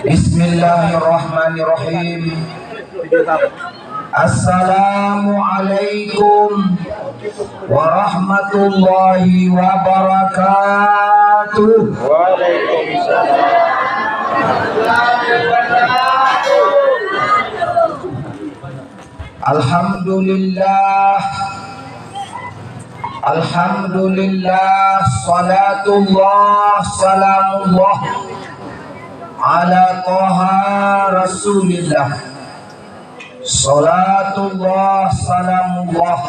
Bismillahirrahmanirrahim. Assalamualaikum warahmatullahi wabarakatuh. Waalaikumsalam. Alhamdulillah, alhamdulillah, salatullah, salamullah ala Taha Rasulillah. Salatullah, salamullah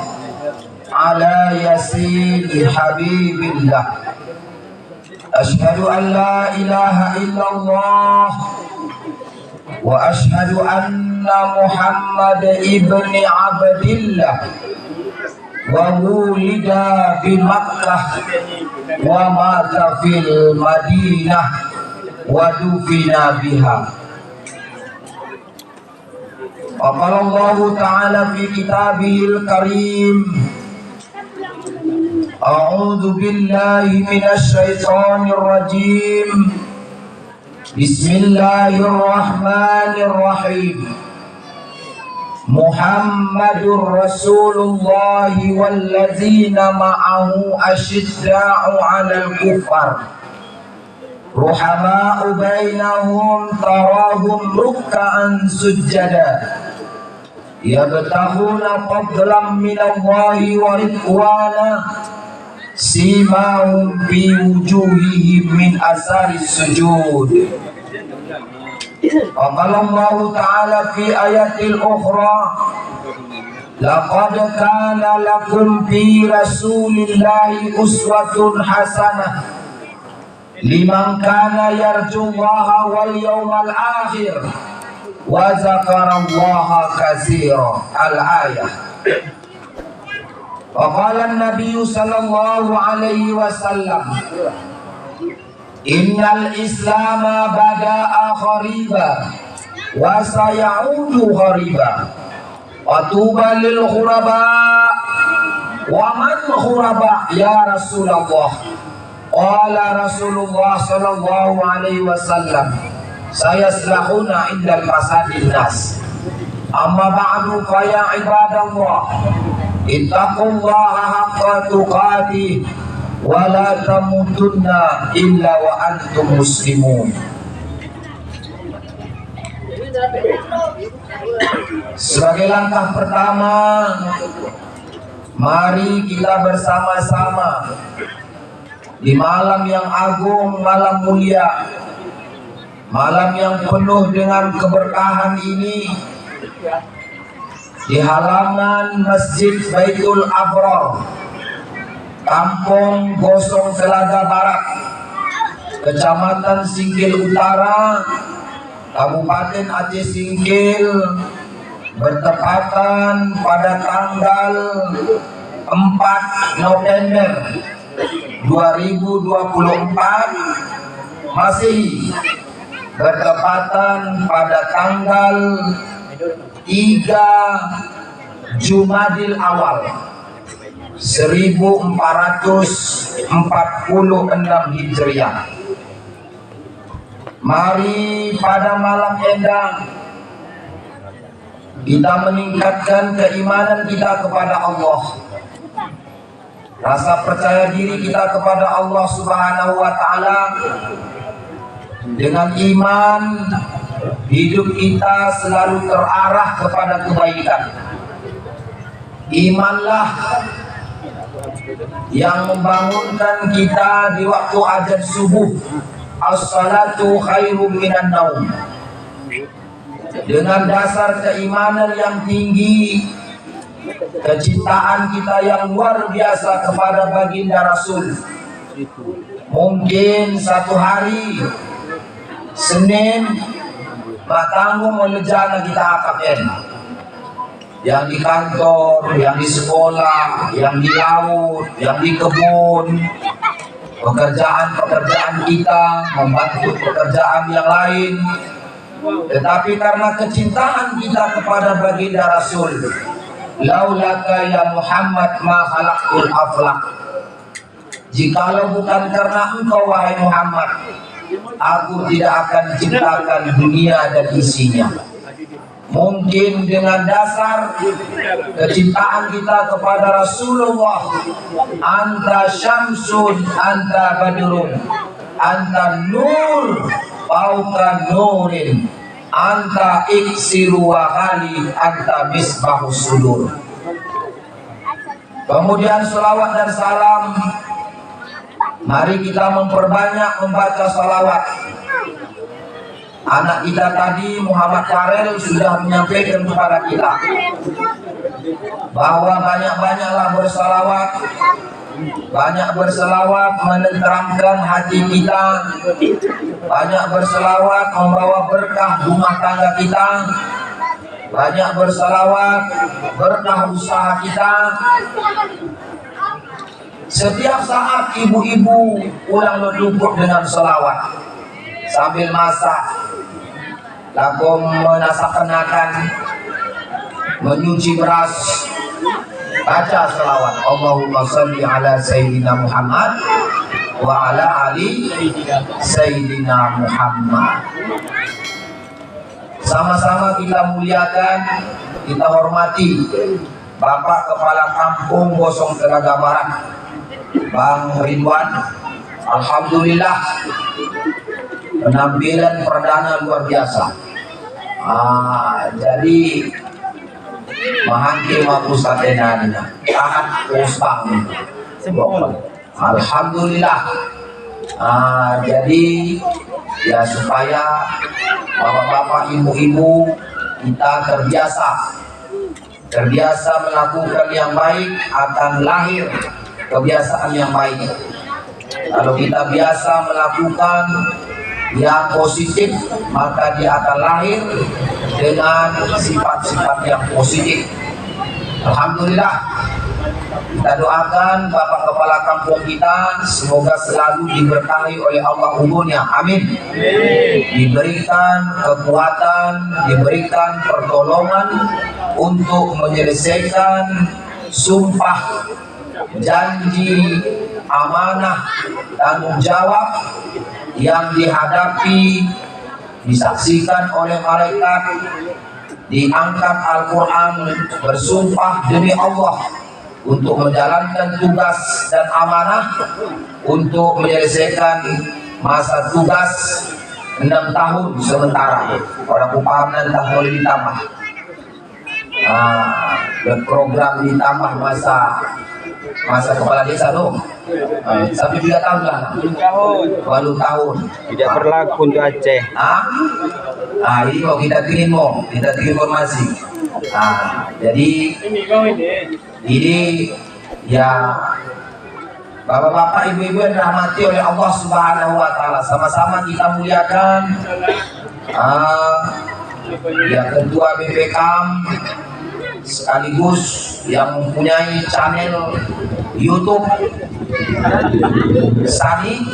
ala Yasin Habibillah. Ashhadu an la ilaha illallah wa ashhadu anna Muhammad ibni Abdillah wa wulida bi Makkah wa mata fil Madinah wa dufina biha. Qala Allah Ta'ala fi kitabihil karim, a'udzu billahi minasy syaithanir rajim. Bismillahirrahmanirrahim. Muhammadur Rasulullah walladzina ma'ahu asyidda'u 'alal kuffar ruhama'u bainahum tarahum ruk'an sujada yabtaghuna fadlan minallahi wa ridwana simahum fi wujuhihim min asaris sujud. Qala Allah Ta'ala fi ayatil ukhra, laqad kana lakum fi rasulillahi uswatun hasanah liman kana yarjullaha wal yawmal akhir wa zakarallaha katsira. Al-ayah. Wa qala an-nabiy sallallahu alaihi wasallam, innal islama bada'a khariba wa sayaudu khariba wa tuba lil khuraba wa man khuraba ya Rasulullah. Qala Rasulullah sallallahu alaihi wasallam, sayaslahuna indal fasadin nas. Amma ba'du fa ya ibadallah, ittaqullaha haqqa tuqatih wa la tamutunna illa wa antum muslimun. Sebagai langkah pertama, mari kita bersama-sama di malam yang agung, malam mulia, malam yang penuh dengan keberkahan ini, di halaman Masjid Baitul Abrar, Kampung Gosong Telaga Barat, Kecamatan Singkil Utara, Kabupaten Aceh Singkil, bertepatan pada tanggal 4 November 2024 Masehi, bertepatan pada tanggal 3 Jumadil Awal 1446 Hijriah. Mari pada malam indah kita meningkatkan keimanan kita kepada Allah, rasa percaya diri kita kepada Allah Subhanahu wa Ta'ala. Dengan iman, hidup kita selalu terarah kepada kebaikan. Imanlah yang membangunkan kita di waktu azan subuh, as-salatu khairum minan naum. Dengan dasar keimanan yang tinggi, kecintaan kita yang luar biasa kepada baginda Rasul, mungkin satu hari Senin matanggung melejana kita AKN, yang di kantor, yang di sekolah, yang di laut, yang di kebun, pekerjaan-pekerjaan kita, membantu pekerjaan yang lain. Tetapi karena kecintaan kita kepada baginda Rasul, laulaka ya Muhammad ma khalaqtul aflaq, jikalau bukan karena engkau wahai Muhammad, aku tidak akan ciptakan dunia dan isinya. Mungkin dengan dasar kecintaan kita kepada Rasulullah, anta syamsun, anta badrun, anta nur, fauqa nurin, anta iksiru wa hali, anta misbahus sudur. Kemudian selawat dan salam, mari kita memperbanyak membaca salawat. Anak kita tadi Muhammad Farel sudah menyampaikan kepada kita bahwa banyak-banyaklah bersalawat, banyak berselawat menenteramkan hati kita, banyak berselawat membawa berkah rumah tangga kita, banyak berselawat berkah usaha kita. Setiap saat ibu-ibu ulang lelupuk dengan selawat sambil masak, lakum menasahkenakan, menyuci beras, baca selawat Allahumma salli ala Sayyidina Muhammad wa ala ali Sayyidina Muhammad. Sama-sama kita muliakan, kita hormati Bapak Kepala Kampung Bosong Telaga Barat, Bang Ridwan. Alhamdulillah, penampilan perdana luar biasa. Jadi mahangki makusat enannya tahan usbang. Alhamdulillah. Jadi ya supaya bapak-bapak, ibu-ibu kita terbiasa melakukan yang baik, akan lahir kebiasaan yang baik. Kalau kita biasa melakukan yang positif, maka dia akan lahir dengan sifat-sifat yang positif. Alhamdulillah, kita doakan Bapak Kepala Kampung kita semoga selalu diberkahi oleh Allah umurnya, amin. Diberikan kekuatan, diberikan pertolongan untuk menyelesaikan sumpah, janji, amanah, tanggung jawab yang dihadapi, disaksikan oleh malaikat, diangkat Al-Quran, bersumpah demi Allah untuk menjalankan tugas dan amanah, untuk menyelesaikan masa tugas 6 tahun sementara. Orang upaman tak boleh ditambah, program ditambah masa kepala desa dong. Sampai 3 tahun lah. 8 tahun. Tidak berlaku untuk Aceh. Ini mau kita kirim informasi. Jadi ini ya bapak-bapak, ibu-ibu yang dirahmati oleh Allah Subhanahu wa taala, sama-sama kita muliakan ya ketua BPKAM sekaligus yang mempunyai channel YouTube Sani.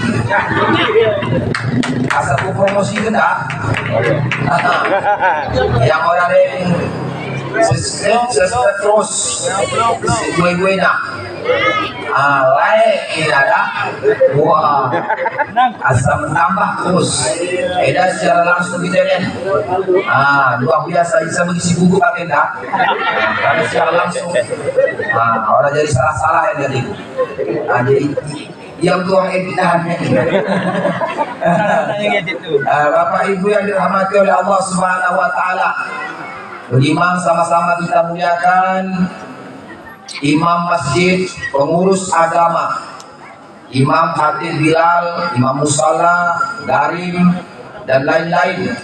Asal promosi kita yang orang yang subscribe terus gue nak like ini ada wah asal menambah terus secara langsung kita lihat luar biasa bisa mengisi buku pakai enggak karena secara langsung orang jadi salah-salah yang jadi jadi yang tuang editahannya. Bapak Ibu yang dirahmati oleh Allah Subhanahu wa taala, Imam sama-sama kita muliakan, imam masjid, pengurus agama, imam khatib Bilal, imam musalla, darim, dan lain-lain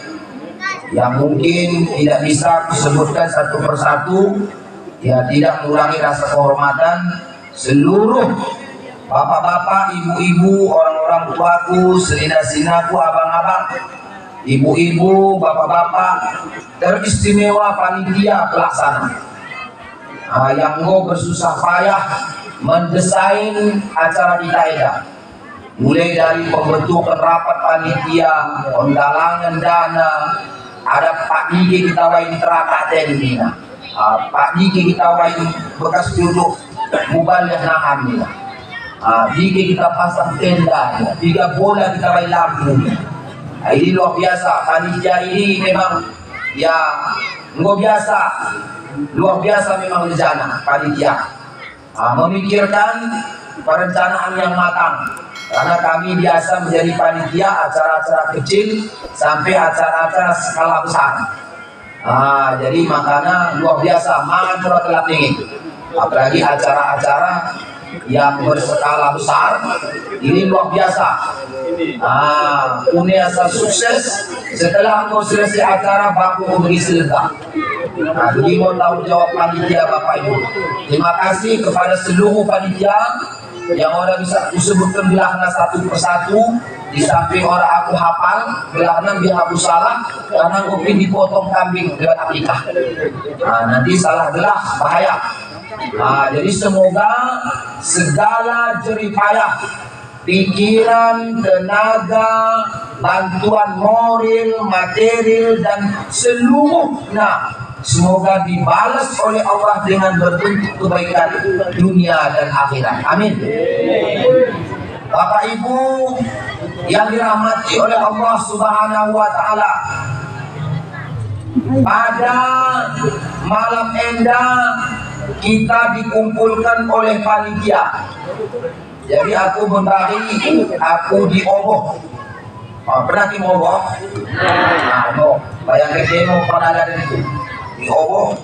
yang mungkin tidak bisa disebutkan satu persatu, ya tidak mengurangi rasa kehormatan seluruh bapak-bapak, ibu-ibu, orang-orang tuaku, selina-sinaku, abang-abang, ibu-ibu, bapak-bapak, teristimewa panitia pelaksana yang bersusah payah mendesain acara kita ini, mulai dari pembentukan rapat panitia, penggalangan dana, ada Pak Niki kita wain terata ini, Pak Niki kita wain bekas duduk mubalik nahan ini. Bikin kita pasang tenda, 3 bola kita main lampu. Ini luar biasa. Panitia ini memang ya luar biasa memang Lejana panitia. Memikirkan perencanaan yang matang. Karena kami biasa menjadi panitia acara-acara kecil sampai acara-acara skala besar. Jadi makanya luar biasa mantra telah tinggi. Apalagi acara-acara yang berskala besar ini luar biasa. Punya asal sukses setelah engkau selesai acara baku memberi sedekah. Jadi mau tahu jawab panitia Bapak Ibu. Terima kasih kepada seluruh panitia yang orang bisa disebutkan belahna satu persatu. Di samping orang aku hafal belahna biar aku salah karena kopi dipotong kambing lewat akikah. Nanti salah belah bahaya. Jadi semoga segala jeripayah, pikiran, tenaga, bantuan moral, material dan seluruhnya semoga dibalas oleh Allah dengan berbentuk kebaikan dunia dan akhirat. Amin. Bapak Ibu yang dirahmati oleh Allah Subhanahu wa taala, pada malam endah kita dikumpulkan oleh panitia. Jadi aku membagi, aku dioboh. Pernah dioboh? No. Bayangkan demo pada itu. Dioboh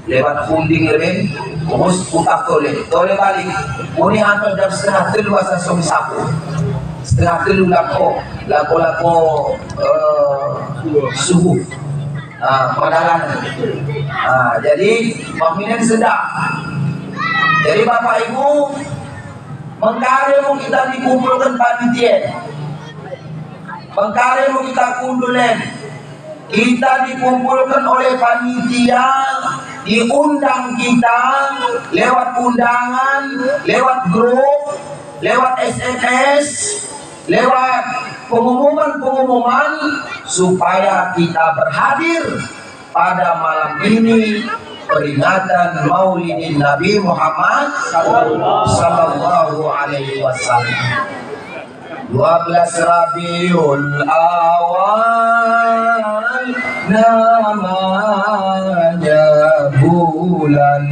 lewat funding lebih, terus utak tole balik. Ini hampir jam 2:30 langsung sapu. 2:30 lako subuh. Padaran. Jadi pemilihan sedang. Jadi Bapak Ibu, mengkaremu kita dikumpulkan panitia. Mengkaremu kita kundulen. Kita dikumpulkan oleh panitia, diundang kita lewat undangan, lewat grup, lewat SMS, lewat pengumuman supaya kita berhadir pada malam ini peringatan Maulidin Nabi Muhammad sallallahu alaihi wasallam. 12 Rabiul Awal namanya bulan,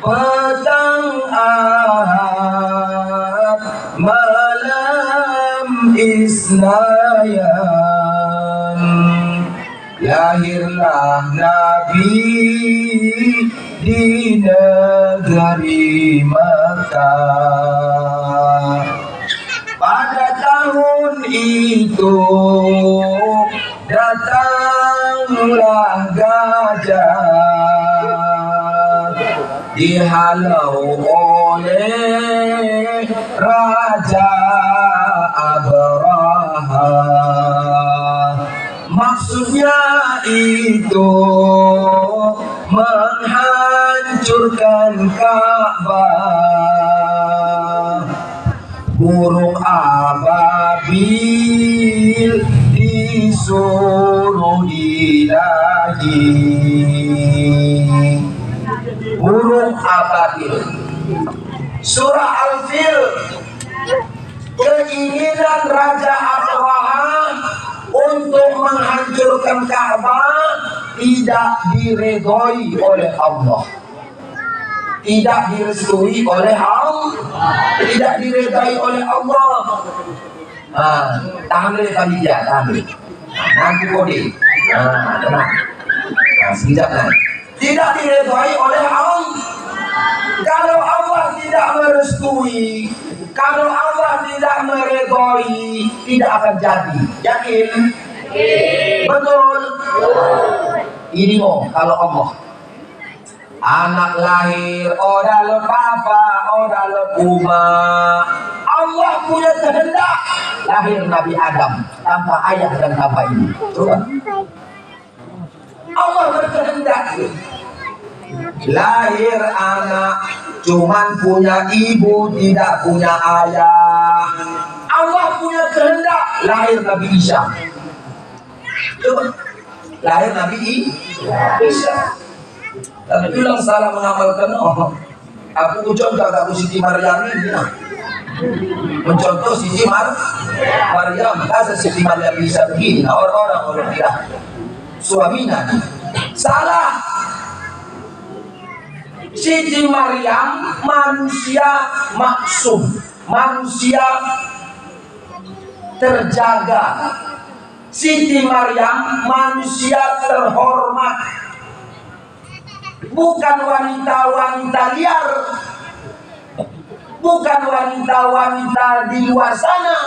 petang Ahad malam Isnayan, lahirlah Nabi di negeri Makkah. Pada tahun itu datanglah gajah, dihalau oleh Raja Abraha. Maksudnya itu menghancurkan Ka'bah. Burung ababil disuruh ilahi. Burung ababil. Surah Al-Fil. Keinginan Raja Abraha untuk menghancurkan Ka'bah tidak diredoi oleh Allah, tidak direstui oleh Allah, tidak diredai oleh Allah. Tahan dulu panitia, tahan dulu. Nanti kode. Tenang. Sekejap nanti. Tidak diredai oleh Allah. Kalau Allah tidak merestui, kalau Allah tidak meredoi, tidak akan jadi. Yakin? Betul. Ini mau kalau Allah anak lahir odal papa odal uma, Allah punya kehendak lahir Nabi Adam tanpa ayah dan tanpa ibu. Coba Allah berkehendak lahir anak cuman punya ibu tidak punya ayah. Allah punya kehendak lahir Nabi Isa. Coba lahir Nabi Isa. Tapi bilang salah mengamalkan Aku contoh aku Siti Maryam ini. Nah. Mencontoh Siti Maryam. Masa Siti Maryam bisa begini? Nah, orang-orang tidak suaminya. Salah. Siti Maryam manusia maksum, manusia terjaga. Siti Maryam manusia terhormat, bukan wanita-wanita liar, bukan wanita-wanita di luar sana.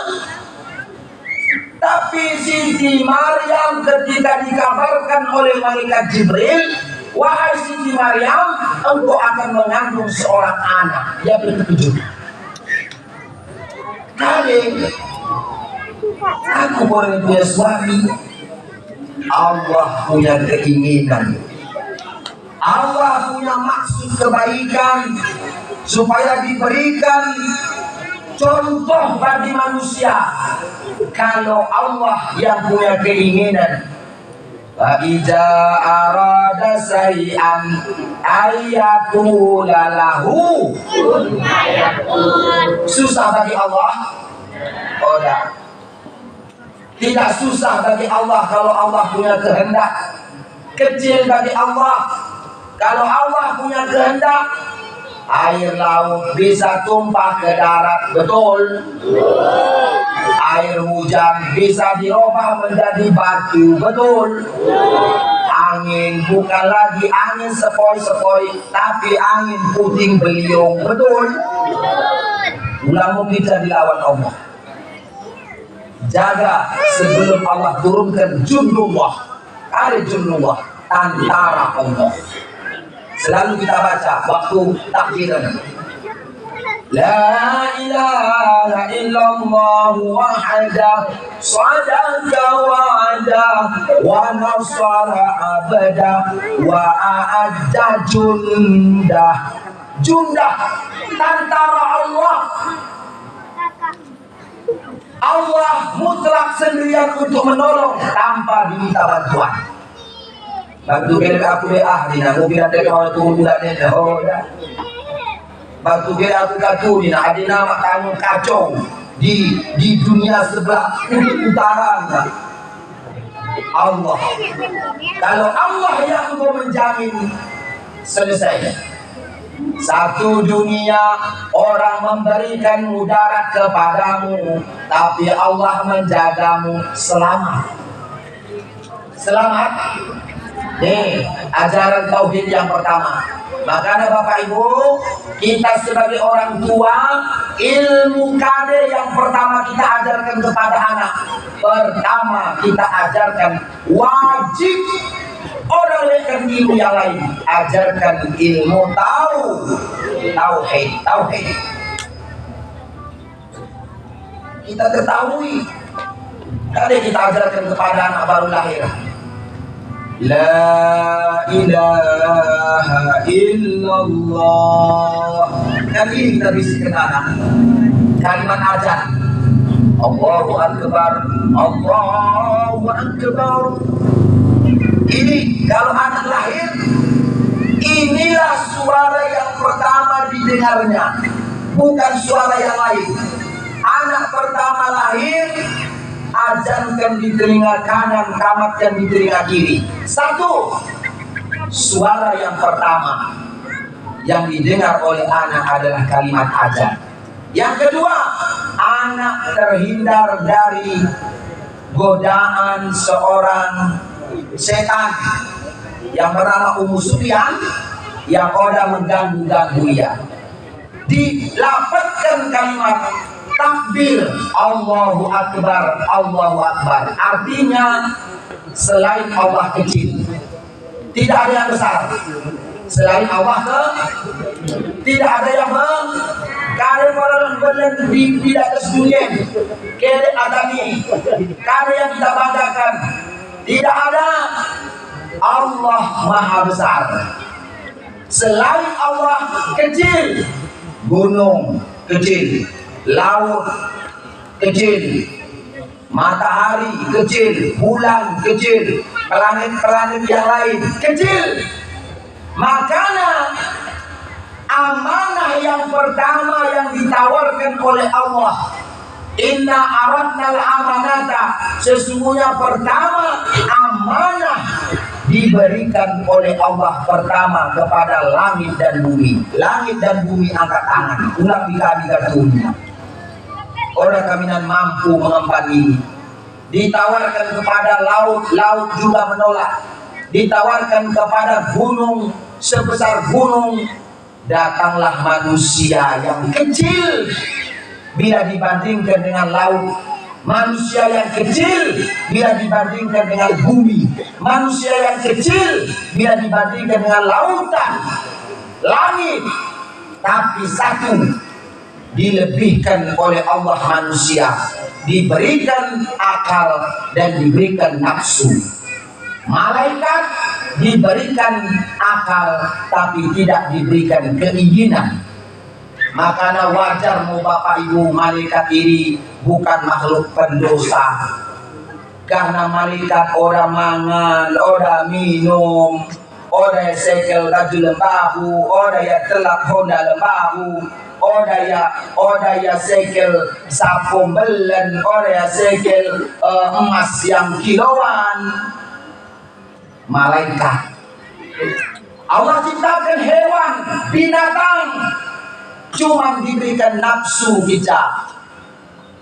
Tapi Siti Maryam ketika dikabarkan oleh malaikat Jibril, wahai Siti Maryam, engkau akan mengandung seorang anak. Dia terkejut. Kali aku boleh punya suami, Allah punya keinginan, Allah punya maksud kebaikan supaya diberikan contoh bagi manusia. Kalau Allah yang punya keinginan, Fa'idza arada say'an ayyakula lahu. Susah bagi Allah? Oh tidak. Tidak susah bagi Allah kalau Allah punya kehendak. Kecil bagi Allah kalau Allah punya kehendak. Air laut bisa tumpah ke darat, betul? Air hujan bisa dirubah menjadi batu, betul? Angin bukan lagi angin sepoi-sepoi, tapi angin puting beliung, betul? Ulama bisa dilawan Allah. Jaga sebelum Allah turunkan jundullah. Ada jundullah, tentara Allah. Selalu kita baca waktu takbiran. La ilaha illallah wahdah sadaqa wa'ada wa nasara abada wa a'adda jundah. Jundah, tentara Allah. Allah mutlak sendirian untuk menolong tanpa diminta bantuan. Bantu kira aku ahli, nak mobil ada kawan tu budak ni, oh dah. Bantu kira aku katu ni, nak ada nama kamu kacau di dunia sebelah utara. Allah, kalau Allah yang mau menjamin, selesai. Satu dunia orang memberikan mudarat kepadamu, tapi Allah menjagamu selamat. Selamat. Nih, ajaran tauhid yang pertama. Makanya Bapak Ibu, kita sebagai orang tua, ilmu kade yang pertama kita ajarkan kepada anak. Pertama kita ajarkan wajib. Orang lain ilmu yang lain, ajarkan ilmu tauhid. Kita ketahui, kade kita ajarkan kepada anak baru lahir. La ilaha illallah. Kali ini kita bisikan anak kalimat azan. Allahu Akbar, Allahu Akbar. Ini kalau anak lahir, inilah suara yang pertama didengarnya, bukan suara yang lain. Anak pertama lahir, azankan di telinga kanan, qamatkan di telinga kiri. Satu, suara yang pertama yang didengar oleh anak adalah kalimat azan. Yang kedua, anak terhindar dari godaan seorang setan yang bernama Ummu Sufyan yang ada mengganggu ia. Dilapatkan kalimat takbir, Allahu Akbar, Allahu Akbar. Artinya selain Allah kecil, tidak ada yang besar. Selain Allah tidak ada yang karena orang di atas dunia, kede adami, karena yang kita banggakan, tidak ada. Allah Maha Besar. Selain Allah kecil, gunung kecil, laut kecil, matahari kecil, bulan kecil, planet-planet yang lain kecil. Makanya Amanah yang pertama yang ditawarkan oleh Allah, inna aradnal amanata, sesungguhnya pertama amanah diberikan oleh Allah pertama kepada langit dan bumi. Langit dan bumi angkat tangan, ulang dikali tuli. Orang kaminan mampu mengemban ini. Ditawarkan kepada laut, laut juga menolak. Ditawarkan kepada gunung sebesar gunung, datanglah manusia yang kecil bila dibandingkan dengan laut, manusia yang kecil bila dibandingkan dengan bumi, manusia yang kecil bila dibandingkan dengan lautan, langit. Tapi satu dilebihkan oleh Allah manusia, diberikan akal dan diberikan nafsu. Malaikat diberikan akal tapi tidak diberikan keinginan. Makanya wajar mau Bapak Ibu, malaikat ini bukan makhluk pendosa. Karena malaikat orang mangan, orang minum, orang sekel kaju lembahu, orang yang telak honda lembahu, orang yang sekel sapu belen, orang yang sekel emas yang kiloan. Malaikat. Allah ciptakan hewan, binatang, cuma diberikan nafsu kita.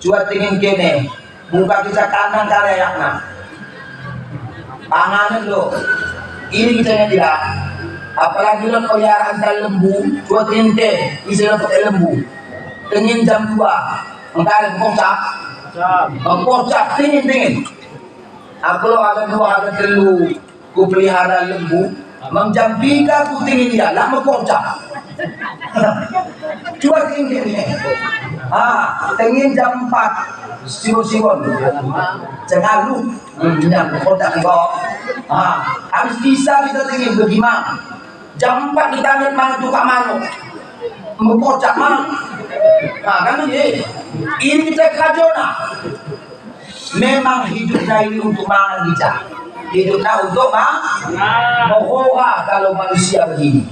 Cuma tingin kene, buka kita kanan karayakna. Tangan lo, ini kita tidak. Apalagi lo peliharaan lembu, cuma tinte, isi lo pakai lembu. Tingin jam 2, engkau mengkocak, tingin. Aku lo ada 2, ada 3. Ku pelihara lembu, jam 3 ku tinggi dia, lama kocak. Cuma tinggi ni. Tinggi jam 4, siwon. Jangan lu, jangan kocak kau. Harus bisa kita tinggi bagaimana? Jam 4 kita ambil mana tukar mano, mengkocak mana? Kan ini kita kajona. Memang hidupnya ini untuk mangan kita. Hidupnya untuk mohoha kalau manusia begini.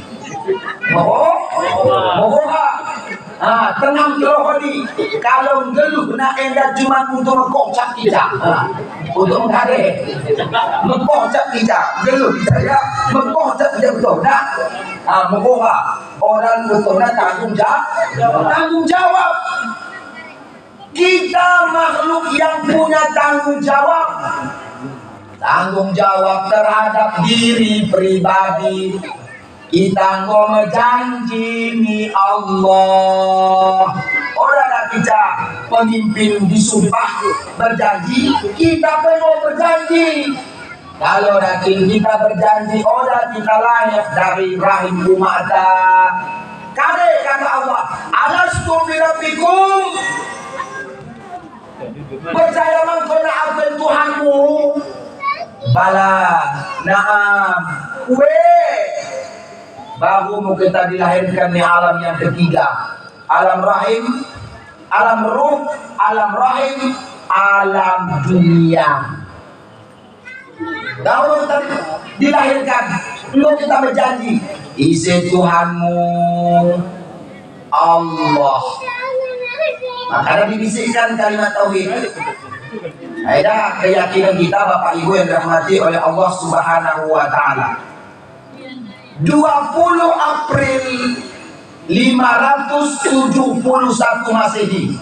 Mohoha. Tenang kerohoni. Kalau geluh nak endah cuma untuk mengkocak kita. Untuk menghadeh. Mengkocak kita. Geluh kita ya. Mengkocak kita betul. Mohoha. Orang betul tanggung jawab. Kita makhluk yang punya tanggung jawab. Tanggung jawab terhadap diri pribadi. Kita ngomong janji ni Allah. Orang kita pemimpin disumpah berjanji, kita perlu berjanji. Kalau rakyat kita berjanji, orang kita layak dari rahim umata. Kata Allah, alastu birabbikum. Percaya mengkona apa Tuhanmu? Bala, naam, baru kita dilahirkan di alam yang ketiga, alam rahim, alam ruh, alam rahim, alam dunia. Baru kita dilahirkan, belum kita berjanji, isi Tuhanmu Allah. Makanya dibisikkan kalimat tauhid. Ada keyakinan kita Bapak Ibu yang dirahmati oleh Allah Subhanahu wa taala. 20 April 571 Masehi.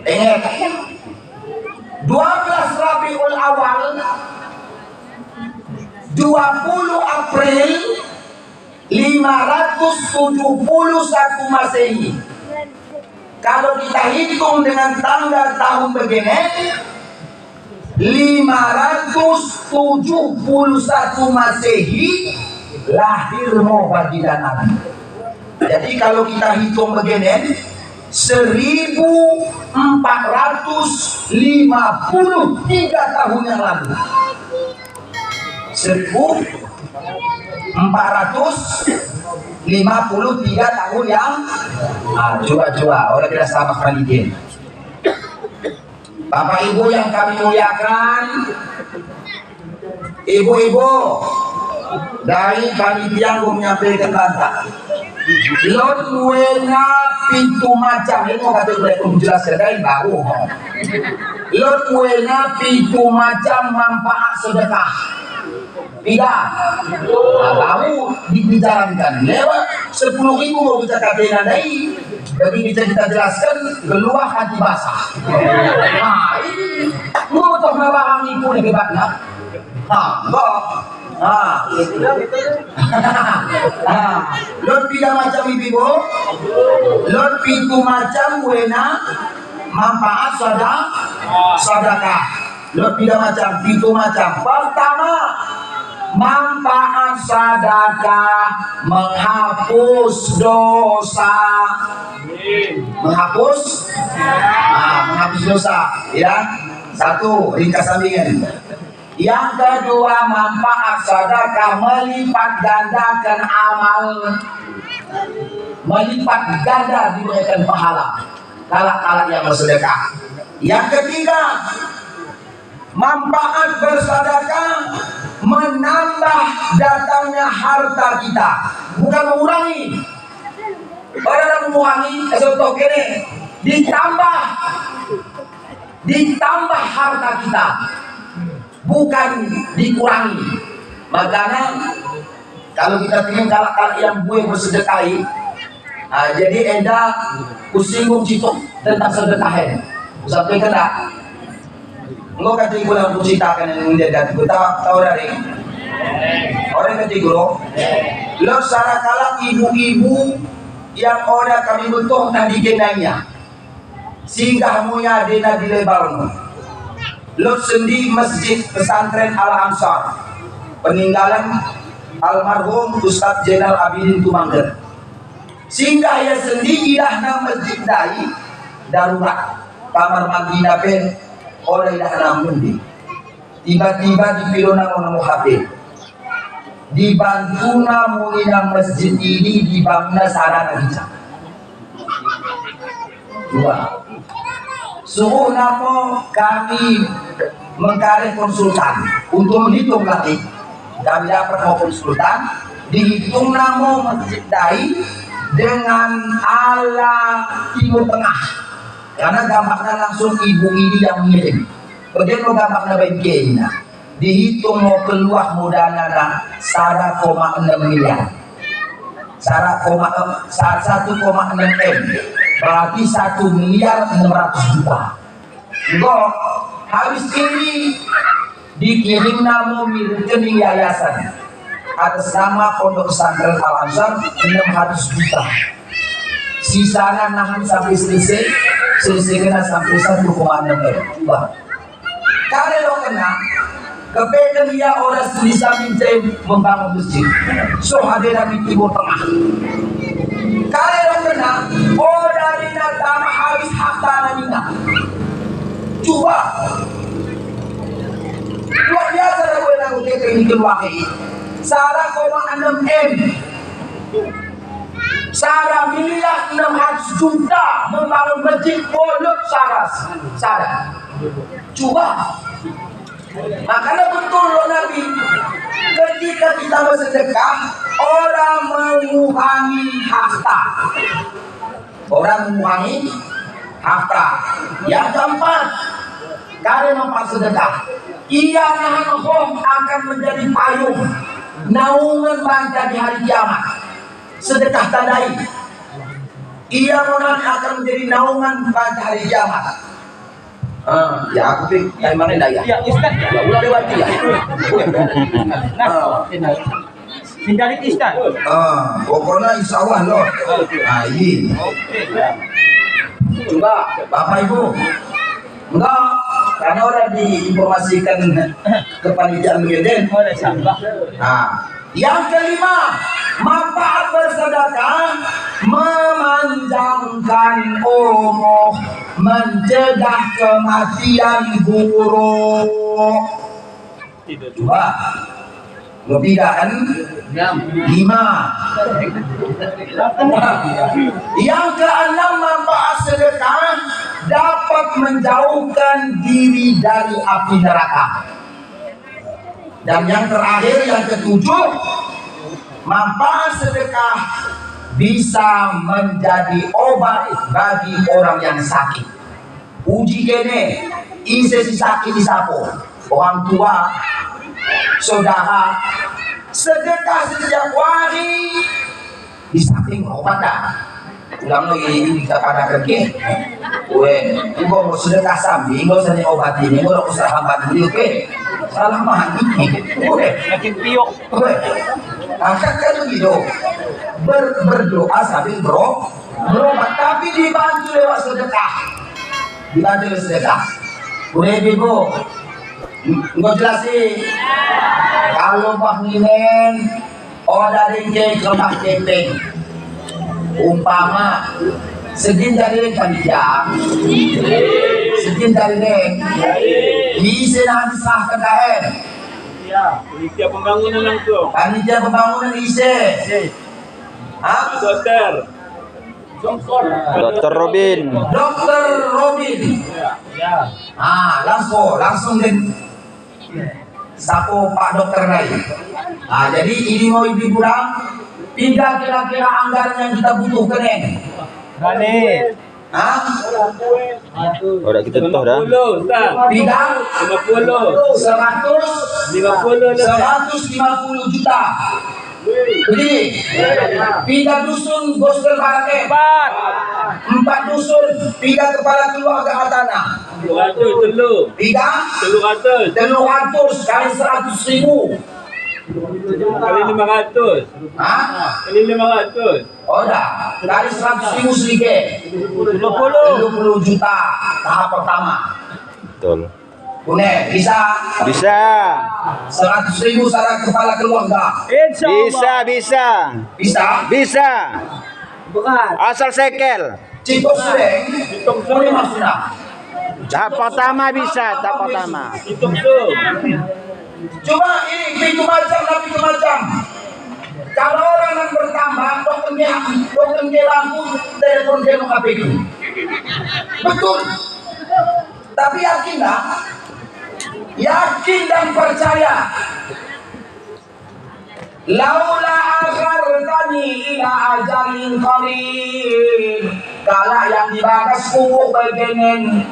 Ingat 12 Rabiul Awal 20 April 571 Masehi. Kalau kita hitung dengan tanggal tahun begini 571 Masehi lahir Muhammad Nabi. Jadi kalau kita hitung begini 1453 tahun yang lalu. 1453 tahun yang coba orang kita sama kembalikan. Bapak Ibu yang kami muliakan, ibu-ibu dari panitia gue menyampaikan bantah. Lon wena pintu macam ini mau kata gue menjelaskan dari baru. Lon wena pintu macam manfaat sedekah. Tidak, baru dibicarakan lewat 10.000 mau kita katakan dari, tapi bisa kita jelaskan keluar hati basah. Nah ini mau untuk melawan itu hebatnya. Enggak. Lord tidak macam ibu, Lord pintu macam wena manfaat sedekah. Lord tidak macam pintu macam. Pertama, manfaat sedekah menghapus dosa. Menghapus dosa. Ya, satu ringkasan ini. Yang kedua, manfaat sedekah melipat gandakan amal, melipat ganda diberikan pahala kala-kala yang bersedekah. Yang ketiga, manfaat bersedekah menambah datangnya harta kita, bukan mengurangi. Padahal mengurangi, contoh ini ditambah harta kita, bukan dikurangi. Makanya kalau kita ingin kalau yang gue bersedekahi, jadi enda kusinggung citok tentang sedekahin sampai kena lo kata gue yang kucitakan yang menjadi kita tahu dari orang ketiga lo salah kalah ibu-ibu yang ada kami betul tadi genanya sehingga muya dena di lebarno. Lo sendi masjid pesantren Al Ansar peninggalan almarhum Ustadz Jenal Abidin Tumangger, sehingga ya sendi ilahna masjid dai darurat kamar mandi napen oleh ilahna mundi tiba-tiba di pilona mau HP dibantu namunina masjid ini dibangun sarana hijab dua. Suruh namo kami mengkarek konsultan untuk menghitung lagi. Kami dapat mau konsultan dihitung namo masjid dai dengan ala timur tengah karena gampangnya langsung ibu ini yang mengirim. Bagaimana gampangnya bagiannya dihitung mau keluar modalnya 1,6 miliar 1,6 M berarti 1.600.000.000. Enggak, habis ini dikirim nama rekening yayasan atas nama Pondok Pesantren Al Ansar 600 juta. Sisanya nahan sampai selesai kena sampai 1,6 M. Coba. Kalau lo kena kepengen dia orang bisa minta membangun masjid. So ada di Timur Tengah. Kalau lo kena dari datang habis harta nina. Coba. Luar biasa lah gue lagu ini keluar ini. 1,6 M. 1.600.000.000 membangun masjid pondok saras. Coba. Makanya betul loh Nabi, ketika kita bersedekah orang mengurangi harta. Yang keempat, karena manfaat sedekah ia akan menjadi payung naungan bangsa di hari kiamat. Sedekah tandai ia akan menjadi naungan bangsa hari kiamat. Ya aku pikir dari mana ya? Ya Ustaz. Ya ulah lewat ya. Hindari Ustaz. Pokoknya insya Allah loh. Ini. Coba Bapak Ibu. Enggak, karena udah diinformasikan kepanitiaan begini. Yang kelima, manfaat bersedekah memanjangkan umur, mencegah kematian buruk. Coba, lebih kan? 5. Yang keenam, manfaat sedekah dapat menjauhkan diri dari api neraka. Dan yang terakhir, yang ketujuh, manfaat sedekah bisa menjadi obat bagi orang yang sakit. Uji kene, isi si sakit di sapo, orang tua, saudara, sedekah setiap hari di samping obat dah. Ulang lagi kita pada kerja, ibu mau sedekah sambil, nggak usah obat ini, nggak usah hambat beli, salah mah ini, Makin piok. angkat kan begitu, berdoa sambil berobat, tapi dibantu lewat sedekah, boleh ibu, nggak jelasin, kalau Pak Minen, dari ke rumah kepeng. Umpama segin dari panitia, segin dari bisa nanti sah ke daer. Ya, panitia pembangunan langsung. Panitia pembangunan ise. Dokter. Dokter Robin. Dokter Robin. Ya. Langsung dan sapo Pak Dokter lain. Jadi ini mau ibu pulang. Tidak kira-kira anggaran yang kita butuhkan ini. Gane. Udah kita tuh dah. 150 juta. Begini, 3 dusun Gospel Barake, 4 dusun, 3 kepala keluarga Atana, 300 kali 100.000 Kali 500. Kali 500. Oh dah, kali 100.000 sedikit 20 juta tahap pertama. Betul. Boleh, bisa Bisa. 100.000 secara kepala keluarga. Bisa. Bukan. Asal sekel. Citok sudah, boleh maksudnya. Tahap pertama bisa, tahap pertama. Itu tuh. Cuma ini pintu macam. Kalau orang yang bertambah, dokter dia lampu, telepon dia HP itu. Betul. Tapi yakin dan percaya. Laula akhartani ila ajalin qarib. Kala yang dibagas kuku begenen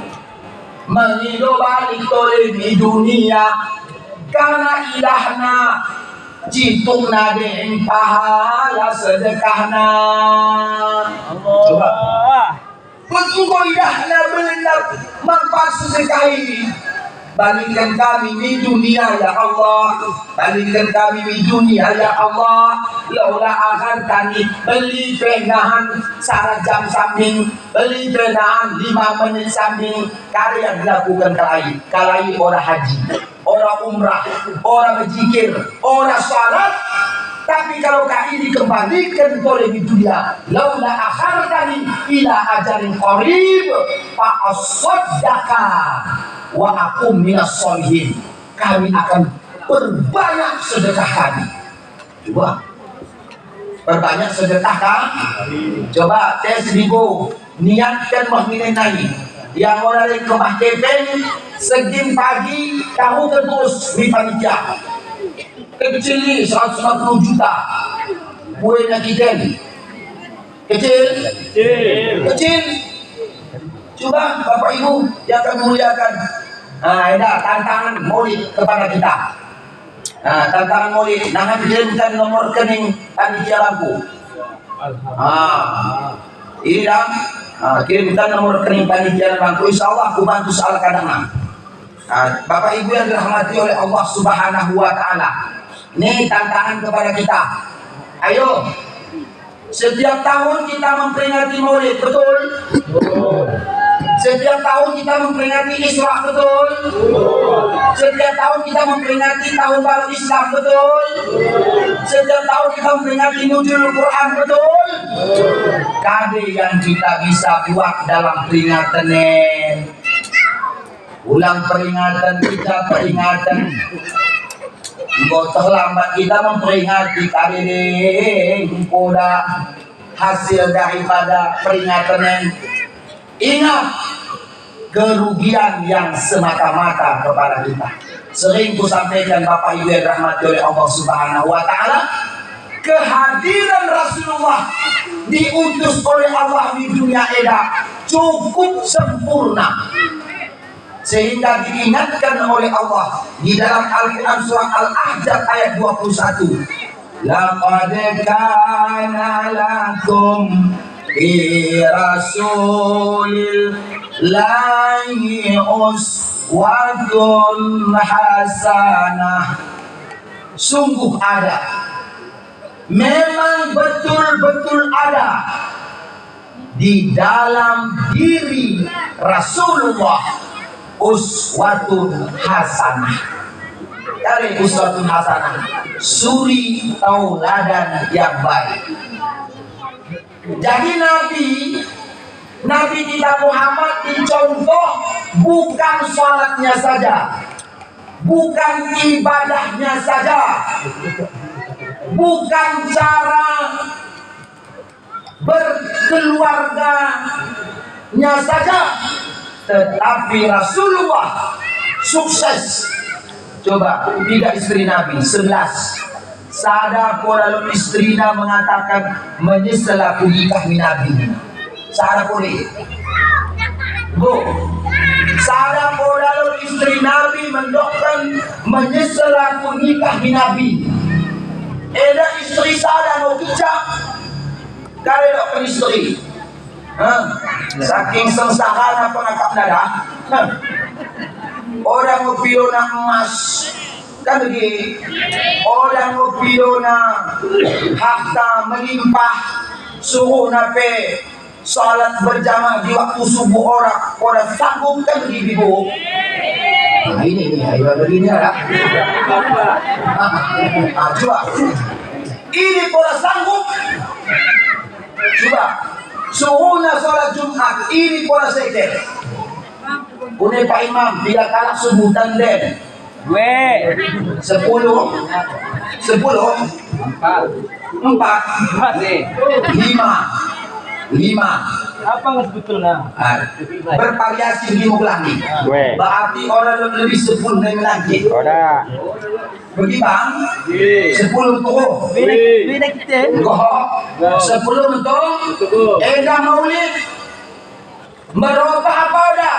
menido balik toleh di dunia. Karena ilahna jitung nade pahala sedekahna. Coba. Untuk ilahna benar manfaat sedekah ini. Balikkan kami di dunia ya Allah. Balikkan kami di dunia ya Allah. Laula akhartani beli penahan sarat jam samping, beli penahan 5 menit samping. Karya dilakukan kalai orang haji, orang umrah, orang berzikir, orang salat. Tapi kalau ini dikembalikan oleh di dunia, laula akhartani ila ajalin qarib fa asaddaqa wa akum minas solihin. Kami akan berbanyak sedekah kami. Coba berbanyak sedekah kami. Coba tes ibu niatkan mengenai yang orang ke rumah kepeng segin pagi tahu terus di panitia kecil ini 150 juta buahnya kecil. Coba Bapak Ibu yang akan muliakan, ada tantangan maulid kepada kita. Tantangan maulid, nanti kirimkan nomor rekening panitia lampu. Ini dah, kirimkan nomor rekening panitia lampu. Insya Allah aku bantu soal kadang. Bapak Ibu yang dirahmati oleh Allah Subhanahu Wa Taala, ini tantangan kepada kita. Ayo, setiap tahun kita memperingati maulid, betul? Setiap tahun kita memperingati Isra, betul? Setiap tahun kita memperingati tahun baru Islam, betul? Setiap tahun kita memperingati nuzul Quran, betul? Kade yang kita bisa buat dalam peringatan ulang peringatan kita Nggak terlambat kita memperingati kali ini hasil daripada peringatan. Ingat, kerugian yang semata-mata kepada kita. Sering ku sampaikan Bapak Ibu yang dirahmati oleh Allah Subhanahu wa taala, kehadiran Rasulullah diutus oleh Allah di dunia eda cukup sempurna, sehingga diingatkan oleh Allah di dalam Al-Quran surah Al-Ahzab ayat 21, laqad kana lakum fi rasulillahi uswatun hasanah. Sungguh ada, memang betul-betul ada di dalam diri Rasulullah uswatun hasanah. Dari uswatun hasanah, suri tauladan yang baik. Jadi Nabi kita Muhammad dicontoh bukan sholatnya saja, bukan ibadahnya saja, bukan cara berkeluarganya saja, tetapi Rasulullah sukses. Coba, 3 istri Nabi, 11. Sada lalu istrina mengatakan menyesal aku nikah Nabi. Sada boleh. Bu, sada lalu istri Nabi mendokter menyesal aku nikah Nabi. Ada istri sada mau kicap, kali dokter istri. Saking sengsara pengakap nada. Orang ngopiona emas kan lagi, orang ngopiona harta melimpah, suruh nape salat berjamaah di waktu subuh orang sanggup kan lagi ibu. Nah ini ayo begini lah. Coba ini orang sanggup. Coba suruhnya salat Jumat ini orang seker. Unai Pak Imam bila kalah sebutan den. 10 4 5 Apa nggak sebetulnya? bervariasi di lagi. Berarti orang lebih 10 dari lagi. Bagi bang 10 tuh. Beda kita. 10 untuk Eda Maulid. Berubah apa udah?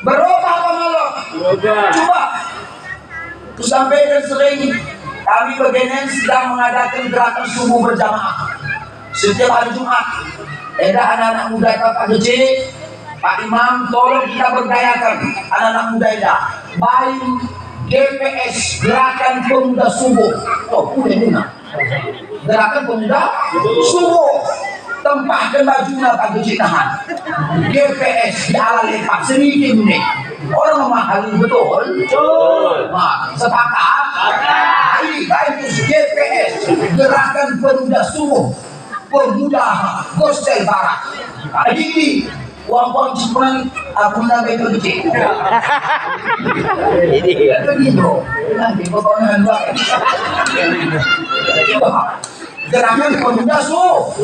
Berubah apa malam? Coba aku sampaikan sering, kami begini sedang mengadakan gerakan subuh berjamaah setiap hari Jumat. Anak-anak muda Pak Gece, Pak Imam, tolong kita berdayakan anak-anak muda Eda. Baik GPS, gerakan pemuda subuh. Oh, punya gerakan pemuda subuh. Tempatkan bajunya Pak Gece tahan. GPS di ala lepak sedikit nih. Orang memahami betul. Nah, sepakat. Baik itu GPS, gerakan pemuda subuh, pemuda Gostel Barat. Ini uang cuma aku namanya itu kecil. Ini begitu. Nanti potongan banget. Gerakan pemuda subuh.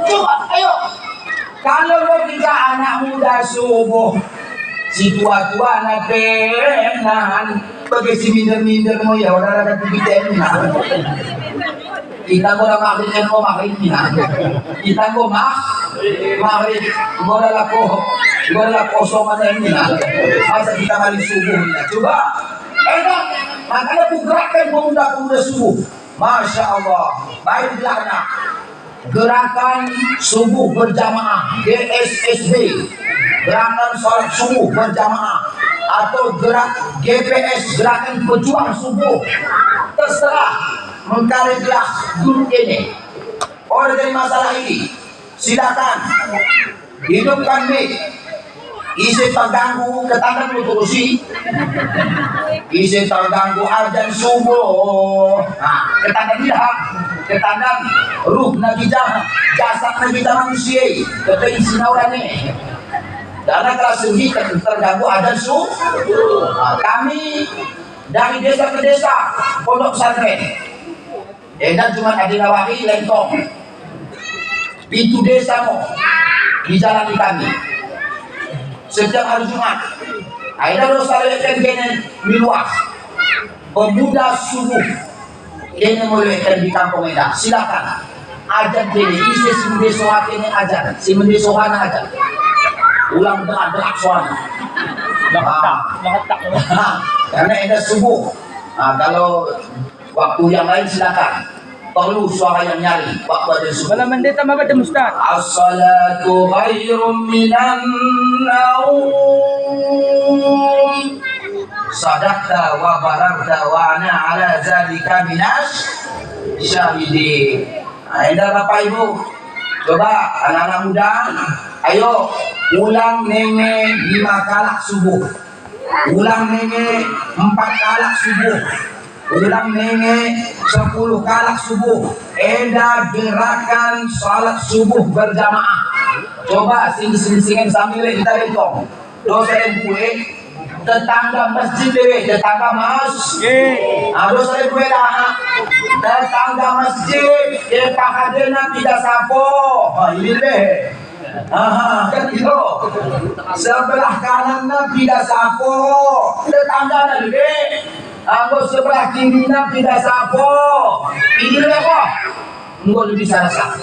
Coba, ayo. Kalau lo kita anak muda subuh, si tua-tua anak penan, bagi si minder-minder mo ya orang ada kita mau makin mo makin kita mau makin mau lako soman ini masa kita kali subuh coba enak makanya gerakan pemuda-pemuda subuh. Masya Allah, baiklah nak. Gerakan subuh berjamaah GSSB, gerakan sholat subuh berjamaah, atau gerak GPS, gerakan pejuang subuh, terserah mengkaritlah grup ini. Orang dari masalah ini silakan hidupkan mic, isi terganggu ketandang luturusi, isi terganggu azan subuh. Nah, ketandang tidak, ketandang ruh nagijah, jasad nagijah manusia, kata isi naurane. Karena kalau segi terganggu azan subuh. Nah, kami dari desa ke desa, pondok pesantren, dan cuma Adinawari Lentong, pintu desa mau dijalani kami. setiap hari Jumat. Aida dosa lekan kene miluas. Pemuda subuh kene mulai di kampung Aida. Silakan. Ajar kene isi si soha kene ajar. Si soha na ajar. Ulang berat suara. Karena Aida subuh. Nah, kalau waktu yang lain silakan. Perlu suara yang nyari waktu ada subuh. Malam mendeta apa ada Ustaz? As-salatu khairum minan naum. Sadaqta wa bararta wa ana ala zalika minas syahidin. Aida Bapak Ibu, coba anak-anak muda, ayo ulang nenge 5 kali subuh. Ulang nenge 4 kali subuh. Ulang nenge 10 kali subuh. Eda gerakan salat subuh berjamaah. Coba sing-sing sambil kita hitung. Dosa gue tetangga masjid dewe, tetangga masjid. Dosa gue dah. Tetangga masjid, pakadena tidak sapo. Ini deh. Kan itu. Sebelah kanan tidak sapo. Tetangga na deh. Anggo sebelah kiri tidak sapo. Ini apa? Engkau lebih sarasa.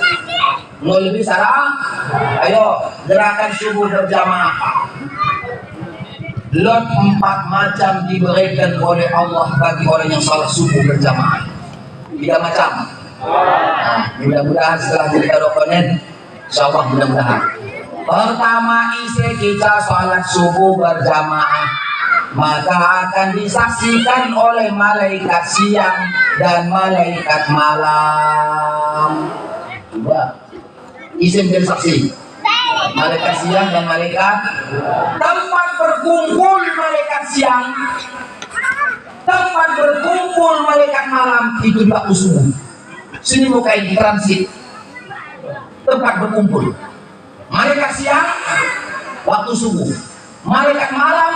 Engkau lebih sarah. Ayo gerakan subuh berjamaah. Lot 4 macam diberikan oleh Allah bagi orang yang salat subuh berjamaah. 3 macam. Nah, mudah-mudahan setelah kita dokumen, insyaallah mudah-mudahan. Pertama isi kita salat subuh berjamaah, maka akan disaksikan oleh malaikat siang dan malaikat malam. Coba izin jadi saksi. Malaikat siang dan malaikat tempat berkumpul malaikat siang, tempat berkumpul malaikat malam itu di waktu subuh. Sini mau kayak di transit, tempat berkumpul malaikat siang waktu subuh, malaikat malam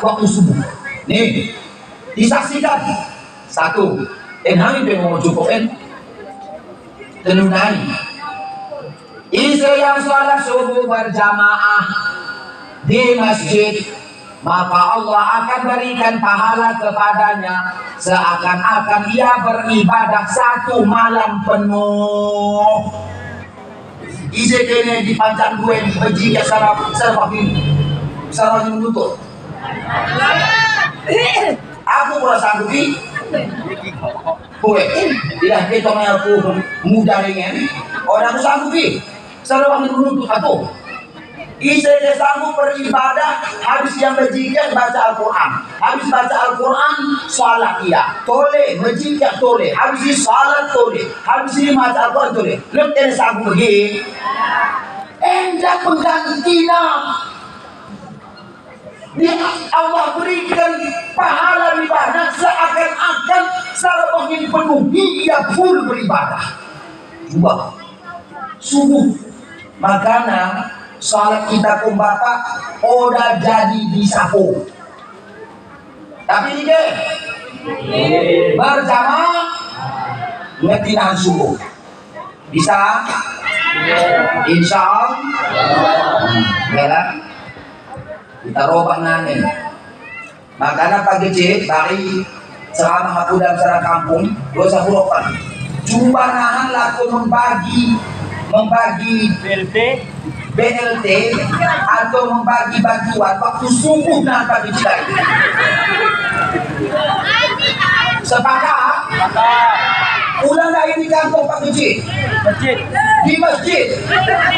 waktu subuh. Nih disaksikan satu. Enhang itu mau cukupin tenunai. Isi yang sholat subuh berjamaah di masjid, maka Allah akan berikan pahala kepadanya seakan-akan ia beribadah 1 malam penuh. Isi kene di panjang gue berjika sarap menutup. Aku pula sanggupi gue tidak kita aku muda dengan orang sanggupi sarap menutup aku. Saya sanggup beribadah habis yang berjikir baca Al-Quran. Habis baca Al-Quran salat ia toleh, berjikir toleh. Habis ini salat toleh. Habis ini baca Al-Quran toleh. Lepas sanggup pergi endak penggantinya. Dia Allah berikan pahala ibadah seakan-akan salah ingin penuhi ia full beribadah. Coba subuh makanya salat kita pun Bapak udah jadi disapu. Tapi ini berjamaah ngetinan subuh. Bisa? Insya Allah. Ya, kita robak nane. Makanya pagi cik dari selama aku dalam secara kampung 210. Coba nahan laku membagi BLT atau membagi bantuan waktu subuh dan pagi cik. Sepakat? Ulang dah ini kampung Pak Kecil. Di masjid.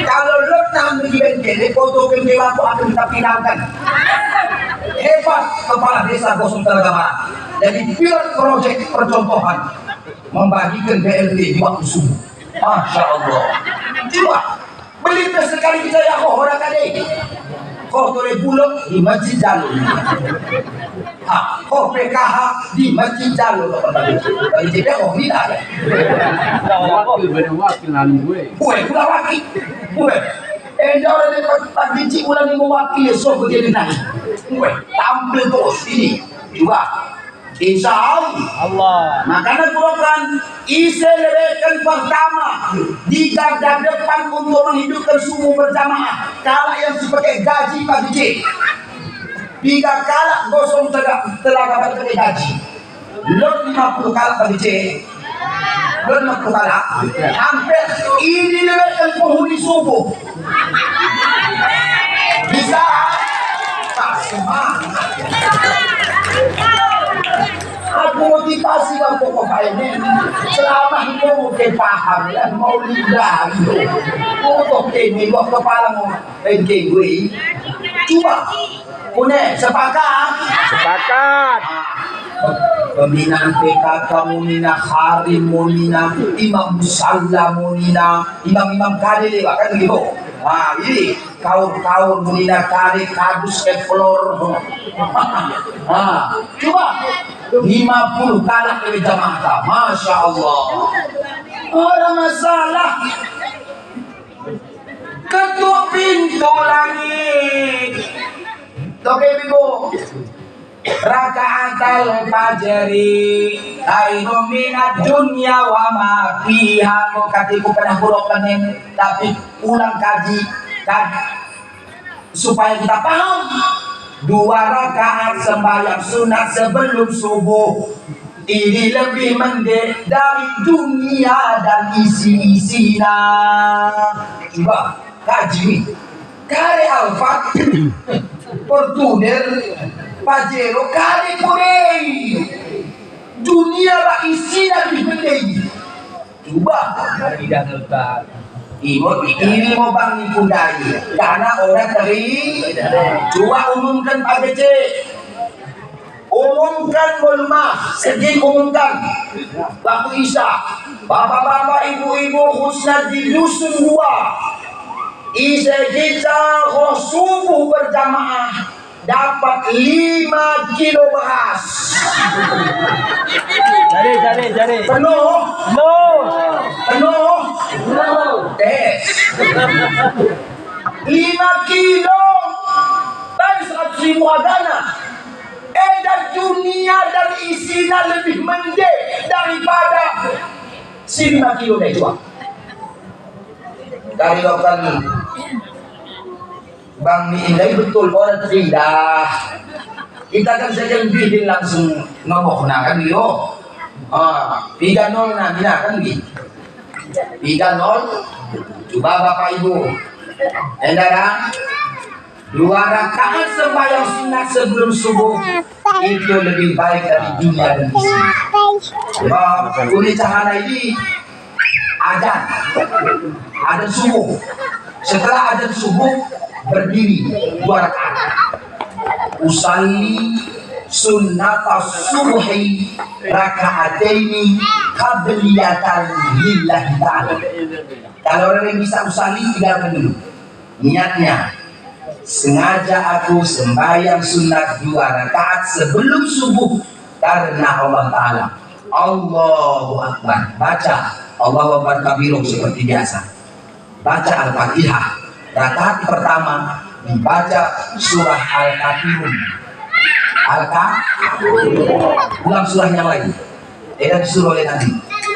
Kalau letak di bengkel, foto bengkel lampu akan kita pinangkan. Hebat kepala desa Gosong Telegama. Jadi pilot project percontohan membagikan BLT di waktu subuh. Masya Allah. Coba beli sekali saya orang kade. Kau boleh bulog di Masjid Jalur. Kau PKH di Masjid Jalur. Bagi tidak kau tidak ya. Wakil lalu gue. Gue udah wakil. Gue. Orang yang pagi cik ulang yang mewakili so begini nanti. Gue tampil terus ini juga. Insya Allah. Makanya bukan iselekan pertama di garda depan untuk menghidupkan subuh berjamaah. Kalau yang sebagai gaji pagi C. 3 kali gosong tenaga pakai gaji. Lot 50 kali pagi C. Lot 50 kali. Hampir ini lebihkan penghuni subuh. Bisa tak semangat. Aku motivasi bang pokok ini selama hidup mungkin paham dan mau lidah untuk ini buat kepala mau penting gue coba punya sepakat pembinaan PKK munina Harim munina Imam Musalla munina imam kali kan gitu. Nah ini kaur munina kali kadus flor. Coba 50 kali dari jamaah, masya Allah. Ada masalah. Ketuk pintu langit. Oke ibu. Rakaat al-fajri khairum minad dunya wa ma fiha. Katiku pernah buruk pening tapi ulang kaji supaya kita paham. 2 rakaat sembahyang sunat sebelum subuh ini lebih mendek dari dunia dan isi-isinya. Coba kaji kare alfat portuner pajero kare kurei dunia lah isinya lebih mendek. Coba tidak lebat. Ini mau bangun pundai karena orang tadi coba umumkan Pak BC, umumkan ulama sedih umumkan waktu Isya bapak-bapak ibu-ibu khususnya di dusun 2 Isya kita subuh berjamaah dapat 5 kilo beras. Jari. Penuh. Tes. 5 kilo dan 100.000 adana. Dan dunia dan isinya lebih mendek daripada si 5 kilo deh coba. Dari dokter Bang Miindai betul orang tidak. Kita kan saja bikin langsung ngomong kan yo. 3-0 nah kan gitu. 3-0. Coba Bapak Ibu. Endara 2 rakaat sembahyang sunat sebelum subuh itu lebih baik dari dunia dan isi. Uni cahana ini azan subuh. Setelah azan subuh berdiri 2 rakaat. Usalli sunnata subhi raka'ataini qabliyatan lillahi ta'ala. Kalau orang yang bisa usalli tinggalkan dulu. Niatnya sengaja aku sembahyang sunat 2 rakaat sebelum subuh karena Allah Ta'ala. Allahu Akbar. Baca Allahu Akbar kabiru seperti biasa. Baca Al-Fatihah. Rakaat pertama dibaca surah Al-Kafirun. Ulang surah yang lain. Tidak disuruh oleh Nabi.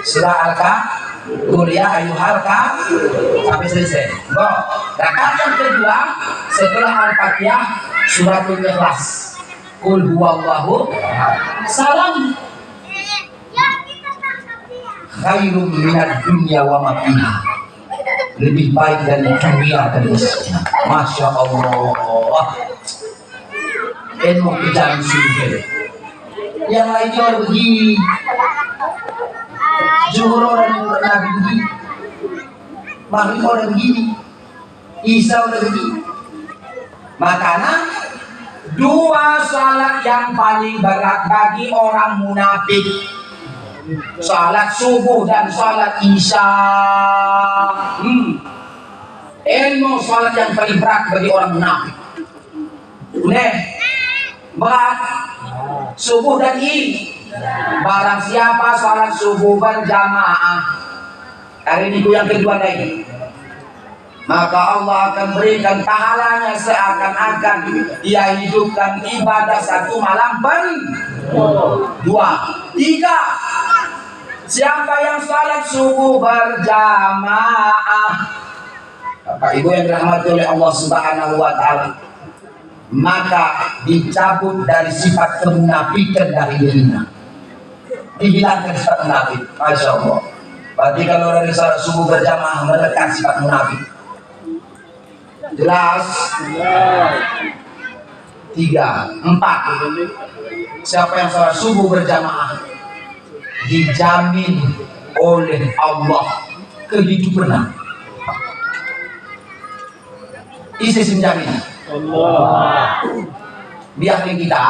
Surah Al-Kafirun ya ayuhal sampai selesai. Rakaat yang kedua setelah Al-Fatihah suratul Ikhlas. Qul huwallahu salam. Khairum minad dunya wa ma fiha. Lebih baik dari dunia dan isinya. Masya Allah. Ilmu kejalan surga. Yang lainnya begini. Zuhur orang Nabi begini. Maghrib orang begini. Isya orang begini. Makanya 2 salat yang paling berat bagi orang munafik. Salat subuh dan salat isya. Ilmu salat yang paling berat bagi orang munafik. Berat subuh dan isya. Barang siapa salat subuh berjamaah hari minggu yang kedua lagi, maka Allah akan berikan pahalanya seakan-akan dia hidupkan ibadah 1 malam penuh. Dua. Tiga. Siapa yang salat subuh berjamaah, Bapak Ibu yang dirahmati oleh Allah Subhanahu wa taala, maka dicabut dari sifat kemunafikan dari dirinya. Dihilangkan sifat munafik. Masya Allah. Berarti kalau dari salat subuh berjamaah melekat sifat munafik. Jelas? Tiga. Empat. Siapa yang salat subuh berjamaah dijamin oleh Allah kehidupan. Isi menjamin. Allah. Biar kita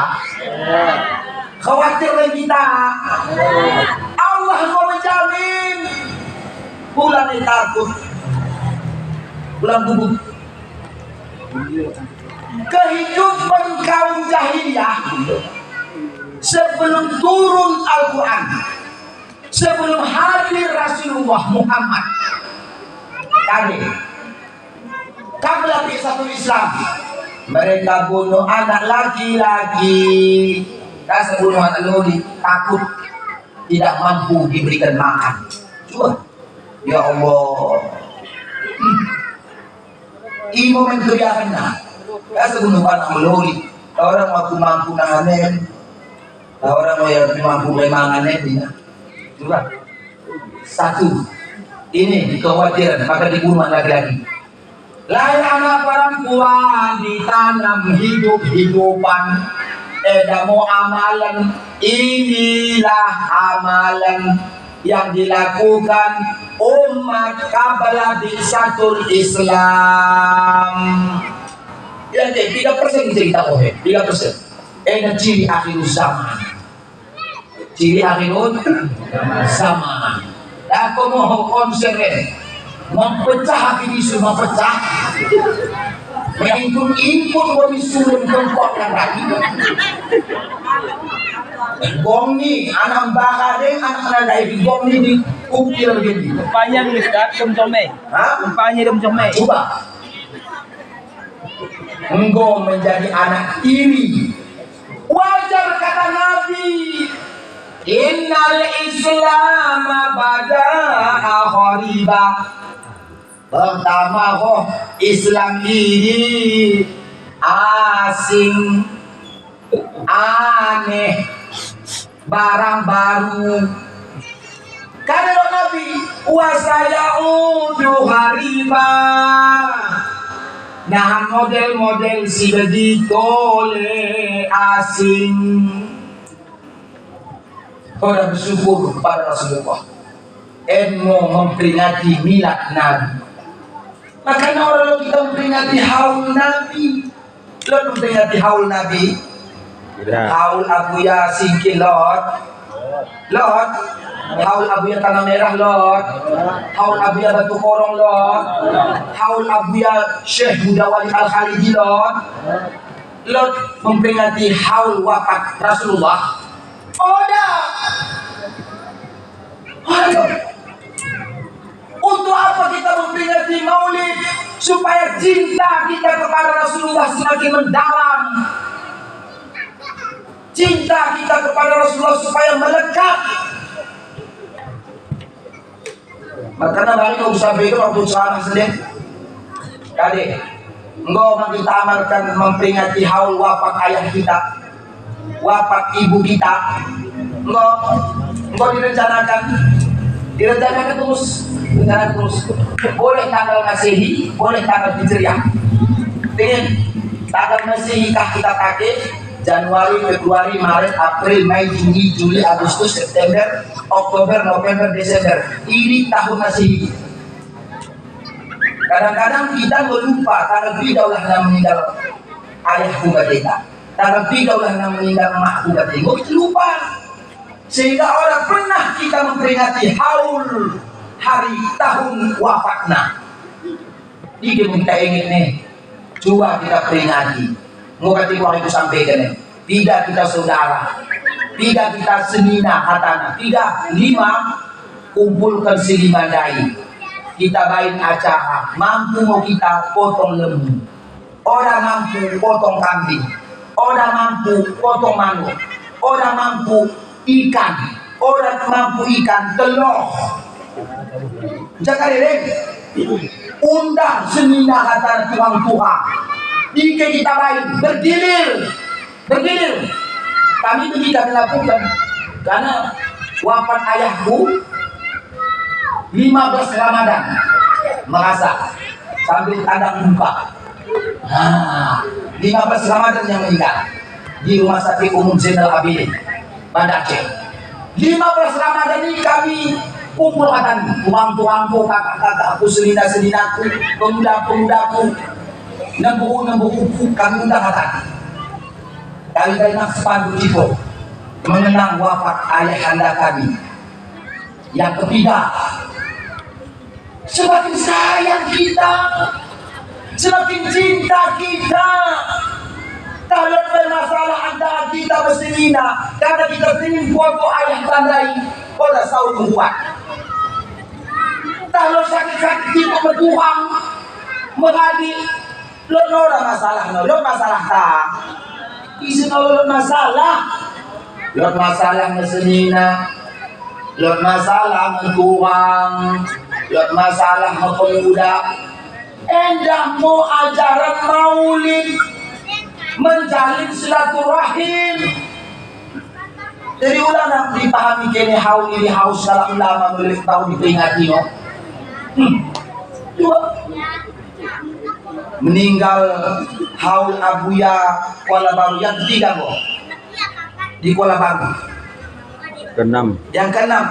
khawatir kita. Allah mau menjamin. Bulan takut. Bulan gugup. Kehidupan kaum jahiliyah sebelum turun Al-Quran, sebelum hadir Rasulullah Muhammad, kabla satu Islam, mereka bunuh anak laki-laki. Kasih bunuh anak laki, takut tidak mampu diberikan makan. Coba, ya Allah, ini momen kebiasaan. Kasih bunuh anak laki, orang mampu nanganen, orang yang mampu memanganen. Coba, satu, ini kekhawatiran, maka dibunuh lagi-lagi. Lahir anak perempuan ditanam hidup-hidupan. Edamu amalan, inilah amalan yang dilakukan umat qabla bi'satul Islam. Ya, 3% cerita kowe, 3%. Ciri akhir zaman. Ciri akhir zaman. Aku mau konser mempecah hati isu, mempecah mengimpun memisulun kengkokkan lagi. Gong ni anak bakadeng anak dari gong ni di ukir begini. Rupanya nih Ustaz, dem-come. Rupanya dem-come. Coba engkau menjadi anak tiri, wajar kata Nabi, innal Islam bada'a ghariba. Pertama kok Islam ini asing, aneh, barang baru. Karena Nabi wasayaudu hariba. Nah model-model si begitu asing. Kau dah bersyukur kepada Rasulullah. Eno memperingati milad Nabi. Makanya orang kita memperingati haul Nabi. Lo memperingati haul Nabi. Haul Abu Yasin Kilot. Lot. Haul Abu Ya Tanah Merah Lot. Haul Abu Ya Batu Korong Lot. Haul Abu Ya Syekh Budawali Al-Khalidi Lot. Lot memperingati haul wafat Rasulullah. Untuk apa kita memperingati Maulid? Supaya cinta kita kepada Rasulullah semakin mendalam. Cinta kita kepada Rasulullah supaya melekat. Makanya balik kau sampaikan waktu ceramah sedih. Kali, engkau kita amalkan memperingati haul wafat ayah kita, wafat ibu kita. Engkau direncanakan terus. Boleh tanggal Masehi, boleh tanggal Hijriah. Dengan tanggal Masehi kita pakai Januari, Februari, Maret, April, Mei, Juni, Juli, Agustus, September, Oktober, November, Desember. Ini tahun Masehi. Kadang-kadang kita melupa tanggal bidaulah yang meninggal ayahku kita, tanggal bidaulah yang meninggal emakku kita. Kita lupa. Sehingga orang pernah kita memperingati haul hari tahun wafatnya. Ini kita ingin nih, coba kita peringati. Mau ketika itu sampaikan nih, tidak kita saudara, tidak kita semina hatana, tidak lima kumpulkan selima dai. Kita baik acara, mampu mau kita potong lembu, orang mampu potong kambing, orang mampu potong manuk, orang mampu ikan, orang mampu ikan telur. Jangan deh, undang senina kata Tuhan. Jika kita baik bergilir. Kami begitu melakukan karena wafat ayahku 15 Ramadan merasa sambil tandang muka. 15 Ramadan yang meninggal di Rumah Sakit Umum Zainal Abidin, Banda Aceh. 15 Ramadan ini kami kumpulkan tuang-tuangku, kakak-kakakku, selina-selinaku, pemuda-pemudaku, nembuku kami undang-undang. Dari Sepandu Ciko mengenang wafat ayahanda kami. Yang ketiga, semakin sayang kita, semakin cinta kita. Kalau bermasalah antara kita berselina, karena kita ingin foto ayah tandai, pada sahur membuat. Kalau sakit-sakit kita berjuang, mengadik, lo masalah tak. Isi lo masalah berselina, lo masalah berjuang, lo masalah pemuda. Endah mau ajaran maulid, menjalin silaturahim. Jadi ulama dipahami kene haul ini haus salah ulama milik tahu diperingati no. Coba meninggal haul Abuya Kuala Baru yang ketiga kok di Kuala Baru. Yang keenam.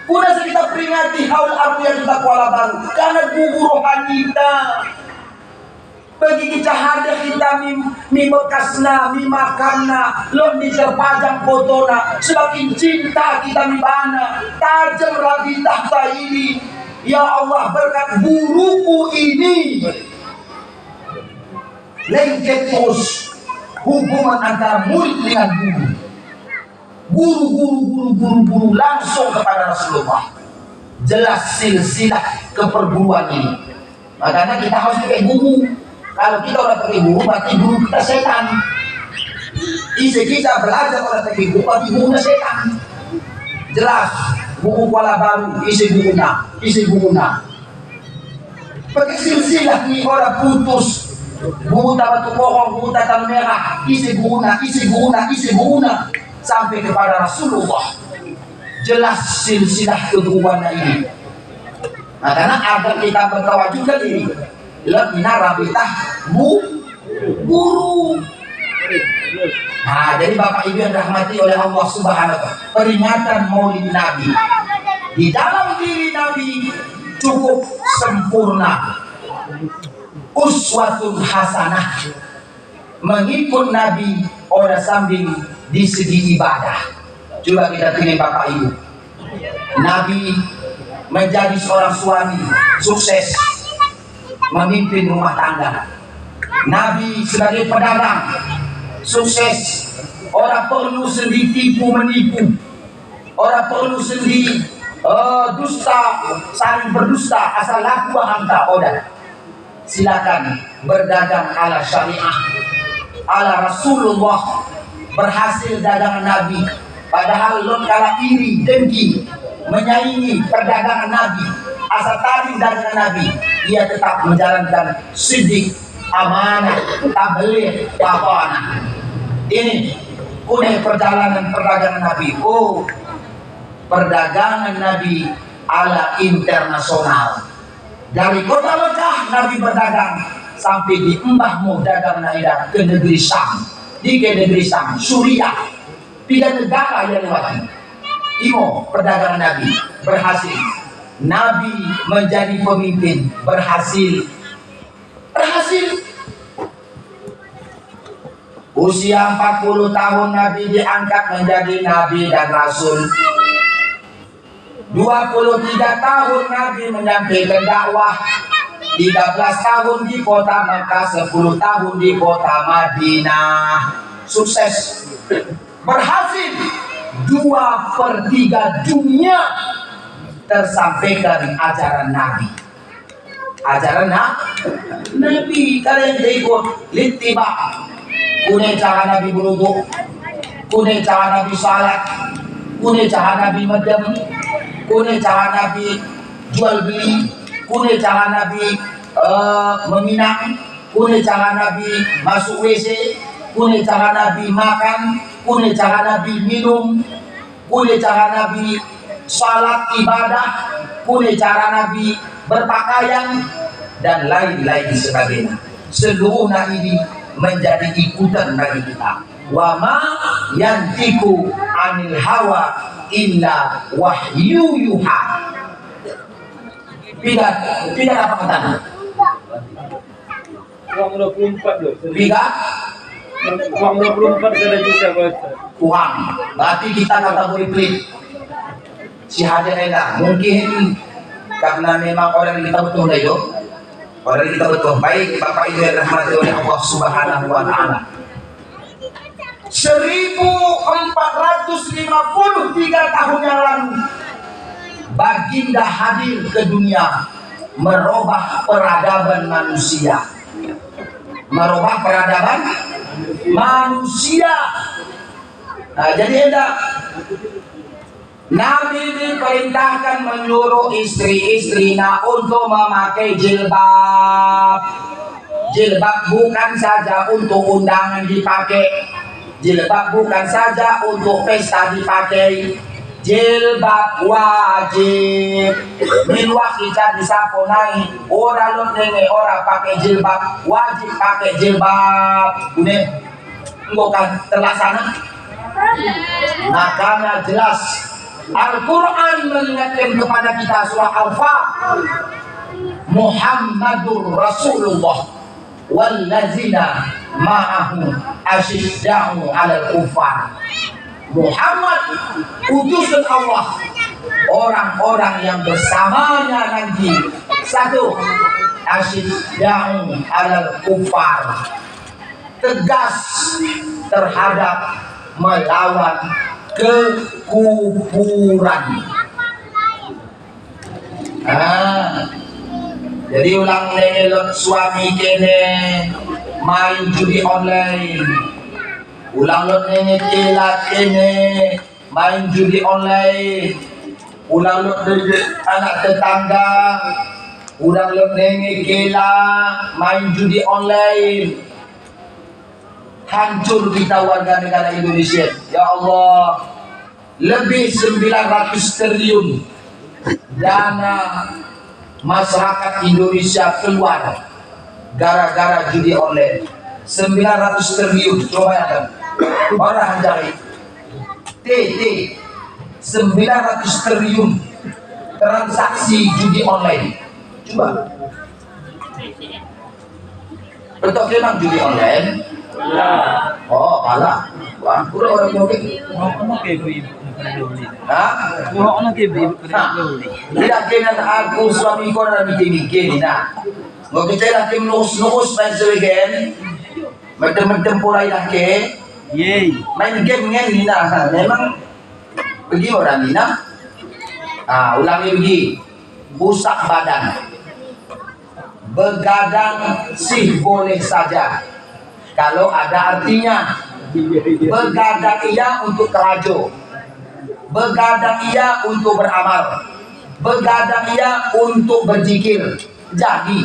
Puna kita peringati haul Abuya kita Kuala Baru karena gugur rohani kita. Bagi kita hadir kita mi bekasna, mi makanna, lom di terpajang fotona, semakin cinta kita mi bana, tajam lagi tahta ini. Ya Allah berkat guruku ini, lengket terus hubungan antara murid dengan guru langsung kepada Rasulullah. Jelas silsilah keperguruan ini. Makanya kita harus pakai guru. Kalau kita udah pakai guru, berarti guru kita setan. Isi kita belajar oleh pakai guru, berarti gurunya setan. Jelas, buku Kuala Baru, isi gurunya. Pakai silsilah nih orang putus. Buku batu pohon, buku tatan merah, isi gurunya. Sampai kepada Rasulullah. Jelas silsilah keguruannya ini. Nah, karena agar kita bertawajukan diri. Lebih narabitah guru. Nah, jadi Bapak Ibu yang dirahmati oleh Allah Subhanahu wa Ta'ala, peringatan Maulid Nabi di dalam diri Nabi cukup sempurna, uswatun hasanah, mengikut Nabi orang samping di segi ibadah. Coba kita tengok Bapak Ibu, Nabi menjadi seorang suami sukses, memimpin rumah tangga. Nabi sebagai pedagang sukses. Orang perlu sendiri tipu menipu. Orang perlu sendiri dusta, saling berdusta, asal laku hantar order. Silakan berdagang ala syariah, ala Rasulullah. Berhasil dagangan Nabi. Padahal lo kala iri, dengki, menyaingi perdagangan Nabi. Asal tadi dagangan Nabi, dia tetap menjalankan siddiq, amanah, tabligh, amanah. Ini kuning perjalanan perdagangan Nabi. Oh, perdagangan Nabi ala internasional. Dari kota Mekah Nabi berdagang sampai di Mbah Mu dagang naida ke negeri Syam. Di negeri Syam, Suriah, 3 negara yang lewati. Imo perdagangan Nabi berhasil. Nabi menjadi pemimpin berhasil. Usia 40 tahun Nabi diangkat menjadi Nabi dan Rasul. 23 tahun Nabi menyampaikan dakwah. 13 tahun di kota Makkah, 10 tahun di kota Madinah. Sukses. Berhasil. 2/3 dunia tersampaikan ajaran Nabi. Ajaran Nabi. Kalian ikut littiba. Punya cara Nabi berwudu, kune cara Nabi salat, kune cara Nabi medem, kune cara Nabi jual beli, kune cara Nabi meminang, kune cara Nabi masuk WC, kune cara Nabi makan, kune cara Nabi minum, kune cara Nabi salat ibadah, kune cara Nabi berpakaian, dan lain-lain sebagainya. Seluruhnya ini menjadi ikutan dari kita. Wa ma yantiku anil hawa illa wahyu yuha. Pidat apa katanya? Uang 24 loh. Pidat Uang 24 sudah bisa bahasa. uang. Berarti kita kategori pelit. Si hadir enak. Mungkin karena memang orang kita betul itu. Orang kita betul. Baik Bapak Ibu yang rahmati oleh Allah Subhanahu wa taala. 1453 tahun yang lalu baginda hadir ke dunia, merubah peradaban manusia. Merubah peradaban manusia. Nah, jadi hendak Nabi diperintahkan menyuruh istri-istrinya untuk memakai jilbab. Jilbab bukan saja untuk undangan dipakai, jilbab bukan saja untuk pesta dipakai, jilbab wajib. Minwah kita disaponai orang lu nenge orang pakai jilbab, wajib pakai jilbab. Ini bukan terlaksana. Makanya jelas Al-Quran mengingatkan kepada kita surah Al-Fat, Muhammadur Rasulullah wallazina ma'ahu asyidda'u 'alal kufar. Muhammad utusan Allah, orang-orang yang bersamanya nanti satu, asyidda'u 'alal kufar, tegas terhadap melawan kekufuran. Jadi ulang nelot suami kene main judi online, ulang lot nene telat kene main judi online, ulang lot anak tetangga, ulang lot nene kela main judi online. Hancur kita warga negara Indonesia. Ya Allah, lebih 900 triliun dana masyarakat Indonesia keluar gara-gara judi online. 900 triliun, coba ya kan? Orang cari TT 900 triliun transaksi judi online. Coba. Betul memang judi online? Oh, malah. Wah, orang joget. Tidak kena aku suami ko na bikin na. Mo kita laki nus main sebagian. Medem pulai laki. Main game ngene na. Memang pergi orang ni na. Ulangi pergi. Busak badan. Begadang sih boleh saja. Kalau ada artinya. Begadang ia untuk kerajo, begadang ia untuk beramal, begadang ia untuk berzikir. Jadi,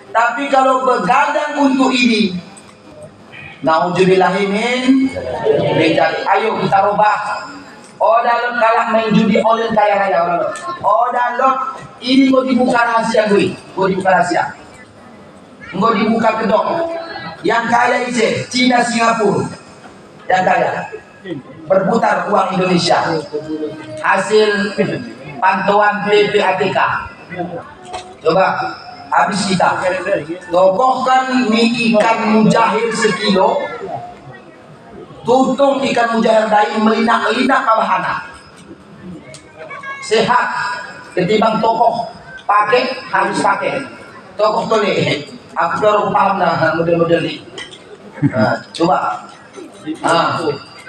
tapi kalau begadang untuk ini, naudzubillahimin, ayo kita rubah. Oh dalam kalah main judi online kaya raya. Oh dalam ini mau dibuka rahasia gue, mau dibuka rahasia, mau dibuka kedok. Yang kaya itu Cina, Singapura, yang kaya berputar uang Indonesia hasil pantauan PPATK. Coba habis kita tokohkan mie ikan mujahir sekilo, tutung ikan mujahir dai melinak-linak kabahana sehat ketimbang tokoh pakai habis pakai tokoh tole. Aku baru paham dah model-model ni. Coba.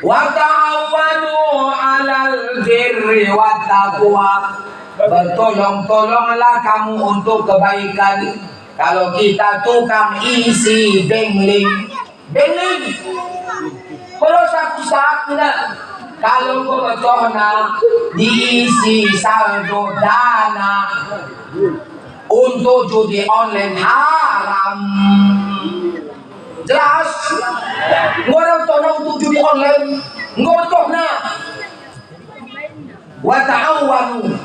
Wa ta'awanu 'alal birri wat taqwa. Bertolong-tolonglah kamu untuk kebaikan. Kalau kita tukang isi bengling. Kalau aku Ustaz kalau kebetulan diisi saldo dana untuk judi online haram. Jelas? Ngorang tona untuk judi online, ngorang tona. Wa ta'awanu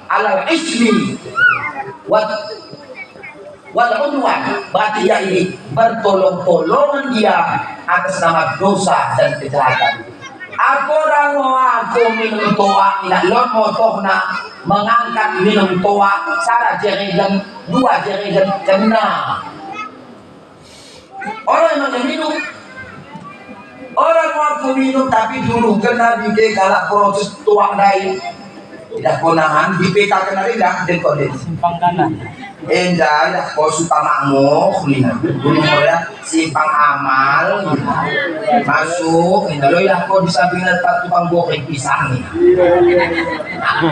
alal ismi wal udwan. Berarti ya ini bertolong-tolongan dia atas nama dosa dan kejahatan. Aku orang aku minum toa tidak lomo tohna mengangkat minum toa salah jerigen dua jerigen kena. Orang yang minum orang waktu minum tapi dulu kena bikin kalau proses tuang dai tidak konangan dipeta kena tidak dekodet Simpang kanan. endah ya pos utamamu kulina gunung ya simpang amal masuk ini lo ya kau bisa bilang tak tukang goreng pisang nih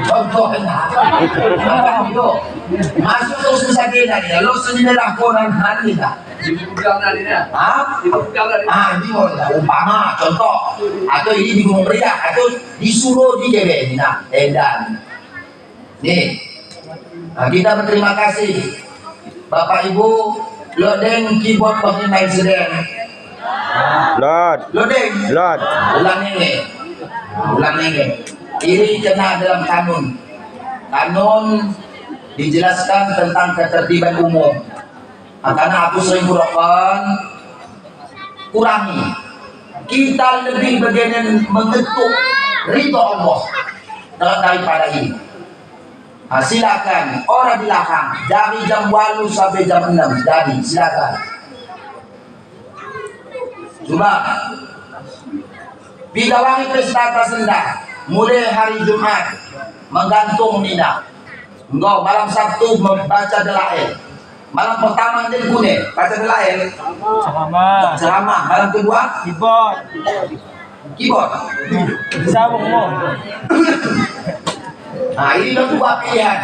contohnya apa itu masuk terus bisa gini ya lo sendiri lah konan hari dah ini mau umpama contoh atau ini di Gunung Riak atau di Suro di JB nah endah nih. Nah, kita berterima kasih Bapak Ibu lodeng keyboard bagi main sedeng lodeng ulang ini ini kena dalam kanun dijelaskan tentang ketertiban umum. Nah, karena aku sering kurangi kita lebih bagian mengetuk ridho Allah daripada ini. Nah, silakan orang di belakang dari jam 8 sampai jam 6 jadi silakan coba bidawangi pesta senda mulai hari Jumat menggantung nina enggak malam Sabtu membaca dalail malam pertama jadi kuning baca dalail ceramah malam kedua keyboard Sabung mo. Nah ini dua pilihan.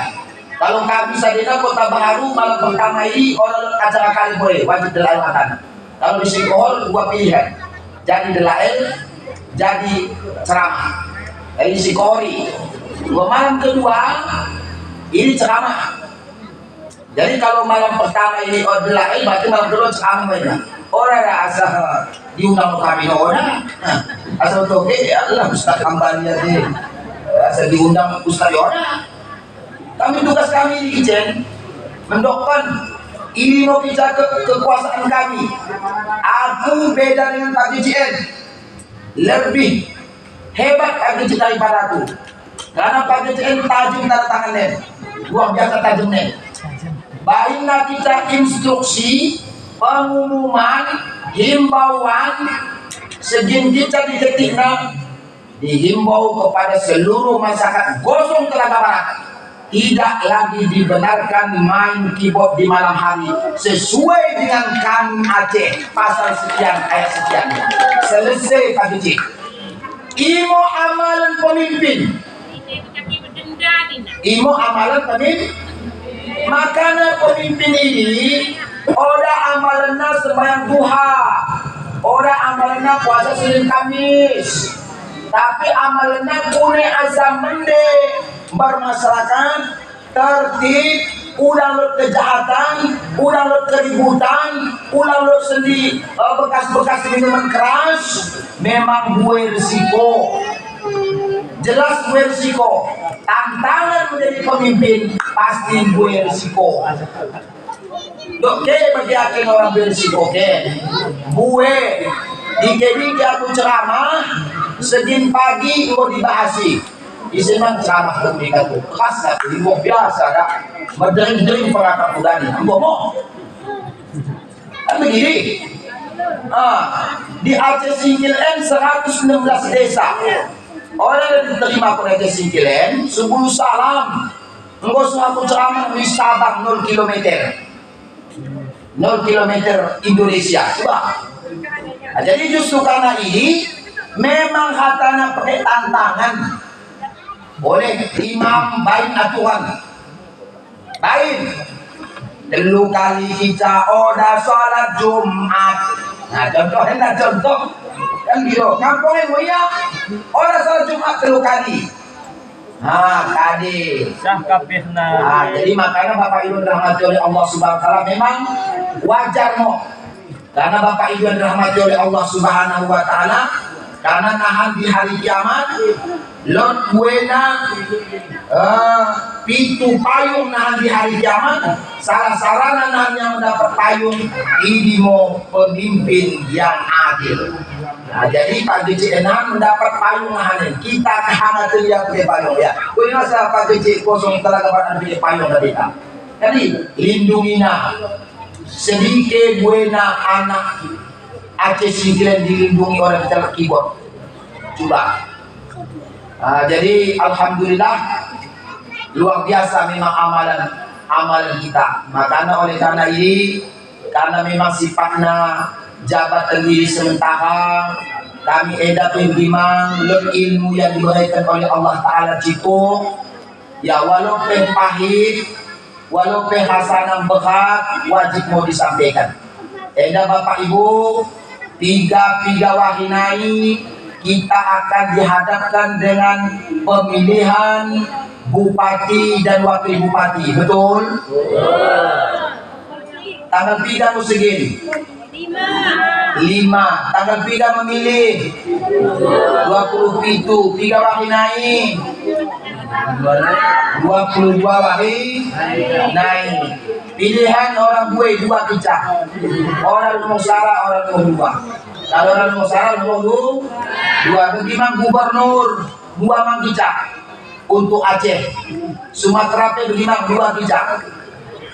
Kalau kami sadina Kota Baharu malam pertama ini orang acara kali boleh wajib dalail makanan. Kalau di Singkol dua pilihan. Jadi dalail, jadi ceramah. Ini Singkori. Malam kedua ini ceramah. Jadi kalau malam pertama ini dalail, berarti malam kedua ceramah banyak. Orang asal diundang kami orang. Asal toke ya Allah Ustaz Kambali ya asal diundang Ustaz orang. Kami tugas kami di Ijen mendokter ini mau bicara kekuasaan kami. Aku beda dengan Pak JCN, lebih hebat Pak JCN daripada aku. Karena Pak JCN tajam tanda tangannya, luar biasa tajamnya. Baiklah kita instruksi, pengumuman, himbauan, segini kita diketikna dihimbau kepada seluruh masyarakat Gosong Telaga Barat tidak lagi dibenarkan main keyboard di malam hari sesuai dengan kan Aceh pasal sekian ayat sekian. Selesai Pak Cik. Imo amalan pemimpin. Imo amalan pemimpin. Makanya pemimpin ini oda amalannya sembahyang duha, oda amalannya puasa Senin Kamis. Tapi amalnya punya azam mende bermasyarakat tertib, ulang kejahatan, ulang keributan, ulang sendi bekas-bekas minuman keras, memang gue risiko. Jelas gue risiko. Tantangan menjadi pemimpin pasti gue risiko. Oke, bagi akhirnya orang berisiko, oke. Gue di KBG aku ceramah. Sedin pagi mau dibahasi isi man ceramah kemereka tuh khas di mau biasa dah berdering-dering perangkat udani mau kan begini di Aceh Singkilen 116 desa orang yang diterima ke Aceh Singkilen 10 salam enggak aku ceramah di Sabang 0 km Indonesia coba jadi justru karena ini memang hatanya pakai tantangan oleh imam baik aturan baik telu kali kita oda sholat Jumat. Nah contoh kan kilo. Kampungnya mulia. Orang salat Jumat 3 kali. Tadi. Sah kabehna. Jadi makanya Bapak Ibu dirahmati oleh Allah Subhanahu wa taala memang wajar mo. Karena Bapak Ibu dirahmati oleh Allah Subhanahu wa taala karena nahan di hari kiamat Lord buena pintu payung nahan di hari kiamat salah sarana nahan yang mendapat payung ini mau pemimpin yang adil. Jadi Pak DJ Enam mendapat payung nahan kita kehana terlihat di payung ya. Kau masa Pak DJ kosong telah dapat ambil payung dari kita. Jadi lindunginya sedikit buena anak Aceh Siglen dilindungi oleh pejabat keyboard. Coba. Jadi alhamdulillah luar biasa memang amalan kita. Makanya oleh karena ini karena memang sifatnya jabatan diri sementara kami edak memang ilmu yang diberikan oleh Allah Ta'ala cukup ya walaupun pahit walaupun hasanah berat wajib mau disampaikan. Bapak Ibu tiga wahinai kita akan dihadapkan dengan pemilihan bupati dan wakil bupati, betul? Tanggal 3 musigin 5 tanggal 3 memilih 27 3 wahinai 22 wahinai pilihan orang gue 2 kicah orang musara orang dua kalau orang musara nomor 2 bagaimana gubernur 2 mang kicah untuk Aceh Sumatera bagaimana 2 kicah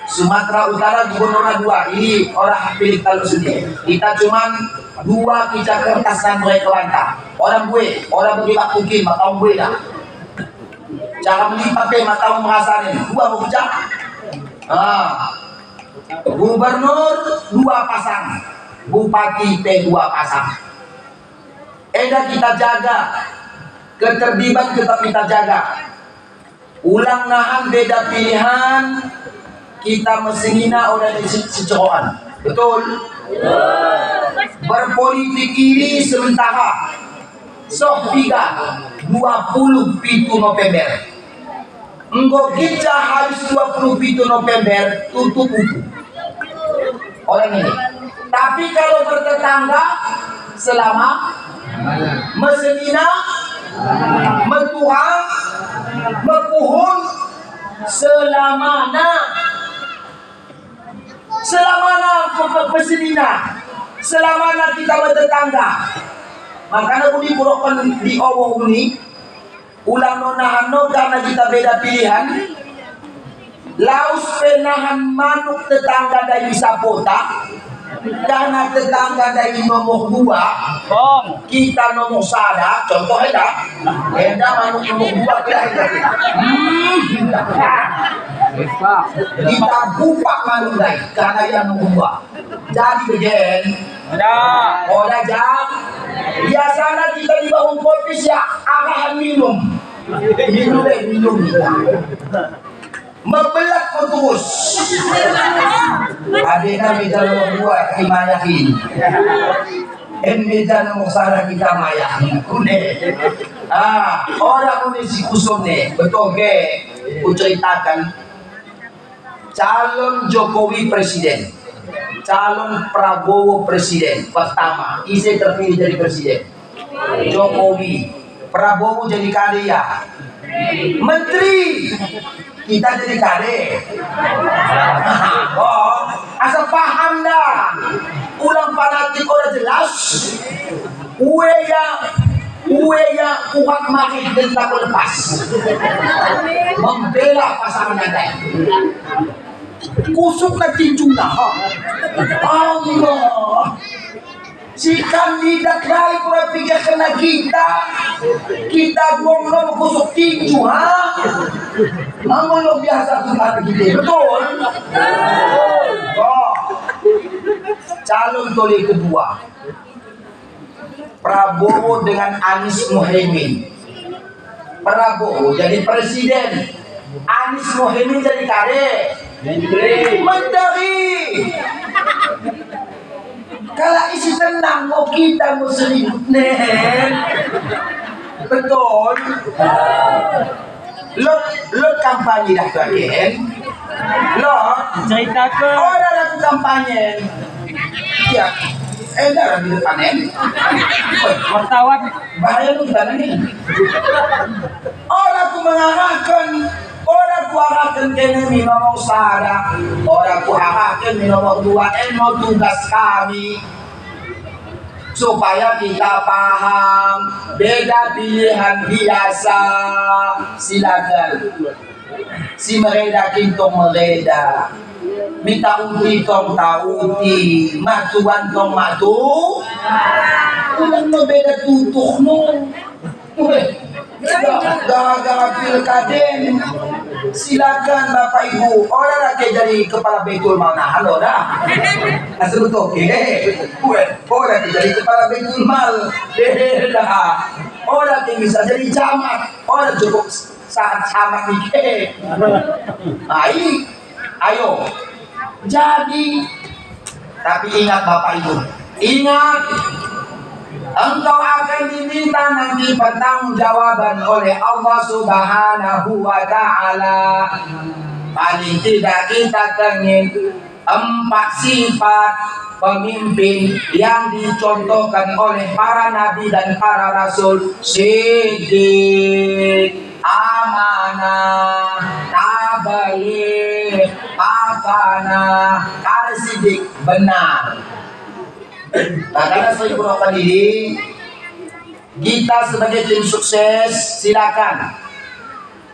Sumatera Utara gubernurnya 2 ini orang pilih kalau sendiri kita cuman 2 kicah kertas dan mereka lantah orang gue orang bagaimana mungkin matau gue dah cara melipat matau merasain 2 mau kicah gubernur 2 pasang bupati P2 pasang kita jaga ketertiban tetap kita jaga ulang nahan beda pilihan kita mesinina oleh seceroan betul berpolitik ini sementara sok 27 November enggak kita harus 27 November tutup buku orang ini tapi kalau bertetangga selama mesenina mentuang mekuhun selamana mesenina selamana kita bertetangga makanya uni burokan di owo uni ulang nonahan no karena kita beda pilihan laus penahan manuk tetangga dari Sapota karena tetangga dari nomor 2 kita nomor 1 contohnya manuk nomor 2 kita bupak manuk dari karena yang nomor 2 jadi begini udah jam biasanya kita di bangun kopi ya arahan minum membelat terus adena meja nomor 2 dimayakin meja nomor 1 kita mayakin orang Indonesia kusumne betul ke kuceritakan calon Jokowi presiden calon Prabowo presiden pertama isi terpilih jadi presiden Jokowi Prabowo jadi karya menteri kita jadi kade asal paham dah ulang fanatik udah jelas uwe ya uhat mahir dan tak lepas membela pasangan yang kusuk ke tinjuna Allah si kandidat lain pura pikir kena kita buang kusuk tinju namun lo biasa kita begini betul calon toli kedua Prabowo dengan Anies Muhaimin Prabowo jadi presiden Anies Muhaimin jadi menteri Kalau isi tenang mau kita mau selingkuh nen. Betul. Lo kampanye dah kalian. Lo Cerita ke. orang aku kampanye. Ya, dah di depan Wartawan. bahaya lu kita nih. Orang aku mengarahkan, orang aku arahkan kene minum usaha, orang aku arahkan minum dua mau tugas kami supaya kita paham beda pilihan biasa. Silakan si mereda kintong mereda minta uti tong tauti matuan tong matu ulang no beda tutuh no gara-gara pilkaden. Silakan Bapak Ibu orang lagi jadi kepala Baitul Mal nah halo dah asal betul orang jadi kepala Baitul Mal dah orang yang bisa jadi camat orang cukup saat camat nih ayo jadi tapi ingat Bapak Ibu ingat engkau akan diminta nanti pertanggungjawaban oleh Allah Subhanahu wa Ta'ala. Paling tidak kita ingin 4 sifat pemimpin yang dicontohkan oleh para nabi dan para rasul. Siddiq, amanah, tabaligh, amanah, ada siddiq benar. Nah, karena saya berdoa diri, kita sebagai tim sukses silakan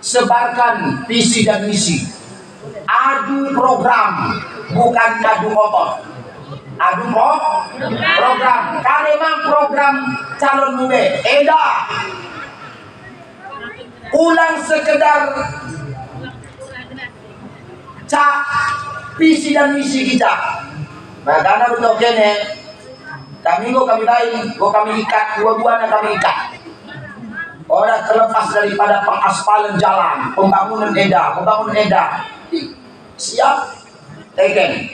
sebarkan visi dan misi. Adu program, bukan adu otot. Adu program. Karena memang program calon muda, ulang sekedar cak visi dan misi kita. Nah, karena betul kene. Kami lain, kami ikat, dua-duanya kami ikat. Orang terlepas daripada pengaspalan jalan, pembangunan EDA. Siap, teken.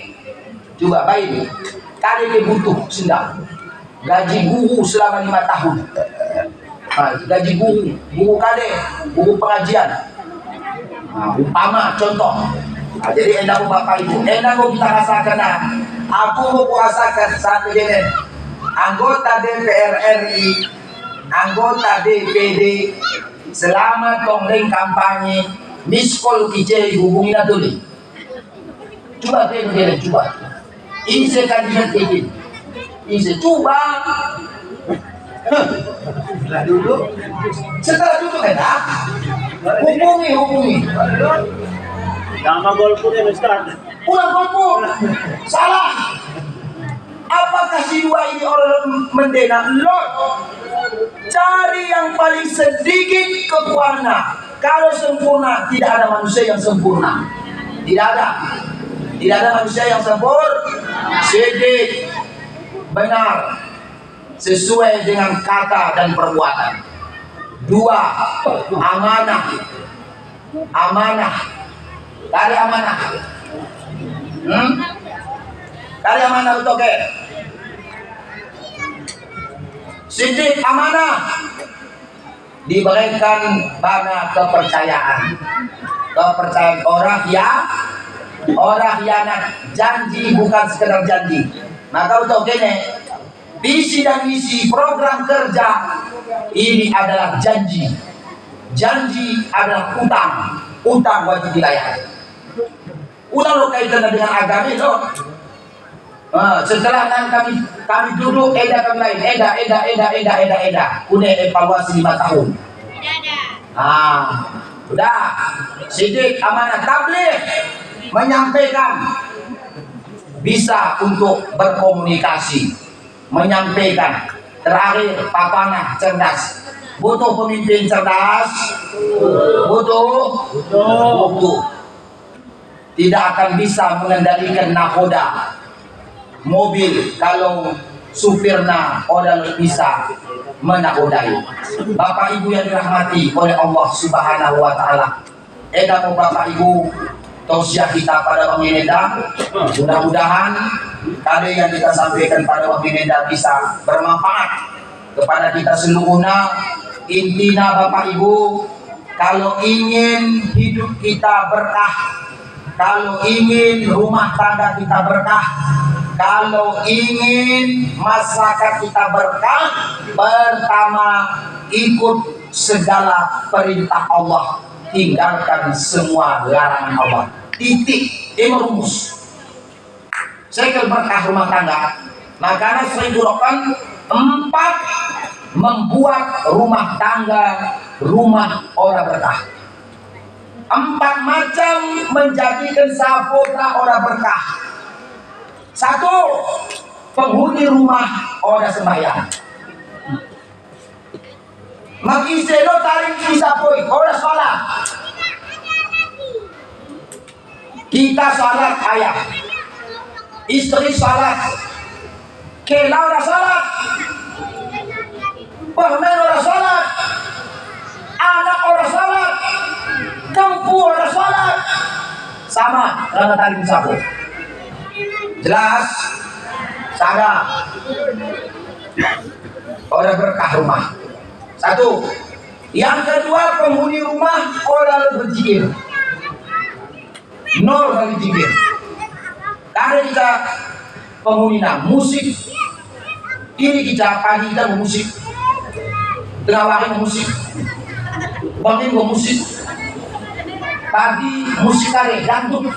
Juga baik. Kali butuh sendal. Gaji guru selama 5 tahun. Nah, gaji guru kade, guru pengajian. Nah, umpama contoh. Nah, jadi endak Bapak Ibu, endak kita rasakan. Aku mau rasakan satu ini. Anggota DPR RI, anggota DPD, selama tongling kampanye, miskol kijai hubungi natuli. Coba coba. Ini kandidat ini. Ini coba. Setelah dulu kan? Hubungi. Nama golput ya Ustaz. Pulang golput. Salah. Apakah si dua ini orang mendena? Lord, cari yang paling sedikit kekurangan. Kalau sempurna, tidak ada manusia yang sempurna. Tidak ada manusia yang sempurna. Sedikit, benar, sesuai dengan kata dan perbuatan. 2, amanah. Dari amanah. Dari amanah betul ke? Siddiq amanah diberikan banyak kepercayaan orang hianat janji bukan sekedar janji. Maka betul gini visi dan misi program kerja ini adalah janji adalah utang wajib dilayani. Ulang lo kaitan dengan agama itu. Setelah kami duduk kami lain udah evaluasi 5 tahun. Udah Siddiq amanah tabligh menyampaikan bisa untuk berkomunikasi menyampaikan. Terakhir papanah cerdas, butuh pemimpin cerdas, butuh tidak akan bisa mengendalikan nakoda mobil kalau supirna orang bisa menakodai. Bapak Ibu yang dirahmati oleh Allah Subhanahu wa Ta'ala, Bapak Ibu tausiah kita pada Bang Yeneda, mudah-mudahan Ada yang kita sampaikan pada waktu ini tidak bisa bermanfaat kepada kita seluruhnya. Intinya Bapak Ibu, kalau ingin hidup kita berkah, kalau ingin rumah tangga kita berkah, kalau ingin masyarakat kita berkah, pertama ikut segala perintah Allah, tinggalkan semua larangan Allah. Titik. Ini rumus. Saya berkah rumah tangga. Makanya sering dilakukan 4 membuat rumah tangga rumah orang berkah. 4 macam menjadikan sahabat orang berkah. 1, penghuni rumah orang sembahyang. Magiselo tarik bisa poi orang sholat. Kita sholat ayah, istri sholat, kela orang sholat, permen orang sholat, anak orang sholat, kempu orang sholat, sama karena tali sapu. Jelas, sadar. Orang berkah rumah. 1. Yang kedua, penghuni rumah orang berzikir. 0 kali zikir. Karena kita penghuni musik. Ini kita pagi kita musik, tengah hari musik, pagi musik, pagi musik kare dangdut,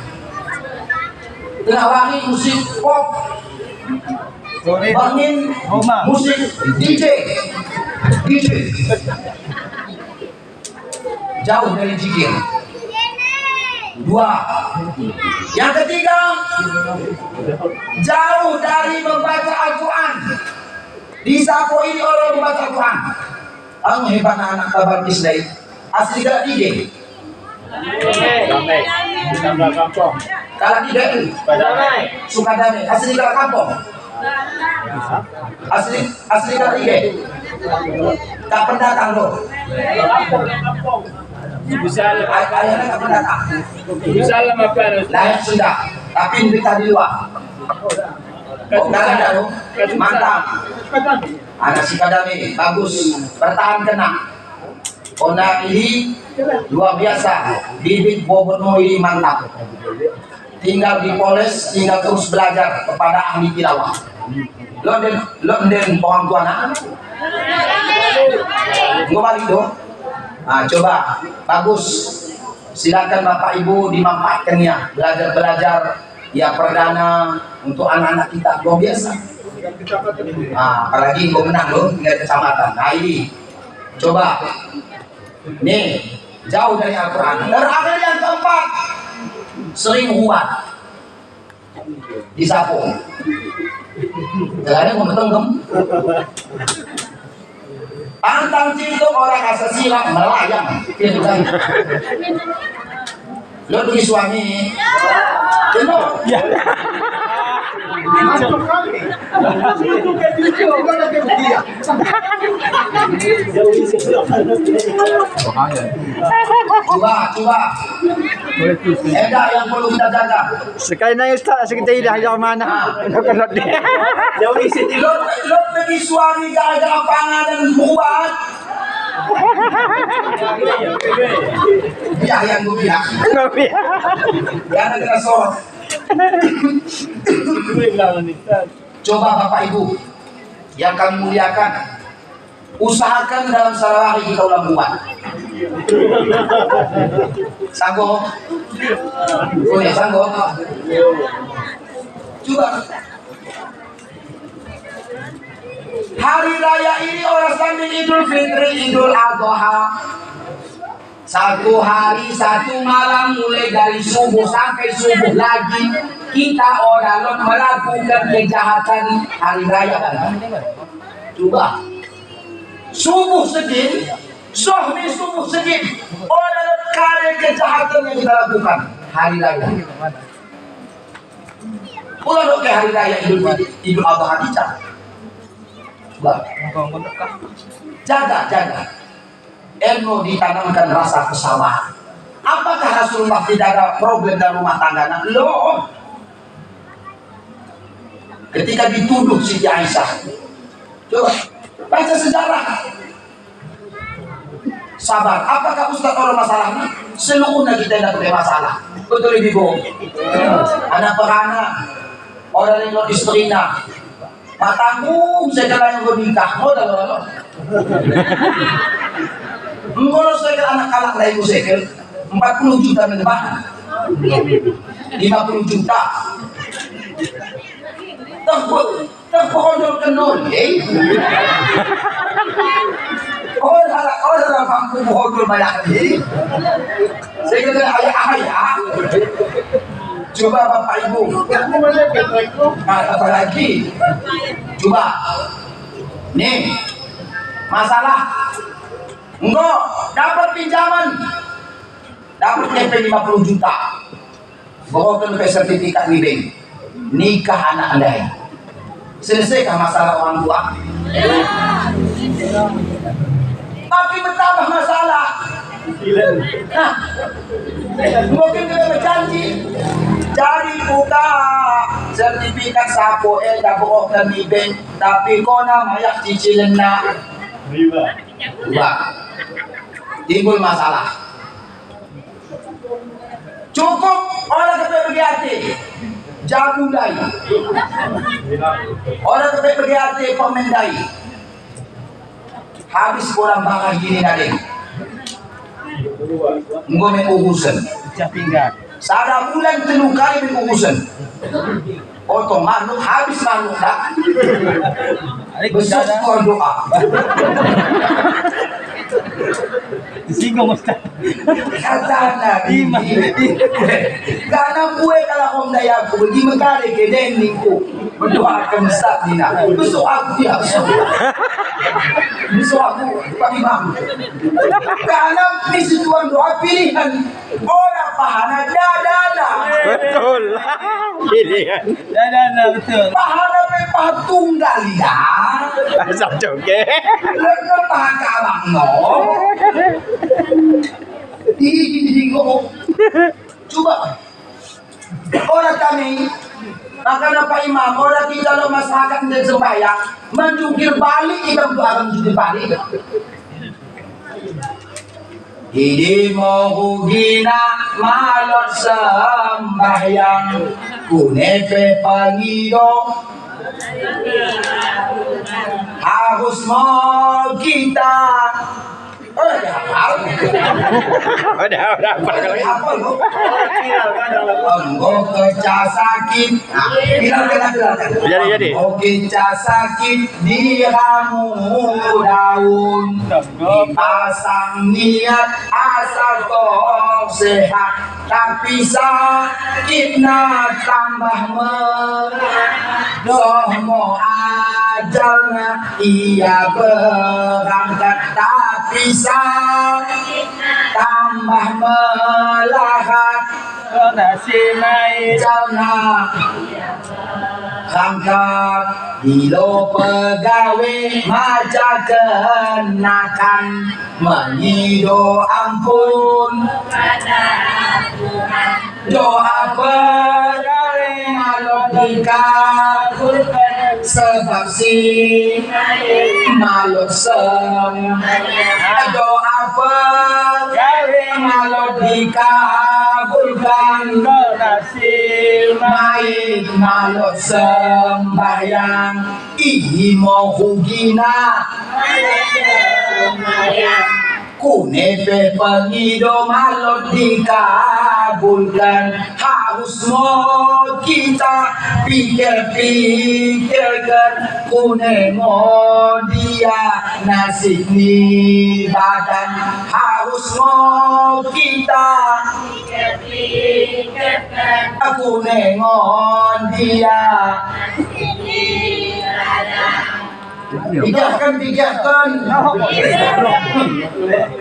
tengah hari musik pop, bangun musik DJ. Jauh dari zikir. 2. Yang ketiga, jauh dari membaca Al-Quran. Disapu ini orang membaca Al-Quran. Ang hebat anak kabar Islam. Asli gak ide. Kalau tidak suka damai. Asli gak kampung. Asli gak ide. Tak pendatang loh. Ayahnya tak pendatang. Layak sudah. Tapi kita di luar. Ada mantap. Anak si kadami bagus, bertahan kena. Ona ini luar biasa. Bibit bobotmu ini mantap. Tinggal dipoles, tinggal terus belajar kepada ahli tilawah. Lo den pohon tuana. Gue balik dong. Nah, coba bagus. Silakan Bapak Ibu dimanfaatkannya. Belajar ya perdana untuk anak-anak kita luar biasa. Nah, apalagi gue menang loh tinggal kecamatan. Nah ini coba nih jauh dari Al-Quran. Terakhir yang keempat, sering buat disapu. Jalannya mau betul pantang cintuk orang asa silang melayang. Lo punya suami? Ya. Coba. Eda yang perlu kita jaga. Sekali na yung kita hindi mana. Lo pergi suami gara-gara pangan dan buat. Biar yang gue bilang. Gara-gara sorot. Coba Bapak Ibu yang kami muliakan, usahakan dalam sehari kita ulang buat. Sanggup? Oh ya sanggup. Coba. Hari raya ini orang sambil Idul Fitri, Idul Adha. 1 hari 1 malam mulai dari subuh sampai subuh lagi kita orang melakukan kejahatan hari raya kan? Coba subuh sedih, subuh sedih orang kare kejahatan yang kita lakukan hari raya. Pulang ke hari raya Idul Adha kita. Jaga. Ilmu ditanamkan rasa kesabaran. Apakah Rasulullah tidak ada problem dalam rumah tangga? Loh, ketika dituduh Siti Aisyah. Coba baca sejarah. Sabar. Apakah Ustaz orang masalahnya? Seluruhnya kita tidak punya masalah. Betul ibu. Anak perana, orang yang non istrinya. Matamu segala yang bernikah. Oh, dah. Kalau saya anak kalak lain saya 40 juta menebak 50 juta terpojol kenul orang mampu bohong banyak ini saya kata ayah coba bapak ibu apa lagi coba nih masalah enggak dapat pinjaman dapat DP 50 juta bawakan ke sertifikat living nikah anak anda selesaikah masalah orang tua tapi bertambah masalah nah mungkin kita berjanji jadi buka sertifikat sapo dah bawakan living tapi kau namanya cicilan nak riba timbul masalah cukup orang kepe pergi hati jabulai orang kepe pergi hati pemendai habis orang bakal gini nade ngomong urusan sada bulan telu kali urusan otong makhluk habis makhluk dah besok kau doa Disinggung Ustaz. kata Nabi karena gue kalau om daya aku pergi mengkari ke deningku berdoakan Ustaz Dina besok aku ya besok aku Pak Imam karena misi Tuhan doa pilihan orang pahana dadana Betul. Pilihan. Betul. pahana pepah tunggal ya Asal joget. lepas pahana kalang no coba orang kami maka Pak Imam orang kita lo masyarakat dan sembahyang menjungkir balik kita doa menjungkir balik Hidi mohugina malot sembahyang kunepe pangido harus mau kita udah hafal Udah hafal lo Engkau kerja sakit bilang Jadi. kerja sakit di ramu daun dipasang niat asal kau sehat tapi sakitnya tambah sohmo ajalnya ia berangkat tapi sakitnya tambah melarat Nasi naik. jalna rangkap hilo pegawai maja kenakan menyido ampun doa pegawai malu dikabulkan sebab si malu doa pegawai malu dikabulkan naik malu sembahyang mau hugina kunepe pengido malu dikabulkan harus mau kita pikir-pikirkan kunemo dia nasib ni badan harus mau kita pikir-pikirkan kunemo dia pikirkan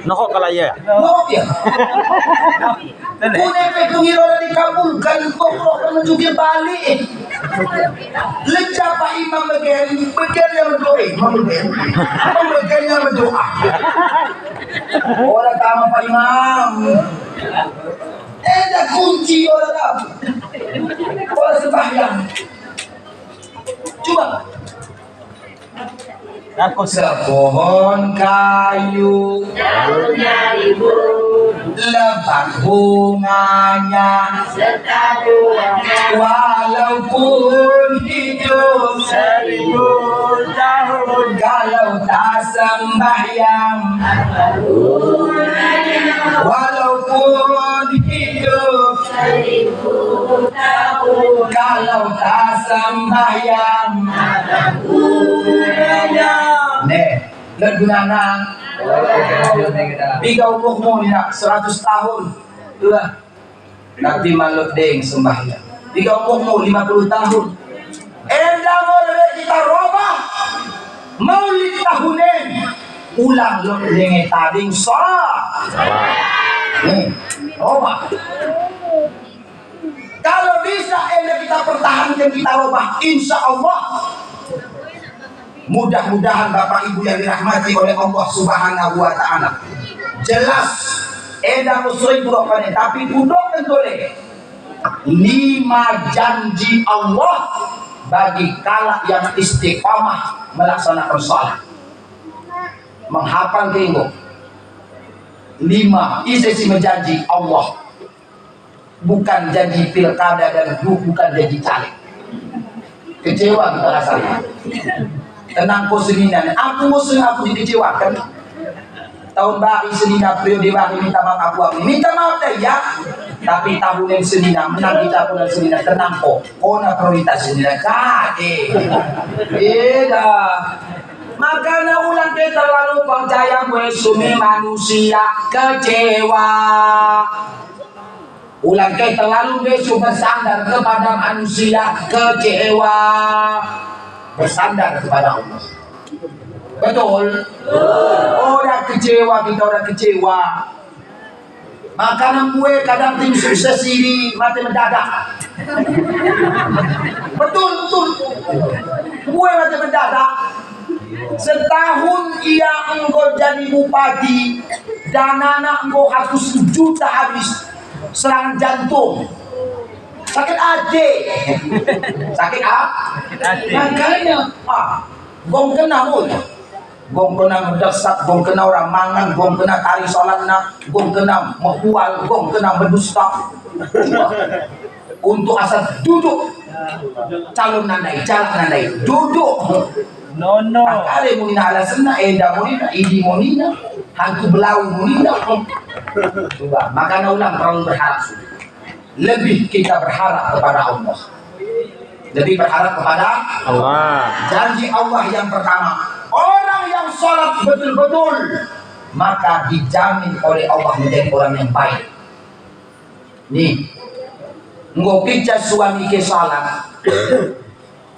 Nokok kalaya. mau ya kunepe kungiro dikabulkan pokok menunjukin balik lecah Pak Imam bagian yang berdoa bagian yang berdoa orang tamu Pak Imam ada kunci orang tamu orang sembahyang Coba. Aku Sepohon kayu Daunnya rimbun, lebat bunganya, serta buahnya walaupun hidup 1000 tahun. kalau tak sembahyang, walaupun hidup 1000 tahun. kalau tak sembahyang. Nih, gunana tiga umurmu ni nak 100 tahun itulah, tapi malut deng sembahyang. Tiga umurmu 50 tahun, endah boleh kita robah maulid tahunan ulang lo dengan tabing salah. Robah. Kalau bisa endah kita pertahankan, kita robah, insya Allah. Mudah-mudahan Bapak Ibu yang dirahmati oleh Allah Subhanahu wa taala. Jelas eda musri purokane, tapi budok entole 5 janji Allah bagi kala yang istiqamah melaksanakan salat. Menghafal kenggo 5 isi janji Allah. Bukan janji pilkada dan bukan janji caleg. Kecewa kita rasanya. Tenang ko seninan, aku musuh aku dikecewakan. Tahun baru senina periode baru minta maaf aku minta maaf deh ya. Tapi tahun yang senina menang kita pun senina tenang ko. Kona prioritas senina kade. Beda. Makanya ulang kita terlalu percaya gue sumi manusia kecewa. Ulang kita terlalu besu bersandar kepada manusia kecewa. Bersandar kepada Allah. Betul? Orang kecewa, kita orang kecewa. Makanan gue kadang tim sukses ini mati mendadak. Betul. Gue mati mendadak. Setahun ia engkau jadi bupati, dana engkau 100 juta habis, serangan jantung. Sakit hati. Sakit apa? Makanya gong kena mul. Gong kena mendesak, gong kena orang mangan, gong kena tari sholatna, gong kena menghual, gong kena mendusta. Untuk asal duduk calon nandai, duduk. No. Akale munina alasna, enda munina, idi munina, hantu belau munina. Coba, makanya ulang terlalu berharap. Lebih kita berharap kepada Allah. Lebih berharap kepada Allah. Janji Allah yang pertama, orang yang sholat betul-betul maka dijamin oleh Allah menjadi orang yang baik. Nih, ngopica suami ke sholat,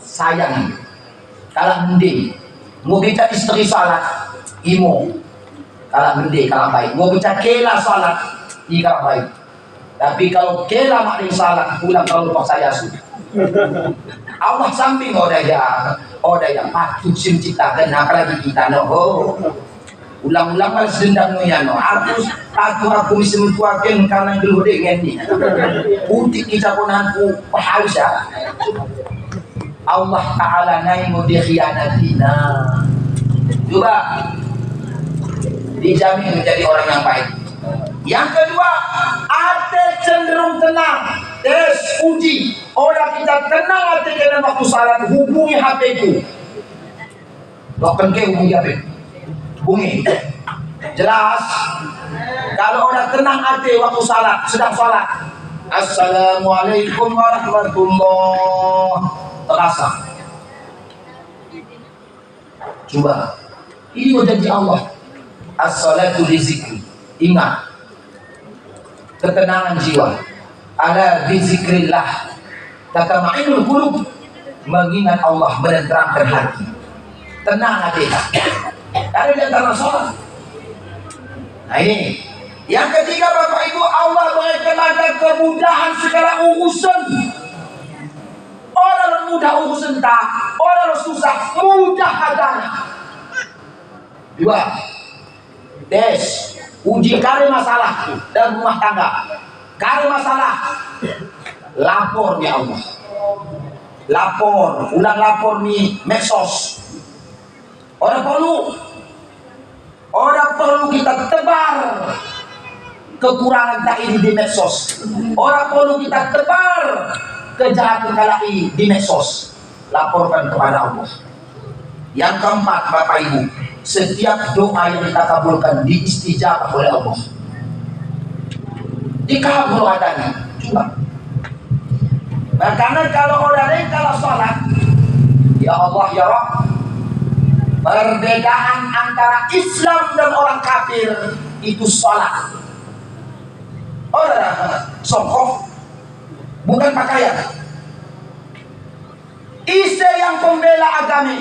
sayang, kalah mending. Ngopica istri sholat, imo, kalah mending, kalah baik. Ngopica kela sholat, kalah baik. Tapi kalau kela makning salah pulang kalau percaya sudah. Allah samping oda yang patut sim ciptakan apalagi kita no. Ulang-ulang malas dendam no ya no. Aku mesti mentuakan karena dulu dengan ini. Putih kita pun aku harus ya. Allah Taala nai mau dikhianatina. Coba dijamin menjadi orang yang baik. Yang kedua, hati cenderung tenang. Tes uji. Orang kita tenang hati dengan waktu salat, hubungi HP-ku. Bahkan ke hubungi HP. Hubungi. Jelas. Kalau orang tenang hati waktu salat, sedang salat. Assalamualaikum warahmatullahi wabarakatuh. Coba. Ini janji Allah. As-salatu li zikri. Ingat. Ketenangan jiwa. Ala bizikrillah tatma'innul qulub. Mengingat Allah menenteramkan hati. Tenang hati kita. Karena di antara sholat. Nah ini. Yang ketiga Bapak Ibu, Allah berikan ada kemudahan segala urusan. Orang mudah urusan tak, orang susah mudah adanya. Dua. Des. Uji kali masalah dan rumah tangga. Kali masalah lapor ya Allah. lapor, ulang lapor nih medsos. Orang perlu kita tebar kekurangan tak ini di medsos. Orang perlu kita tebar kejahatan kalai di medsos. Laporkan kepada Allah. Yang keempat, Bapak Ibu, setiap doa yang kita kabulkan diistijabah oleh Allah. Dikabul adanya. Coba. Nah, karena kalau orang lain kalau sholat, ya Allah ya Rabb, perbedaan antara Islam dan orang kafir itu sholat. Orang songkok, bukan pakaian. Ise yang pembela agama,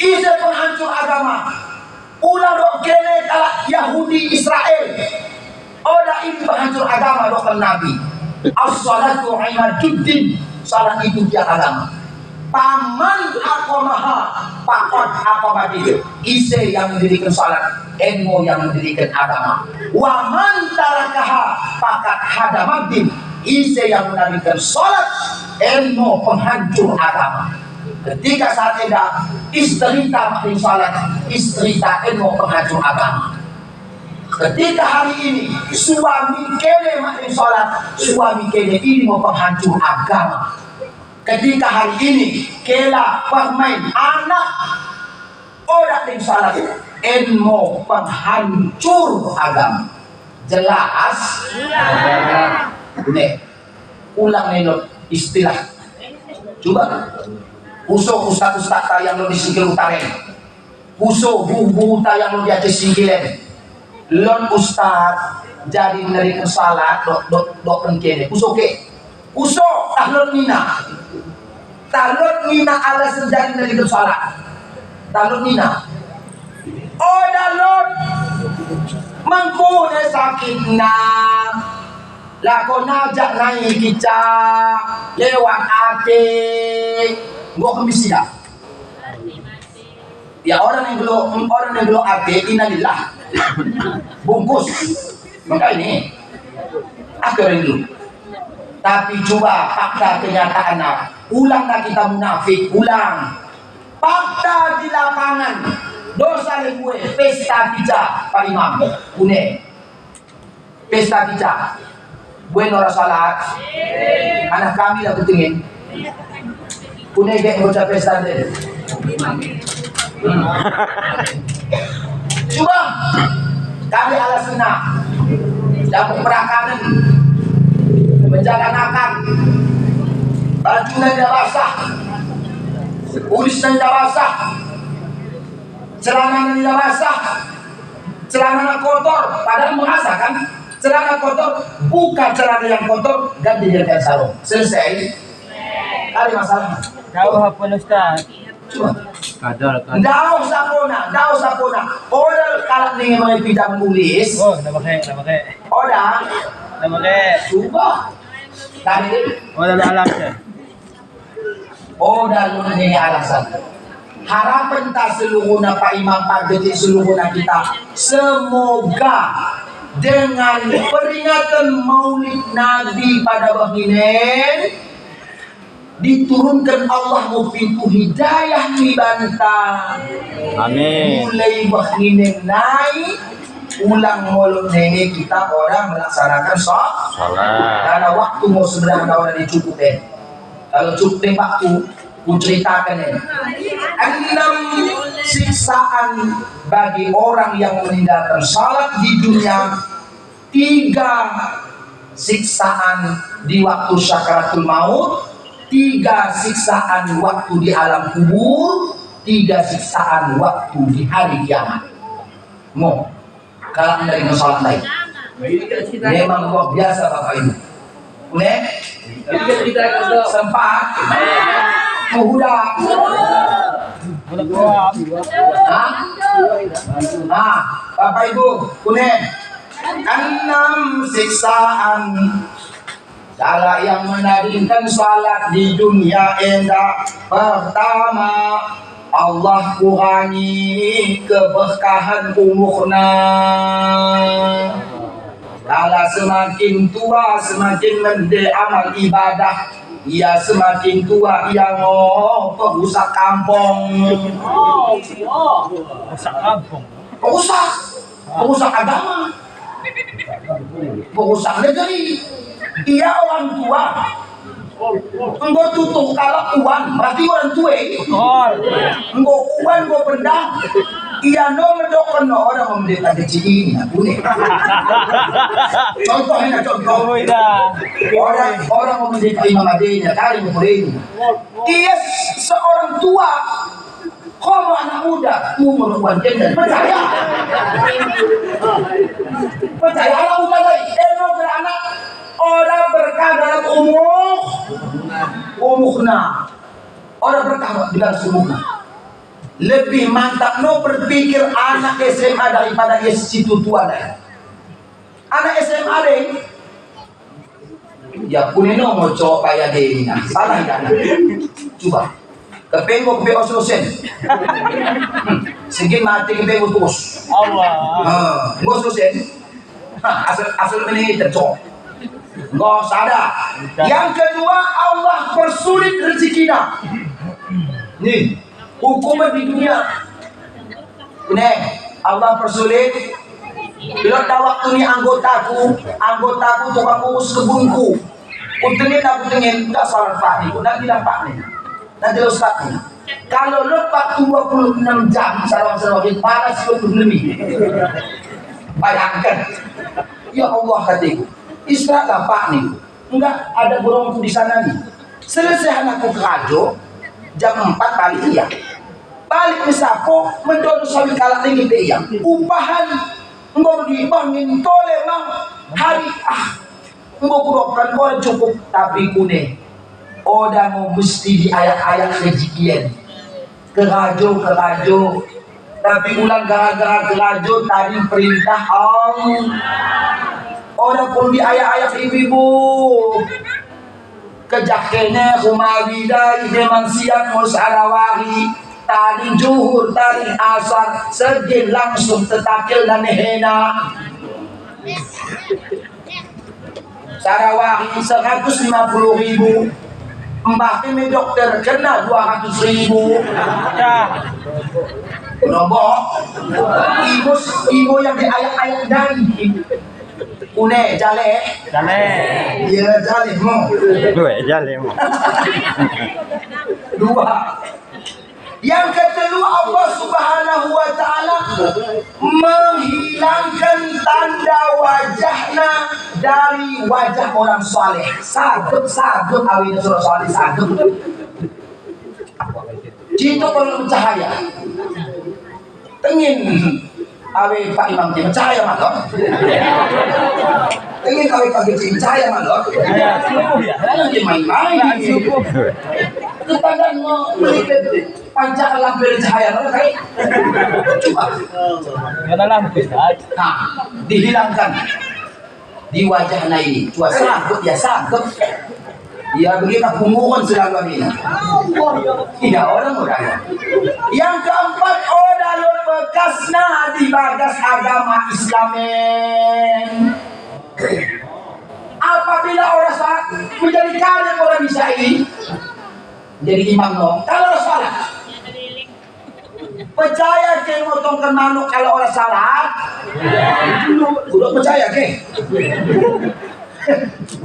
ise penghancur agama. Ulah dok kele kalau Yahudi Israel. Oda ini penghancur agama dokter Nabi. As-salatu imaduddin. Salat itu dia agama. Paman akomaha pakot akomadi. Ise yang mendirikan salat, enmo yang mendirikan agama. Waman tarakaha pakat hadamaddin. Ise yang mendirikan salat, enmo penghancur agama. Ketika saat ada istrita makin salat, istrita enmo penghancur agama. Ketika hari ini suami kene makin salat, suami kene ini mau penghancur agama. Ketika hari ini kela pemain anak orang yang salat, enmo penghancur agama. Jelas? Nih, ulang nih istilah. Coba. Uso ustaz-ustaz yang lo disikil utaren. Uso bu-bu yang lo diajar sikilen. Lon ustaz jadi dari salat dok pengkene. Uso ke? Uso tahlon nina. Tahlon nina ala sejadi dari salat. Tahlon nina. Oh dalon mangkune sakit na. Lako najak naik kita lewat ate. Gua kemisida. Ya orang yang belum ate innalillah. Bungkus. Maka ini akhirnya dulu. Tapi coba fakta kenyataannya. Ulanglah kita munafik, ulang. Fakta di lapangan. Dosa gue pesta pizza Pak Imam. Kune. Pesta pizza. Gue nora salat. Anak kami lah ketingin. Kune gak ngocap pesta deh. Coba kami ala sunnah dapat perakanan menjalankan bajunya tidak basah, ulisnya tidak basah, celana tidak basah, celana kotor, padahal mengasah kan, celana kotor bukan celana yang kotor ganti dengan sarung. Selesai. Kali masalah. Kau hapun Ustaz. Coba. Kadal. Daw sapona. Order kalau nih mau tidak menulis. Oh, nama ke. Order. Nama ke. Coba. Tadi. Oh, ada alasnya. Order lu ini alasan. Harapan tak seluruhnya Pak Imam Pak Detik seluruhnya kita. Semoga dengan peringatan Maulid Nabi pada begini diturunkan Allah mau pintu hidayah di bantah. Amin. Mulai begini naik ulang mulut nenek kita orang melaksanakan sholat. Karena waktu mau 9 tahun dicukup deh. Kalau cukup deh waktu ku ceritakan ya. 6 siksaan bagi orang yang meninggalkan sholat di dunia. 3 siksaan di waktu syakaratul maut. 3 siksaan waktu di alam kubur, 3 siksaan waktu di hari kiamat. Mau kalau dari masalah lain, memang luar biasa Bapak Ibu. Boleh? Sempat muda. Bapak Ibu, boleh? 6 siksaan salah yang menadinkan salat di dunia endah. Pertama, Allah kurangi keberkahan umurna. Kalau semakin tua, semakin mendek amal ibadah. ia semakin tua ia perusak kampung. Perusak agama, perusak negeri. Ia orang tua. Engkau tutup kalau uan, berarti orang tua. Engkau uan, engkau benda. Ia nomor orang membeli kecil ini. Contohnya contoh. Orang membeli imam adanya, kali ini. Ia seorang tua. Kalau anak muda umur dan percaya anak muda lagi beranak orang berkah dalam umurna orang berkah dalam umurna lebih mantap berpikir anak SMA daripada situ tua deh. Anak SMA deh ya punya mau coba ya deh salah kan coba kepengo solusen. Sige mati kepengo terus. Allah. Ngo solusen. Asal ini tercok. Ngo sadar. Yang kedua Allah persulit rezekinya. Nih, hukuman di dunia. Ini Allah persulit. Bila ada waktu ni anggotaku tukang urus kebunku. Untungnya aku tengin enggak salah Pak ni. Nanti nampak ni. Nanti ustaznya kalau lepas 26 jam sarang-sarang panas 20 lebih bayangkan ya Allah katiku istirahatlah Pak nih enggak ada burungku di sana nih selesai anakku ke Rajo jam 4 balik iya balik ke Sapo mendono sawi kalak tinggi iya upahan enggak dibangin tole mang hari enggak kurokkan boleh cukup tapi kune Oda mau mesti di ayat-ayat rezekian kerajo tapi ulang gara-gara kerajo tadi perintah Allah Oda pun di ayat-ayat ibu kejakene kumawida ide mansian musarawahi tadi juhur tadi asar segin langsung tetakil dan hena Sarawahi 150.000 Mbak ini dokter kena 200.000 nombok ibu yang di ayat-ayat dari une jale iya jale mau dua yang kedua Allah Subhanahu wa ta'ala menghilangkan tanda wajahnya dari wajah orang saleh. Sagep awin surah saleh sagep. Cinta kalau cahaya. Tengin awe Pak Imam cahaya malok. Tengin awe Pak Geci cahaya malok. Nanti main-main. Kepada melipet panjang lampu cahaya mana kai? Coba. Kena lampu nah, dihilangkan di wajahnya ini. Cua sanggup ya sanggup. Ya begitu punggungan selalu ini. Tidak orang. Yang keempat odalur bekasna di bagas agama Islamen. Apabila orang salah menjadi kader orang bisa ini. Jadi imam no. Kalau orang salah percaya ke motongkan manuk kalau orang salah udah percaya ke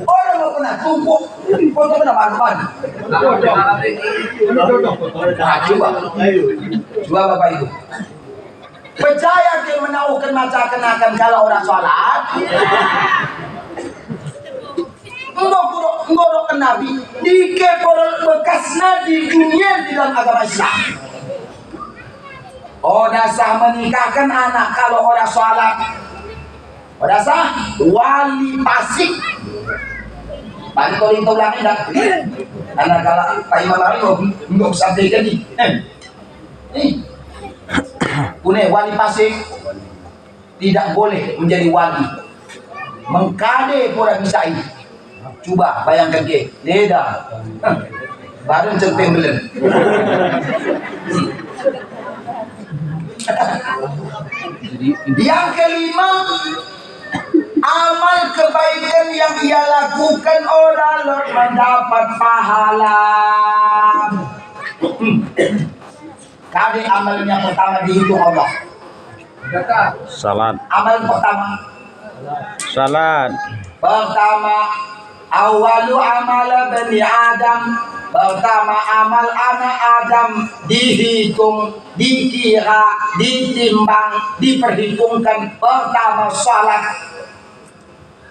orang mau kena tumpuk potong kena manuk coba bapak ibu percaya ke menaukan maca kenakan kalau orang salah Ngorok ke Nabi dike korol bekasna di dunia di dalam agama Islam. Oda sah menikahkan anak kalau orang sholat. Oda sah wali pasik. Bagi kalau itu lagi dah. Anak kalau Pak Imam Ari nggak usah begini. Pune wali pasik tidak boleh menjadi wali. Mengkade pura bisa ini. Coba bayangkan ke, leda, baru centeng belen. Yang kelima, amal kebaikan yang ia lakukan orang mendapat pahala. Kali amalnya pertama dihitung Allah. Salat. Amal pertama. Salat. Pertama, awalu amal bani Adam. Pertama amal anak Adam dihitung, dikira, ditimbang, diperhitungkan. Pertama salat.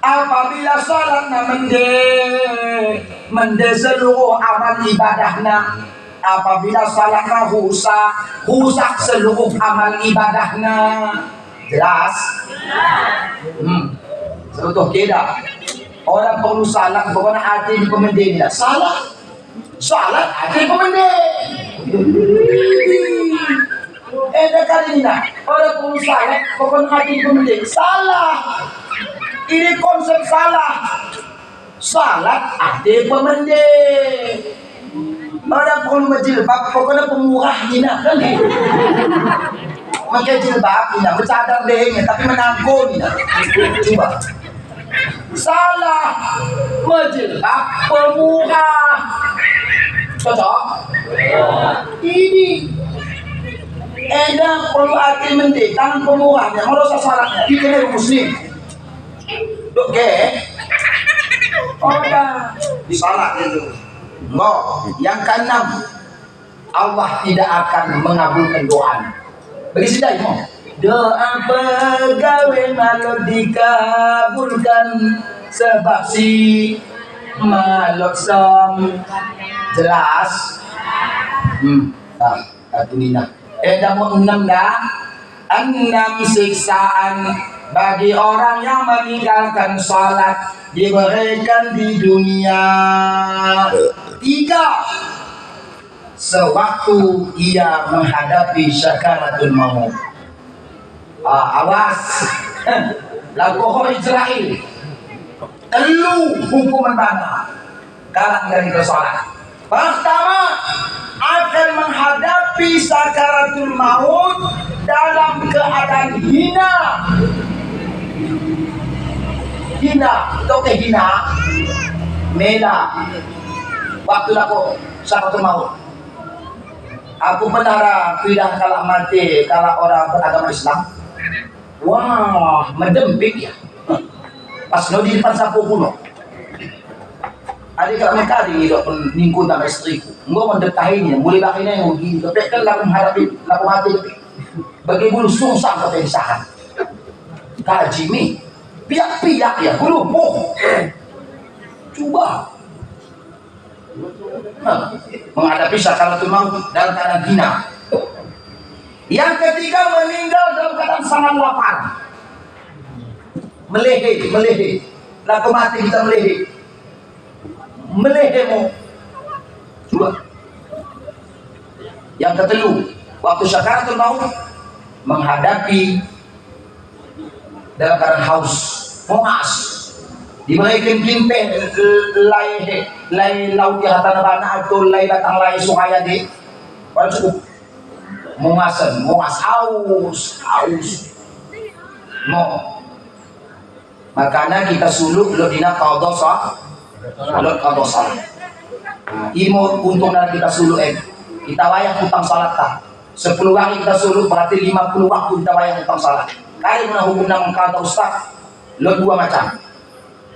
Apabila salatnya mende seluruh amal ibadahnya. Apabila salatnya rusak seluruh amal ibadahnya. Jelas? Contoh tidak. Orang perlu salat, pokoknya hati di pemendenya. Salat hati pemende. Dah kali ini nak. Orang perlu salat, pokoknya hati di pemende. Salah. Ini konsep salah. Salat hati pemende. Orang perlu menjilbab, pokoknya pemurah ini nak. Pakai jilbab ini, bercadar dehnya, tapi menangkul ini. Coba. Salah menjilbab pemurah. Cocok? Ini enak perlu hati mendekan pemurahnya. Merusak salatnya. Ini kena muslim. Oke. Udah. Di salat itu. Enggak. Yang keenam, Allah tidak akan mengabulkan doa. Bagi sidai mau. Doa pegawai malu dikabulkan sebab si maluk som. Jelas? Satu Nina. Mau 6 dah. 6 siksaan bagi orang yang meninggalkan salat diberikan di dunia. 3. Sewaktu ia menghadapi sakaratul maut. Awas. Lagu Israel. Elu hukuman mana? Kalau dari salat. Pertama, akan menghadapi sakaratul maut dalam keadaan hina. Hina, itu hina. Mela. Waktu aku sakaratul maut. Aku pernah pindah kalau mati kalau orang beragama Islam. Wah, mendempik ya. Pas lo di depan sapu kuno. Adik kalau mereka di hidup ningkun sama istriku. Enggak mendetahinya, mulai bakinya yang begini. Tapi kan laku menghadapi, laku mati. Bagi bulu sungsang kata disahan. Kaji mi, piak-piak ya, bulu boh. Coba. Menghadapi sakaratul maut dalam keadaan hina. Yang ketiga, meninggal dalam keadaan sangat lapar. Melehe. Laku mati kita melehe. Melehemu. Coba. Yang ketelu, waktu sakaratul maut menghadapi dalam keadaan haus, mongas, diberikan pimpin lay laut di hatan bana atau lay batang lay sungai di, baru cukup. Mongas haus. Mo. Makanya kita suluk lo dina qadha salat kalau salat. Imo untung dari kita suluh kita wayang utang salat tak. 10 hari kita suluh berarti 50 waktu kita wayang utang salat. Kali mana hukumnya mengkata ustaz? Lo 2 macam.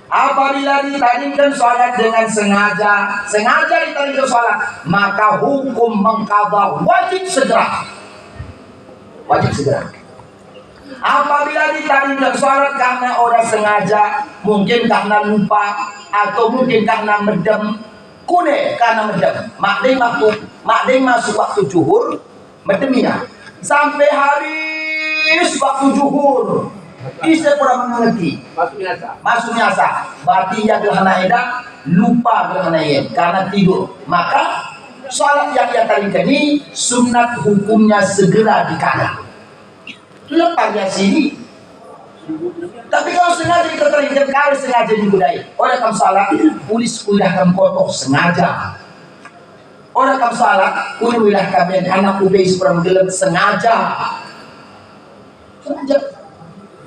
Apabila ditandingkan salat dengan sengaja ditandingkan salat, maka hukum mengqadha wajib segera. Apabila ditandingkan salat karena orang sengaja, mungkin karena lupa atau mungkin karena medem, karena medem. Maknanya masuk waktu zuhur, medemnya sampai habis waktu zuhur. Bisa kurang mengerti. Masuk nyasa. Berarti ya gerhana edak, lupa gerhana ed karena tidur. Maka salat yang ia tandingkan ini sunat hukumnya segera dikada. Lepasnya sini. Tapi kalau sengaja kita teringat kali sengaja dibudai. Orang kam salat, pulis kuliah kam kotor sengaja. Orang kam salat, kuliah kam anak ubay seperti gelap sengaja.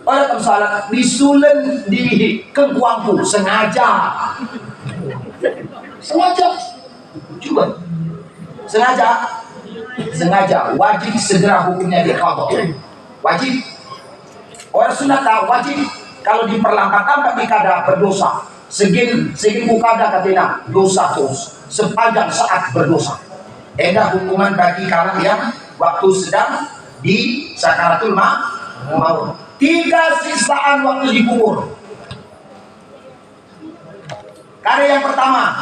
Orang dalam salat disulen di kengkuangku sengaja. Coba sengaja wajib segera hukumnya diqadha. Wajib. Orang sunat wajib kalau diperlambat-lambat dikada berdosa. Segin kukada katanya dosa terus sepanjang saat berdosa. Ada hukuman bagi kalangan yang waktu sedang di sakaratul maut. 3 siksaan waktu dikubur. Karya yang pertama,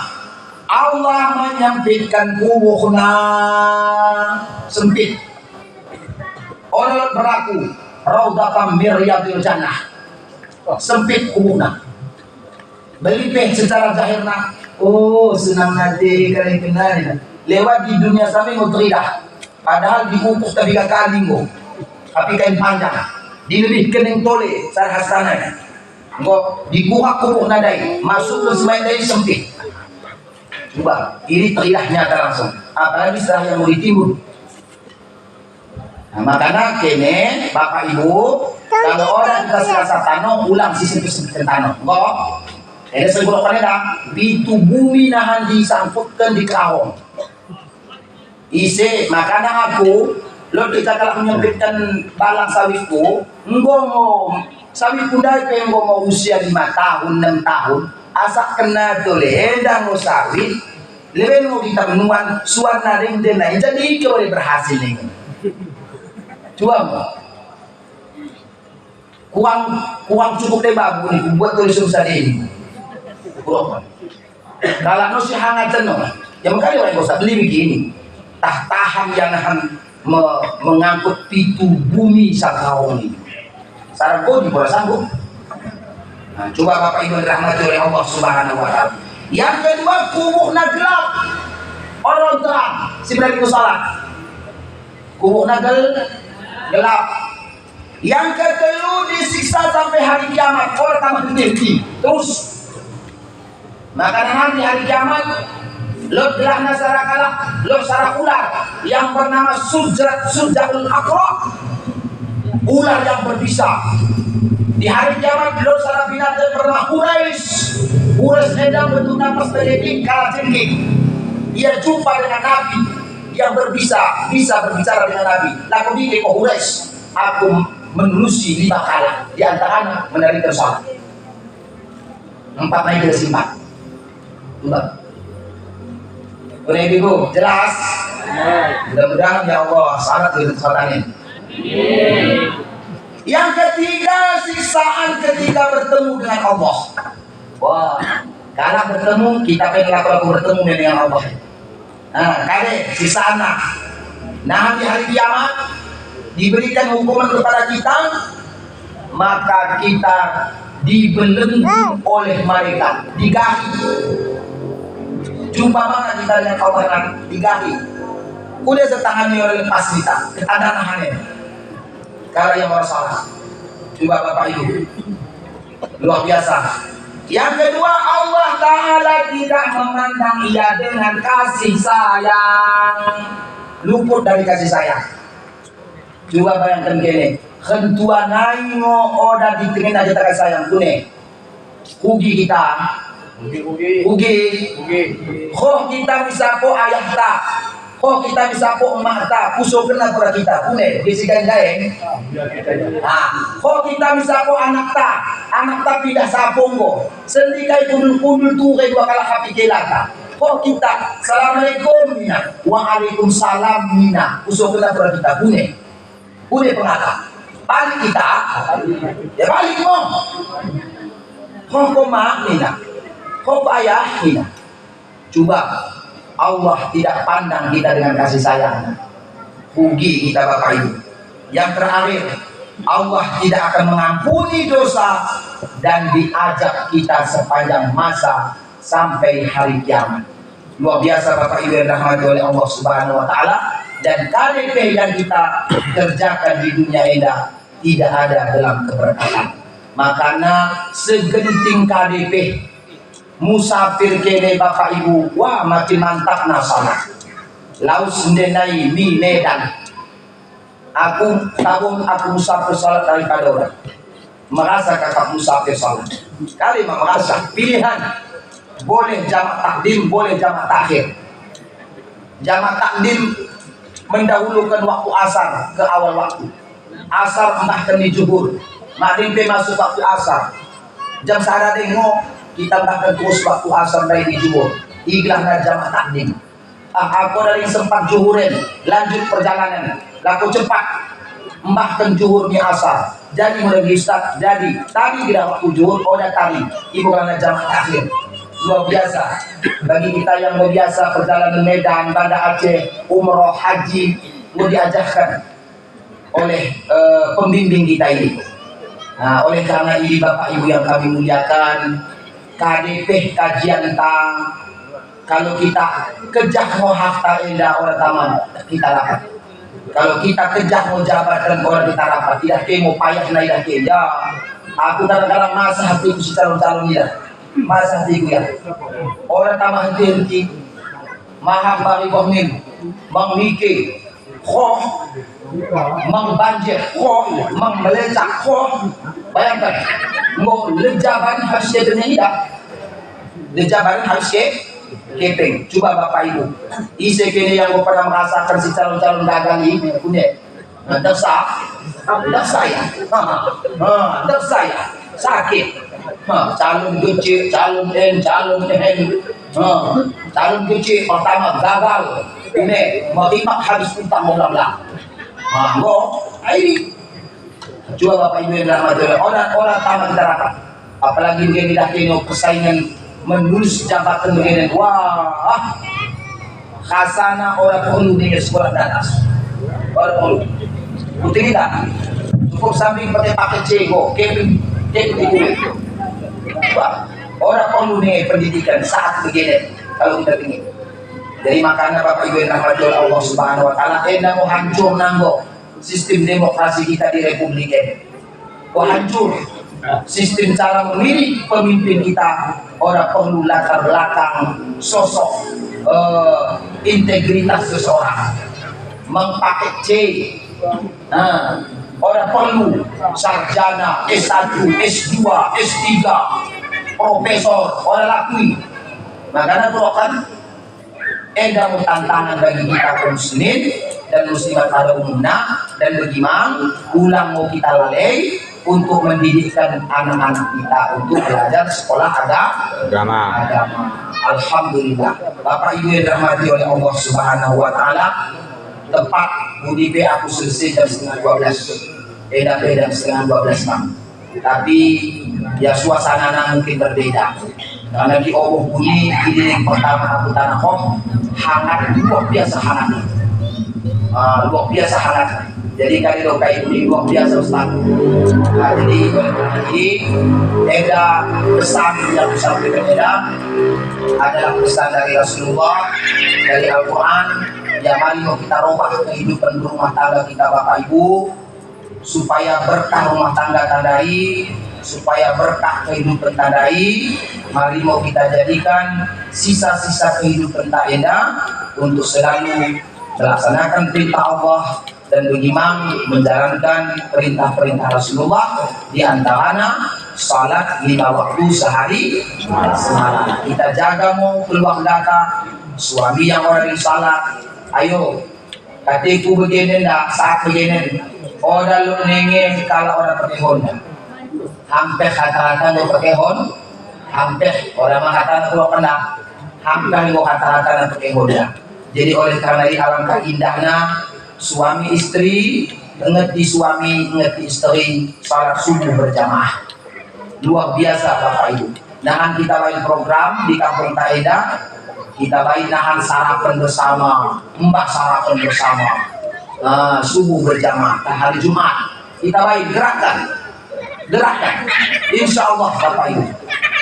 Allah menyempitkan kuburna sempit. Orang berlaku raudhatam miryadil jannah. Sempit kuburna. Belipeh secara zahirna. Oh, senang nanti kalian kenal. Lewat di dunia sampai mutridah. Padahal dikukus tapi kali go. Tapi kain panjang. Dilebih kening tole sarhas tanah. Go dikuak kubuk nadai. Masuk ke semai dari sempit. Coba, ini teridahnya langsung. Apalagi setelah yang mau ditimbun. Nah, makanya kene Bapak Ibu, kalau orang kita serasa tanah, ulang sisi-sisi tanah. Go. Ini sebelum pada itu bumi nahan disangkutkan di kahong. Ise makanya aku lo kita kalau menyempitkan balang sawitku, mau sawitku dari mau usia 5 tahun 6 tahun, asak kena tole endang mau sawit, lebih mau kita menuan suara ring dan lain jadi kau boleh berhasil ini. Coba kuang cukup deh babu nih buat tulis susah ini. Kalau nasi hangat jenuh, ya makanya orang usah beli begini. Tahan yang mengangkut pitu bumi sakau ini. Sargo di bawah sanggup. Nah, coba Bapak Ibu dirahmati oleh Allah Subhanahu Wa Taala. Yang kedua kubukna gelap, orang terang. Sebenarnya salat. Kubukna gelap. Yang kedua disiksa sampai hari kiamat. Orang tambah gede. Terus. Maka nanti hari kiamat lo belahna sarah kalah, lo sarah ular yang bernama Surjaul Aqra, ular yang berbisa. Di hari kiamat lo sarah binatang bernama Quraisy sedang bentuk nafas terjadi kalah jengking. Dia jumpa dengan Nabi yang berbisa, bisa berbicara dengan Nabi. Laku dia ke Quraisy, aku menelusi 5 kali di antara menderita salat. 4 naik ke simpan. Udah ibu jelas. Mudah-mudahan ya Allah sangat kesempatannya. Yang ketiga siksaan ketika bertemu dengan Allah. Wah, karena bertemu kita pengen laku bertemu dengan Allah. Nah, kade siksaan nah di hari kiamat diberikan hukuman kepada kita, maka kita dibelenggu oleh mereka, digahi. Jumpa mana kita dengan Allah digahi. Udah setangannya oleh lepas kita, ketanda nahannya. Kalau yang masalah. Coba Bapak Ibu. Luar biasa. Yang kedua, Allah Ta'ala tidak memandang ia dengan kasih sayang. Luput dari kasih sayang. Coba bayangkan gini. Kentua naingo oda di tengah kita kasih sayang kune. Kugi kita. Ugi. Kok kita bisa po ayah ta. Kok kita bisa po emak ta. Puso kena pura kita. Kune. Bisikan gaeng. Kok kita bisa po anak ta. Anak ta pindah saponggo. Sendikai kudul-kudul tukai dua kala kapi kelata. Kok kita. Assalamualaikum mina. Waalaikumsalam mina. Puso kena pura kita. Kune pengata. Balik kita. Ya balik mo. Kok mak mina. Kok ayah kita? Coba Allah tidak pandang kita dengan kasih sayang. Rugi kita Bapak Ibu. Yang terakhir, Allah tidak akan mengampuni dosa dan diajak kita sepanjang masa sampai hari kiamat. Luar biasa Bapak Ibu yang dirahmati oleh Allah Subhanahu Wa Taala. Dan KDP yang kita kerjakan di dunia ini tidak ada dalam keberkatan. Makanya segenting KDP musafir kene Bapak Ibu, wah makin mantap nasana. Laus sendenai mi Medan. Aku musafir salat daripada orang. merasa kakak musafir salat. Kalimat merasa pilihan, boleh jamak takdim, boleh jamak takhir. Jamak takdim mendahulukan waktu asar ke awal waktu. Asar bahkan di zuhur. Maghrib masuk waktu asar. Jam sehari tengok kita bahkan terus waktu asar dari di zuhur. Iglahna jamak takdim. Aku dari sempat zuhurin, lanjut perjalanan. Laku cepat. Bahkan zuhur di asar. Jadi mulai Ustaz, jadi tadi tidak waktu zuhur, udah tadi. Ibu karena jamak takhir. Luar biasa bagi kita yang biasa perjalanan Medan, Banda Aceh, umroh, haji, mau diajarkan oleh pembimbing kita ini. Nah, oleh karena ini Bapak Ibu yang kami muliakan, KDP kajian tentang kalau kita kejah mau hafta indah orang taman kita dapat. Kalau kita kejah mau jabatan orang kita dapat, tidak mau payah naik ya. Aku kadang-kadang masa hatiku si calon-calon ini. Masa hatiku ya orang tamah henti maham bari bohmin mang miki khoh mang banjir khoh mang melecak khoh. Bayangkan mau lejaban harus dengan tidak lejaban harus keping. Coba Bapak Ibu isi kini yang pernah merasakan si calon-calon dagang ini punya dasar saya sakit. Calon kecil, calon calon kecil pertama gagal. Ini merimak habis utang mula-mula. Ini coba Bapak Ibu yang dirahmati orang tamat neraka. Apalagi dia tidak tengok persaingan menulis jabatan begini. Wah, khasana orang perlu dengan sekolah di atas. Orang perlu. Putih tidak. Cukup samping pakai ceko, keping itu. Orang perlu nih pendidikan saat begini kalau kita ingin. Jadi makanya Bapak Ibu yang dirahmati oleh Allah Subhanahu Wa Taala, mau hancur nanggo sistem demokrasi kita di Republik ini. Hancur sistem cara memilih pemimpin kita. Orang perlu latar belakang sosok integritas seseorang. Memakai C. Orang perlu sarjana S1, S2, S3, profesor, orang lakui. Makanya kan ada tantangan bagi kita kaum muslimin dan muslimat pada umumnya, dan bagaimana ulang mau kita lalai untuk mendidikkan anak-anak kita untuk belajar sekolah agama. Alhamdulillah. Bapak Ibu yang dirahmati oleh Allah Subhanahu Wa Taala, tepat UDP aku selesai jam setengah 12, beda-beda setengah 12 malam. Tapi ya suasana mungkin berbeda. Karena di Allah bunyi ini yang pertama aku tanah hangat, luar biasa hangat. Luar biasa hangat. Jadi kali lo kayak ini luar biasa Ustaz. Jadi ini ada pesan yang disampaikan adalah pesan dari Rasulullah, dari Al-Quran. Ya mari kita robah kehidupan rumah tangga kita Bapak Ibu, supaya berkah rumah tangga tandai, supaya berkah kehidupan tandai. Mari mau kita jadikan sisa-sisa kehidupan tak enak untuk selalu melaksanakan perintah Allah dan bagaimana menjalankan perintah-perintah Rasulullah, di antaranya salat 5 waktu sehari semalam. Kita jaga mau keluarga, suami yang orang yang salat. Ayo, katiku begini dah, saat begini. Orang lu nengen kalau orang pakai Honda. Hampir kata-kata lu pakai Honda. Hampir orang mengatakan lu kena. Hampir lu kata-kata pakai Honda. Jadi oleh karena ini alangkah indahnya suami istri, ngerti suami, ngerti istri, salat subuh berjamaah. Luar biasa Bapak Ibu. Nahan kita lain program di Kampung Taeda. Kita baik nahan sarapan bersama, mbak sarapan bersama, subuh berjamaah, hari Jumat. Kita baik gerakan, insya Allah Bapak Ibu.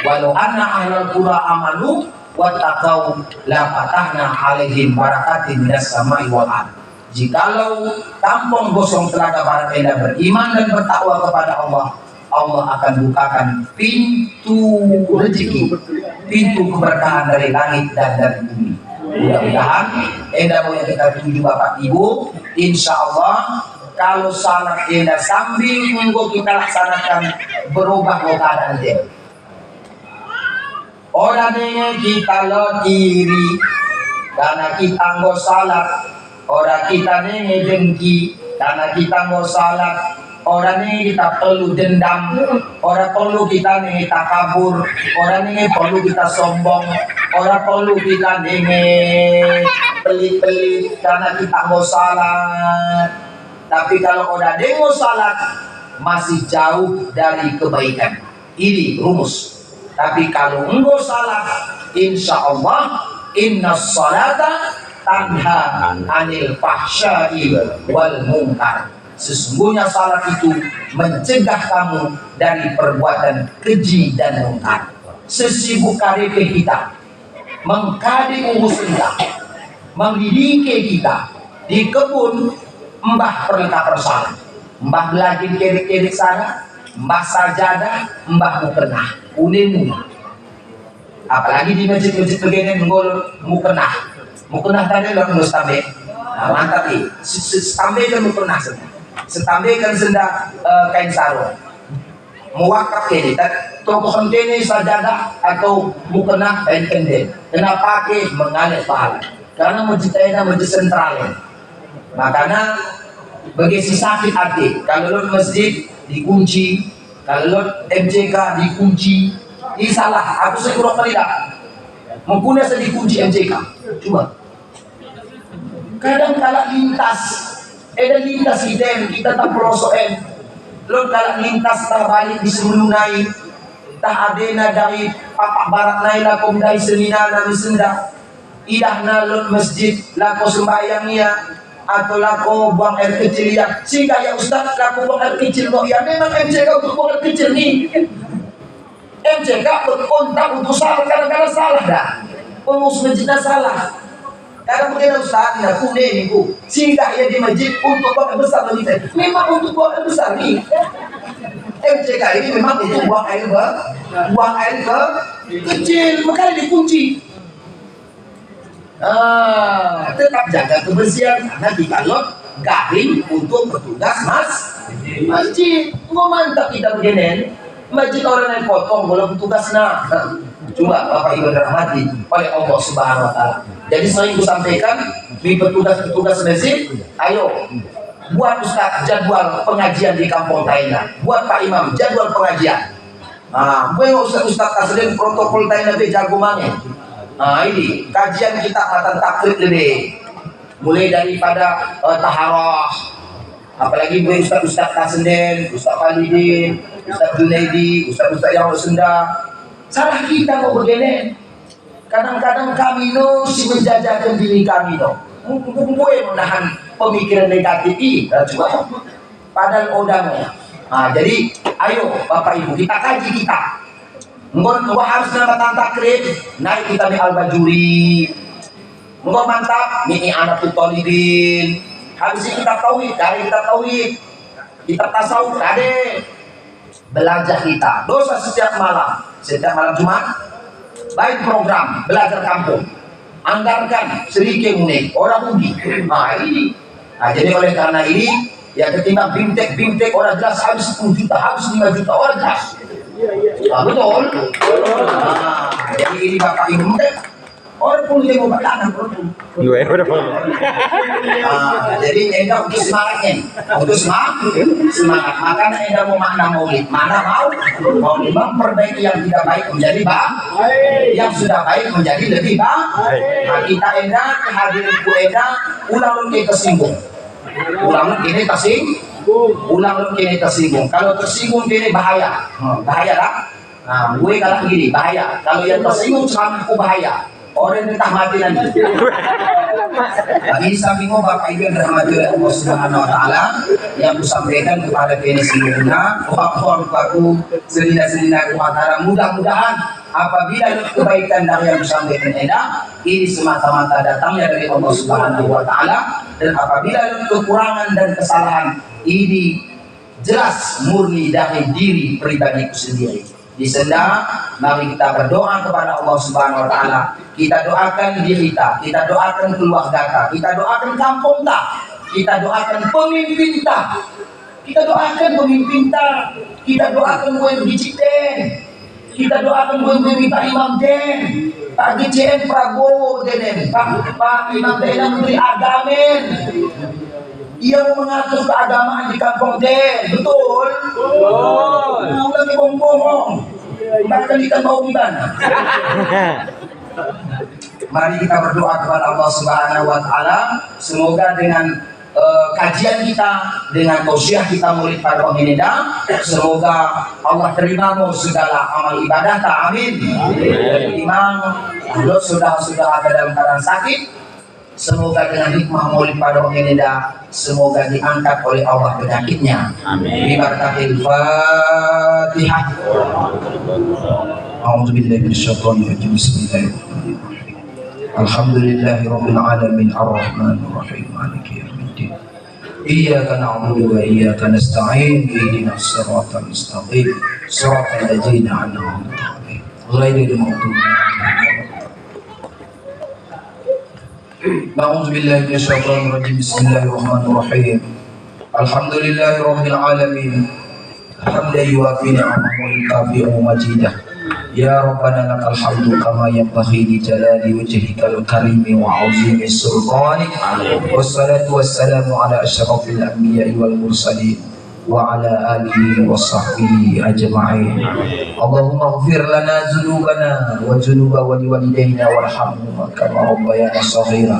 Walau anna ahlal qura amanu wattaqau la fatahna alaihim barakatin minas sama'i wal ardh. Jikalau kampung gosong telaga barat enda beriman dan bertakwa kepada Allah, Allah akan bukakan pintu rezeki, pintu keberkahan dari langit dan dari bumi. Mudah-mudahan enda mau yang kita tuju Bapak Ibu, insya Allah kalau salat ini sambil minggu kita laksanakan berubah keadaan dia. Orang ini kita lo iri karena kita nggak salat. Orang kita ini dengki karena kita nggak salat. Orang ini kita perlu dendam, orang perlu kita nih takabur, orang ini perlu kita sombong, orang perlu kita nih pelit-pelit karena kita mau salat. Tapi kalau orang demo salat masih jauh dari kebaikan. Ini rumus. Tapi kalau enggak salat, insya Allah inna salata tanha anil fahsya'i wal munkar. Sesungguhnya salat itu mencegah kamu dari perbuatan keji dan mungkar. Sesibuk karir kita mengkadi senda, mendidik kita di kebun, mbah perintah persalah, mbah belajar kedik-kedik sana, mbah sajadah, mbah mukena, unin. Apalagi di masjid-masjid begini mukena tadi lo mustambe, mantap nih, stambe kan mukena semua. Setambekan senda kain sarung muwakaf ini toko kontene sajadah atau mukena kain kendel kena pakai mengalir pahala karena masjid ini masjid sentral. Makanya bagi si sakit hati kalau lo masjid dikunci, kalau lo MCK dikunci, ini salah. Aku sekurang tidak mempunyai dikunci MCK. Coba kadang kala lintas lintas kita tak perosokan lo kalau lintas tak balik di semenunai tak adena dari papak barat naik lakom dari senina dan senda idah nalon masjid lako sembayangnya atau lako buang air kecil ya sehingga ya Ustaz lako buang air kecil kok ya memang MCK untuk buang air kecil nih MCK berkontak untuk salah kadang-kadang salah dah pengurus masjidnya salah. Karena mungkin Ustaz tidak kuning bu, sehingga ia di masjid untuk buang air besar lebih baik. Memang untuk buang air besar nih. MCK ini memang untuk buang air kecil, makanya dikunci. Tetap jaga kebersihan karena kita lot garing untuk petugas masjid. Mau mantap kita begini, masjid orang yang potong boleh petugas Coba Bapak Ibu dirahmati oleh Allah Subhanahu Wa Taala. Jadi sering sampaikan di petugas masjid, ayo buat Ustaz jadwal pengajian di kampung Taina, buat Pak Imam jadwal pengajian. Buat Ustaz Taslim protokol Taina be jago mange. Ini kajian kita akan takrib lebih, mulai daripada taharah, apalagi buat Ustaz Taslim, Ustaz Khalidin, Ustaz Junaidi, Ustaz yang senda. Salah kita mau begini. Kadang-kadang kami si menjajakan diri kami gue menahan pemikiran negatif ini. Coba padahal odangnya. Jadi ayo Bapak Ibu kita kaji kita. Engkau harus nama takrib naik kita di Al-Bajuri. Engkau mantap ini anak Tutolibin. Habis kita tauhid, dari kita tauhid, kita tasawuf kade. Belajar kita dosa setiap malam Jumat baik program belajar kampung anggarkan sedikit unik orang uji ini jadi oleh karena ini ya ketimbang bimtek orang jelas habis 10 juta habis 5 juta orang jelas betul jadi ini Bapak Ibu orang pun dia mau bertanam jadi enda untuk semangatnya untuk semangat makanya enda mau makna maulid mana mau memperbaiki yang tidak baik menjadi baik yang sudah baik menjadi lebih baik. Kita enda hadirin ku enda ulang kita tersinggung kalau tersinggung kini bahaya lah gue kalau gini bahaya kalau yang tersinggung sama aku bahaya orang entah mati nanti. Bagi sampingmu Bapak Ibu yang dirahmati oleh Allah Subhanahu Wa Taala yang kusampaikan kepada kini seluruhnya, aku selina kuatara mudah-mudahan apabila kebaikan dari yang kusampaikan ini semata-mata datangnya dari Allah Subhanahu Wa Taala dan apabila kekurangan dan kesalahan ini jelas murni dari diri pribadiku sendiri. Di senda, mari kita berdoa kepada Allah Subhanahu Wa Taala. Kita doakan diri kita doakan keluarga kita doakan kampung kita doakan pemimpin kita. Kita doakan pemimpin kita. Kita doakan gue Giciten. Kita doakan gue minta Imam Den. Pak GCN Prabowo Den. Pak Imam Den Menteri Agamen. Ia mau mengatur keagamaan di kampung Den. Betul? Betul. Lagi bohong-bohong. Bahkan ikan bau gimana? Mari kita berdoa kepada Allah Subhanahu wa taala, semoga dengan kajian kita, dengan tausiah kita murid pada Ominida, semoga Allah terima segala amal ibadah ta, amin. Imam sudah ada dalam keadaan sakit, semoga dengan hikmah murid pada Ominida, semoga diangkat oleh Allah penyakitnya. Amin. Bibarakatil Fatihah. A'udzubillahi minasyaitonir rajim. Bismillahirrahmanirrahim. Alhamdulillahirabbil alamin arrahmanir rahim maliki yaumiddin. Iyyaka na'budu wa iyyaka nasta'in. Ihdinas siratal mustaqim. Shiratal ladzina an'amta 'alaihim ghairil maghdubi 'alaihim. A'udzubillahi minasyaitonir rajim. Bismillahirrahmanirrahim. Alhamdulillahirabbil alamin. Hamdan yuwafi ni'amahu wa yukafi'u majidah. Ya Rabbana lakal hamdu kama yanbaghi li jalali wajhikal karim wa 'azimi sultanik. Wassalatu wassalamu ala asyrafil anbiya'i wal mursalin wa ala alihi wa sahbihi ajma'in. Allahumma ighfir lana dzunubana wa dzunuba waliwalidayna warhamhum kama rabbayana shaghira.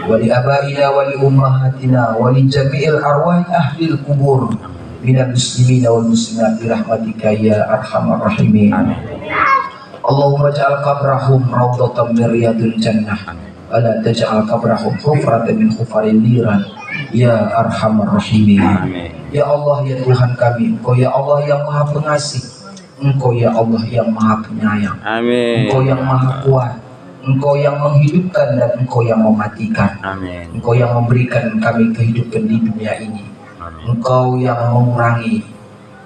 Wa li abaina wa li ummahatina wa li jami'il arwah ahli al-qubur minal muslimina wal muslimat bi rahmatika ya arhamar rahimin. Allahumma ja'al qabrahum rawdatan min riyadil jannah wa la taj'al qabrahum hufratan min hufaril niran ya arhamar rahimin. Ya Allah ya Tuhan kami, Engkau ya Allah yang Maha Pengasih, Engkau ya Allah yang Maha Penyayang. Amin. Engkau yang Maha Kuat, Engkau yang menghidupkan dan Engkau yang mematikan. Amin. Engkau yang memberikan kami kehidupan di dunia ini. Engkau yang mengurangi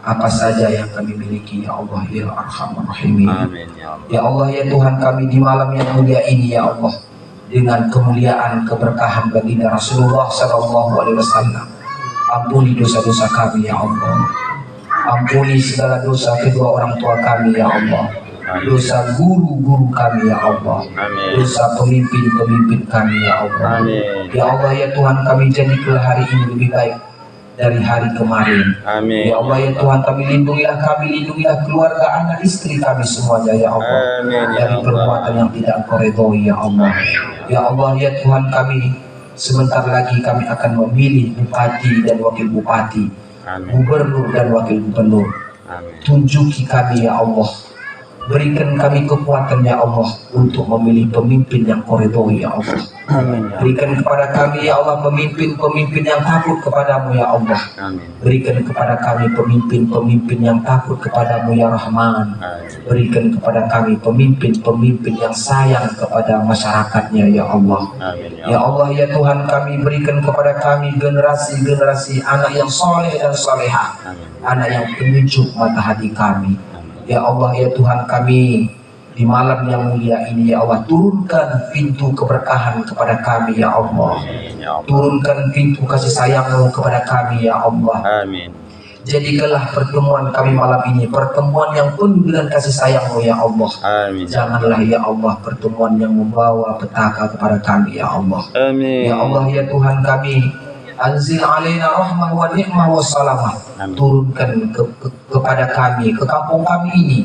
apa saja yang kami miliki ya Allah ya arhamar rahimin. Amin ya Allah ya Tuhan kami di malam yang mulia ini ya Allah, dengan kemuliaan keberkahan baginda Rasulullah sallallahu alaihi wasallam, ampuni dosa-dosa kami ya Allah. Ampuni segala dosa kedua orang tua kami ya Allah. Dosa guru-guru kami ya Allah. Dosa pemimpin-pemimpin kami ya Allah. Ya Allah ya Tuhan kami jadikanlah hari ini lebih baik dari hari kemarin. Amin. Ya Allah ya Tuhan kami lindungilah keluarga, anak, istri kami semuanya ya Allah. Amin. Dari perbuatan yang tidak Engkau ridhoi ya Allah. Ya Allah ya Tuhan kami, sebentar lagi kami akan memilih bupati dan wakil bupati. Amin. Gubernur dan wakil gubernur. Amin. Tunjuki kami ya Allah, berikan kami kekuatan ya Allah untuk memilih pemimpin yang Kau ridhoi ya Allah. Amin. Berikan kepada kami ya Allah pemimpin-pemimpin yang takut kepadamu ya Allah. Amin. Berikan kepada kami pemimpin-pemimpin yang takut kepadamu ya Rahman. Amin. Berikan kepada kami pemimpin-pemimpin yang sayang kepada masyarakatnya ya Allah. Amin. Ya Allah ya Tuhan kami, berikan kepada kami generasi-generasi anak yang soleh dan solehah. Amin. Anak yang penyejuk mata hati kami. Ya Allah ya Tuhan kami, di malam yang mulia ini ya Allah, turunkan pintu keberkahan kepada kami ya Allah. Turunkan pintu kasih sayang-Mu kepada kami ya Allah. Amin. Jadikanlah pertemuan kami malam ini pertemuan yang penuh dengan kasih sayang-Mu ya Allah. Amin. Janganlah ya Allah pertemuan yang membawa petaka kepada kami ya Allah. Amin. Ya Allah ya Tuhan kami, anzil alaina rahmah wa ni'mah wa salamah. Turunkan kepada kami, ke kampung kami ini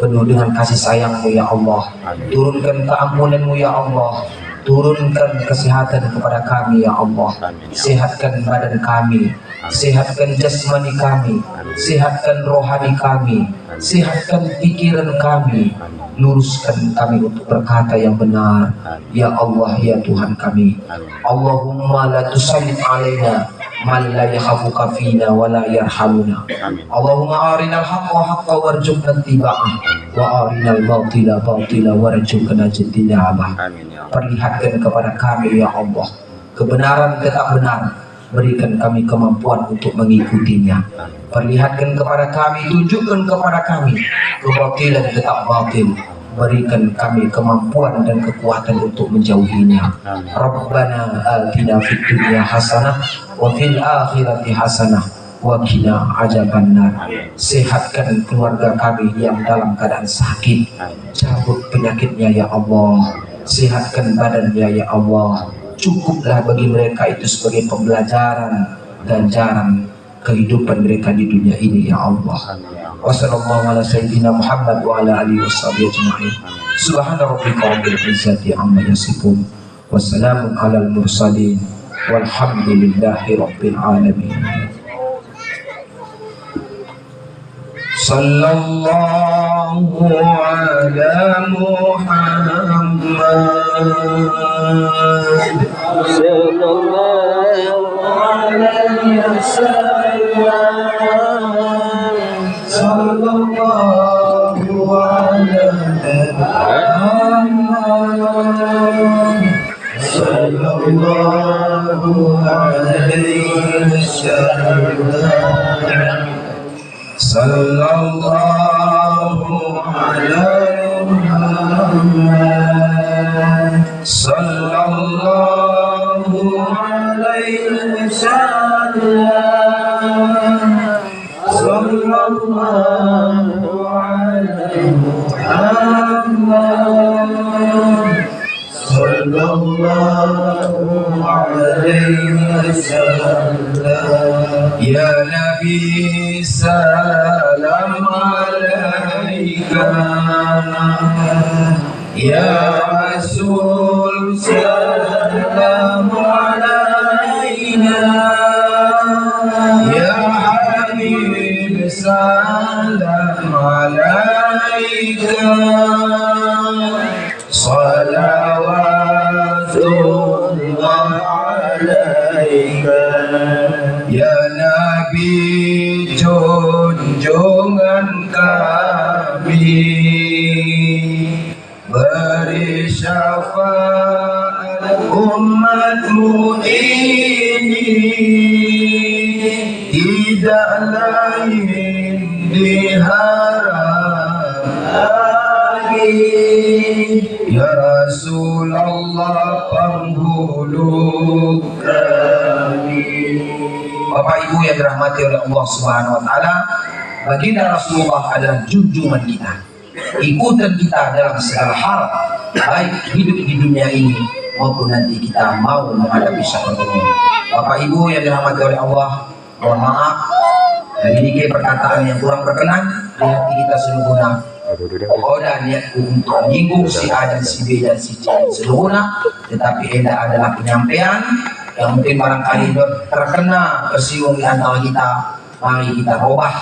penuh dengan kasih sayang-Mu ya Allah. Turunkan keampunan-Mu ya Allah. Turunkan kesehatan kepada kami ya Allah. Sehatkan badan kami, sehatkan jasmani kami, sehatkan rohani kami, sehatkan pikiran kami, luruskan kami untuk berkata yang benar ya Allah ya Tuhan kami. Allahumma la tusallit alaina man la yakhafuka fina wa la yarhamuna. Allahumma arinal haqqa haqqa warzuqna ittiba'ah wa arinal batila batila warzuqna ijtinabah. Perlihatkan kepada kami ya Allah kebenaran tetap benar, berikan kami kemampuan untuk mengikutinya. Perlihatkan kepada kami, tunjukkan kepada kami kebatilan tetap batil, berikan kami kemampuan dan kekuatan untuk menjauhinya. Rabbana atina fid dunya hasanah wa fil akhirati hasanah wa qina adzabannar. Sehatkan keluarga kami yang dalam keadaan sakit, cabut penyakitnya ya Allah. Sehatkan badannya ya Allah. Cukuplah bagi mereka itu sebagai pembelajaran, ganjaran kehidupan mereka di dunia ini ya Allah. Wassallallahu ala sayyidina Muhammad wa ala alihi washabihi ajma'in. Subhana rabbika rabbil izzati amma yasifun. Wassalamun alal mursalin. Walhamdulillahi rabbil alamin. Sallallahu ala Muhammad sallallahu alaihi wasallam. Sallallahu ala Muhammad sallallahu alaihi wasallam. Sallallahu ala Muhammad sallallahu alaihi wasallam. Sallallahu ala Muhammad sallallahu alaihi wasallam. Ya Nabi salam alaika, ya Rasul salam alaina, ya Habib salam alaika. Salawatullah alaika, ya Nabi junjungan kami, beri syafaat umatmu ini, tidak lain diharap lagi. Ya Rasulullah penghulu kami. Bapak Ibu yang dirahmati oleh Allah Subhanahu wa taala, baginda Rasulullah adalah junjungan kita, ikutan kita dalam segala hal, baik hidup di dunia ini maupun nanti kita mau menghadapi syafaat Allah. Bapak Ibu yang dirahmati oleh Allah, mohon maaf memiliki perkataan yang kurang berkenan di hati kita seluruhnya. Dan niatku untuk menyinggung si A dan si B dan si C seluruhnya, tetapi ini adalah penyampaian yang mungkin barangkali terkena tersinggung di antara kita. Mari kita robah,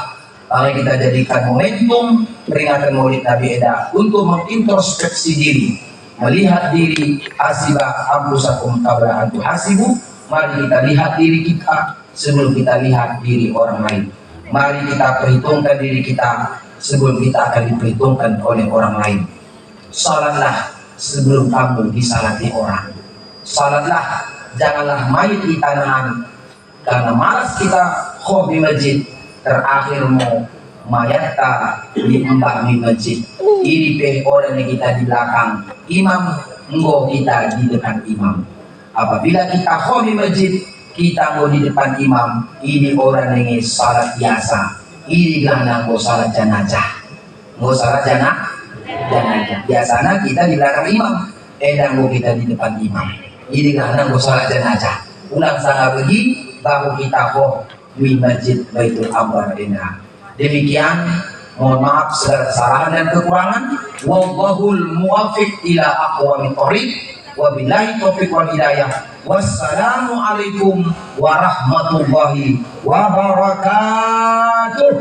mari kita jadikan momentum peringatan Maulid Nabi Eda untuk mengintrospeksi diri, melihat diri. Hasibah anfusakum qabla an tuhasibu. Mari kita lihat diri kita sebelum kita lihat diri orang lain. Mari kita perhitungkan diri kita sebelum kita akan diperhitungkan oleh orang lain. Salatlah sebelum kamu disalati orang. Salatlah, janganlah mayit di tanahan, karena malas kita hobi masjid, terakhir mau mayat di embah di masjid. Ini pe orang yang kita di belakang imam, engkau kita di depan imam. Apabila kita hobi masjid, kita mau di depan imam, ini orang yang salat biasa. Ini gana mau salat jenazah, mau salat jenazah. Biasanya kita di belakang imam, mau kita di depan imam. Ini gana mau salat jenazah. Ulang sana pergi, baru kita di masjid Baitul Ambar Ena. Demikian, mohon maaf segala kesalahan dan kekurangan. Wallahul muwaffiq ila aqwamit thoriq. Wabillahi taufiq wal hidayah. Wassalamualaikum warahmatullahi wabarakatuh.